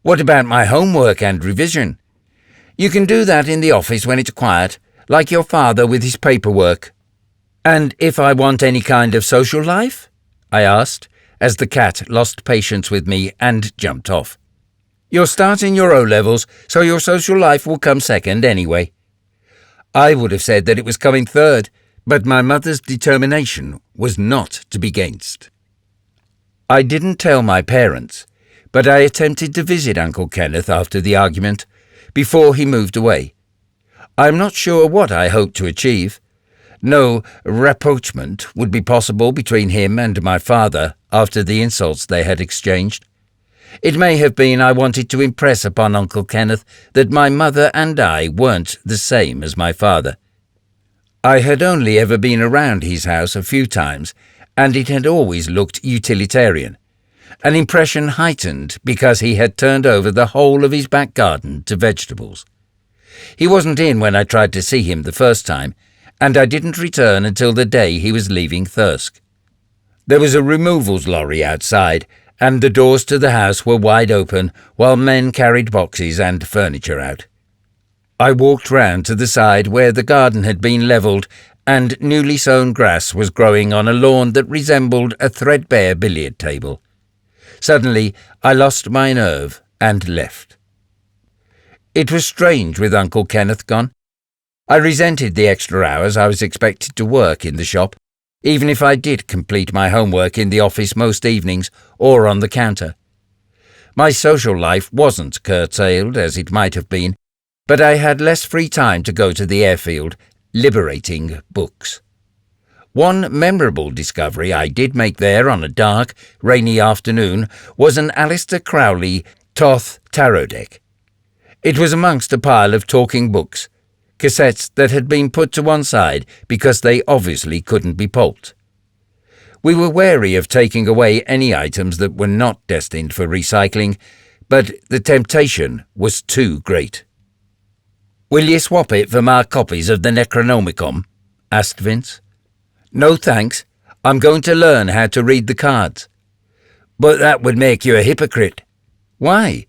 "What about my homework and revision?" "You can do that in the office when it's quiet, like your father with his paperwork." "And if I want any kind of social life?" I asked, as the cat lost patience with me and jumped off. "You're starting your O-levels, so your social life will come second anyway." I would have said that it was coming third, but my mother's determination was not to be gained. I didn't tell my parents, but I attempted to visit Uncle Kenneth after the argument, before he moved away. I'm not sure what I hoped to achieve. No rapprochement would be possible between him and my father after the insults they had exchanged. It may have been I wanted to impress upon Uncle Kenneth that my mother and I weren't the same as my father. I had only ever been around his house a few times, and it had always looked utilitarian, an impression heightened because he had turned over the whole of his back garden to vegetables. He wasn't in when I tried to see him the first time, and I didn't return until the day he was leaving Thirsk. There was a removals lorry outside, and the doors to the house were wide open while men carried boxes and furniture out. I walked round to the side where the garden had been levelled and newly sown grass was growing on a lawn that resembled a threadbare billiard table. Suddenly I lost my nerve and left. It was strange with Uncle Kenneth gone. I resented the extra hours I was expected to work in the shop, even if I did complete my homework in the office most evenings or on the counter. My social life wasn't curtailed as it might have been, but I had less free time to go to the airfield, liberating books. One memorable discovery I did make there on a dark, rainy afternoon was an Aleister Crowley Thoth tarot deck. It was amongst a pile of talking books, cassettes that had been put to one side because they obviously couldn't be pulped. We were wary of taking away any items that were not destined for recycling, but the temptation was too great. "Will you swap it for my copies of the Necronomicon?" asked Vince. "No thanks. I'm going to learn how to read the cards." "But that would make you a hypocrite." "Why?"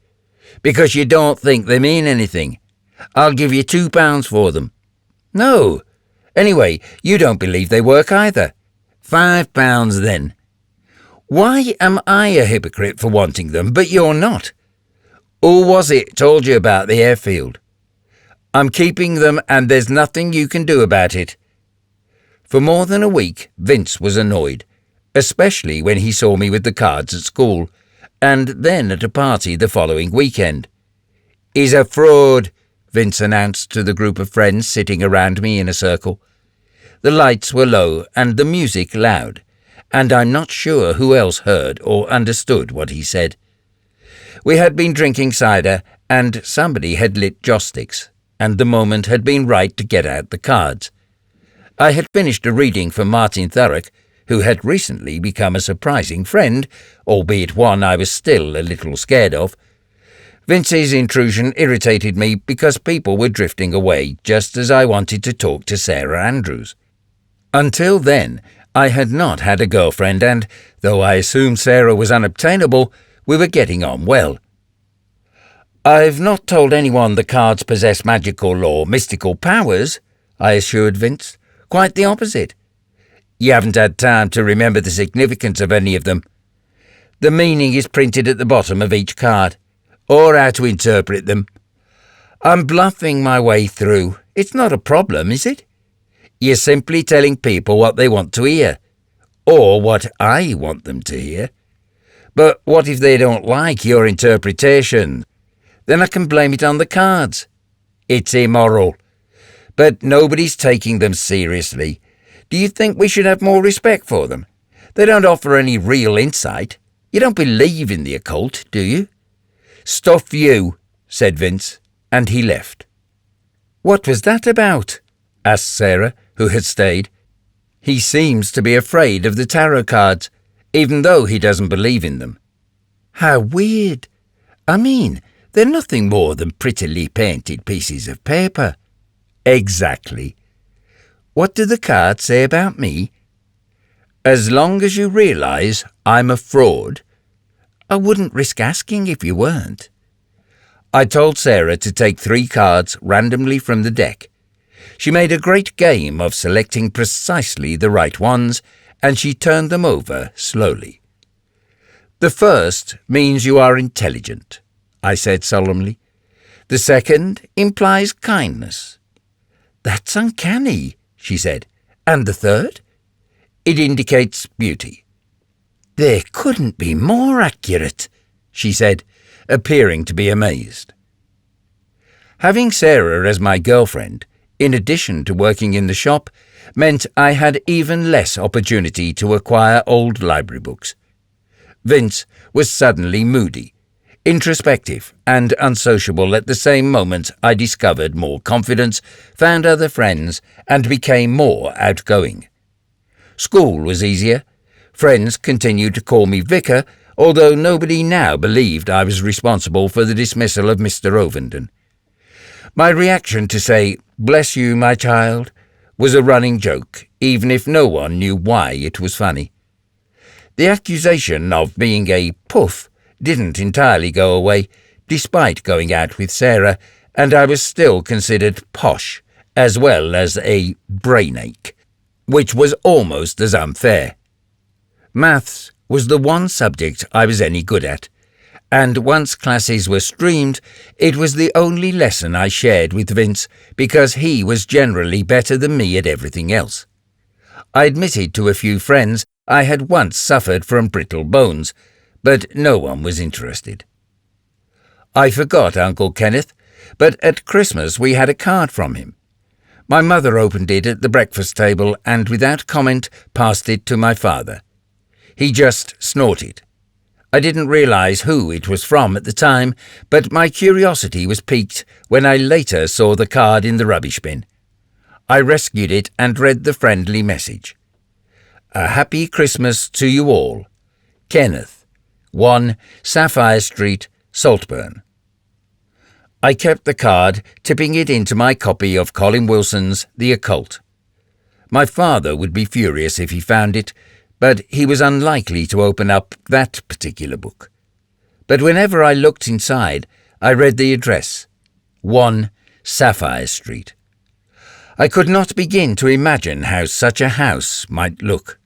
"Because you don't think they mean anything. I'll give you £2 for them." "No. Anyway, you don't believe they work either." £5 then." "Why am I a hypocrite for wanting them, but you're not?" "Who was it told you about the airfield?" "I'm keeping them and there's nothing you can do about it." For more than a week, Vince was annoyed, especially when he saw me with the cards at school, and then at a party the following weekend. "He's a fraud," Vince announced to the group of friends sitting around me in a circle. The lights were low and the music loud, and I'm not sure who else heard or understood what he said. We had been drinking cider, and somebody had lit joss sticks, and the moment had been right to get out the cards. I had finished a reading from Martin Thurrock, who had recently become a surprising friend, albeit one I was still a little scared of. Vince's intrusion irritated me because people were drifting away just as I wanted to talk to Sarah Andrews. Until then, I had not had a girlfriend and, though I assumed Sarah was unobtainable, we were getting on well. "I've not told anyone the cards possess magical or mystical powers," I assured Vince. "Quite the opposite. You haven't had time to remember the significance of any of them. The meaning is printed at the bottom of each card, or how to interpret them. I'm bluffing my way through. It's not a problem, is it? You're simply telling people what they want to hear, or what I want them to hear. But what if they don't like your interpretation? Then I can blame it on the cards. It's immoral. But nobody's taking them seriously. Do you think we should have more respect for them? They don't offer any real insight. You don't believe in the occult, do you?" "Stuff you," said Vince, and he left. "What was that about?" asked Sarah, who had stayed. "He seems to be afraid of the tarot cards, even though he doesn't believe in them." "How weird. I mean, they're nothing more than prettily painted pieces of paper." "Exactly. What do the cards say about me?" "As long as you realise I'm a fraud." "I wouldn't risk asking if you weren't." I told Sarah to take 3 cards randomly from the deck. She made a great game of selecting precisely the right ones, and she turned them over slowly. "The first means you are intelligent," I said solemnly. "The second implies kindness." "That's uncanny," she said. "And the third?" "It indicates beauty." "They couldn't be more accurate," she said, appearing to be amazed. Having Sarah as my girlfriend, in addition to working in the shop, meant I had even less opportunity to acquire old library books. Vince was suddenly moody, introspective and unsociable at the same moment I discovered more confidence, found other friends, and became more outgoing. School was easier. Friends continued to call me Vicar, although nobody now believed I was responsible for the dismissal of Mr. Ovenden. My reaction to say, "Bless you, my child," was a running joke, even if no one knew why it was funny. The accusation of being a puff didn't entirely go away, despite going out with Sarah, and I was still considered posh, as well as a brainache, which was almost as unfair. Maths was the one subject I was any good at, and once classes were streamed, it was the only lesson I shared with Vince because he was generally better than me at everything else. I admitted to a few friends I had once suffered from brittle bones, but no one was interested. I forgot Uncle Kenneth, but at Christmas we had a card from him. My mother opened it at the breakfast table and without comment passed it to my father. He just snorted. I didn't realise who it was from at the time, but my curiosity was piqued when I later saw the card in the rubbish bin. I rescued it and read the friendly message. "A happy Christmas to you all. Kenneth, 1 Sapphire Street, Saltburn." I kept the card, tipping it into my copy of Colin Wilson's The Occult. My father would be furious if he found it, but he was unlikely to open up that particular book. But whenever I looked inside, I read the address, 1 Sapphire Street. I could not begin to imagine how such a house might look.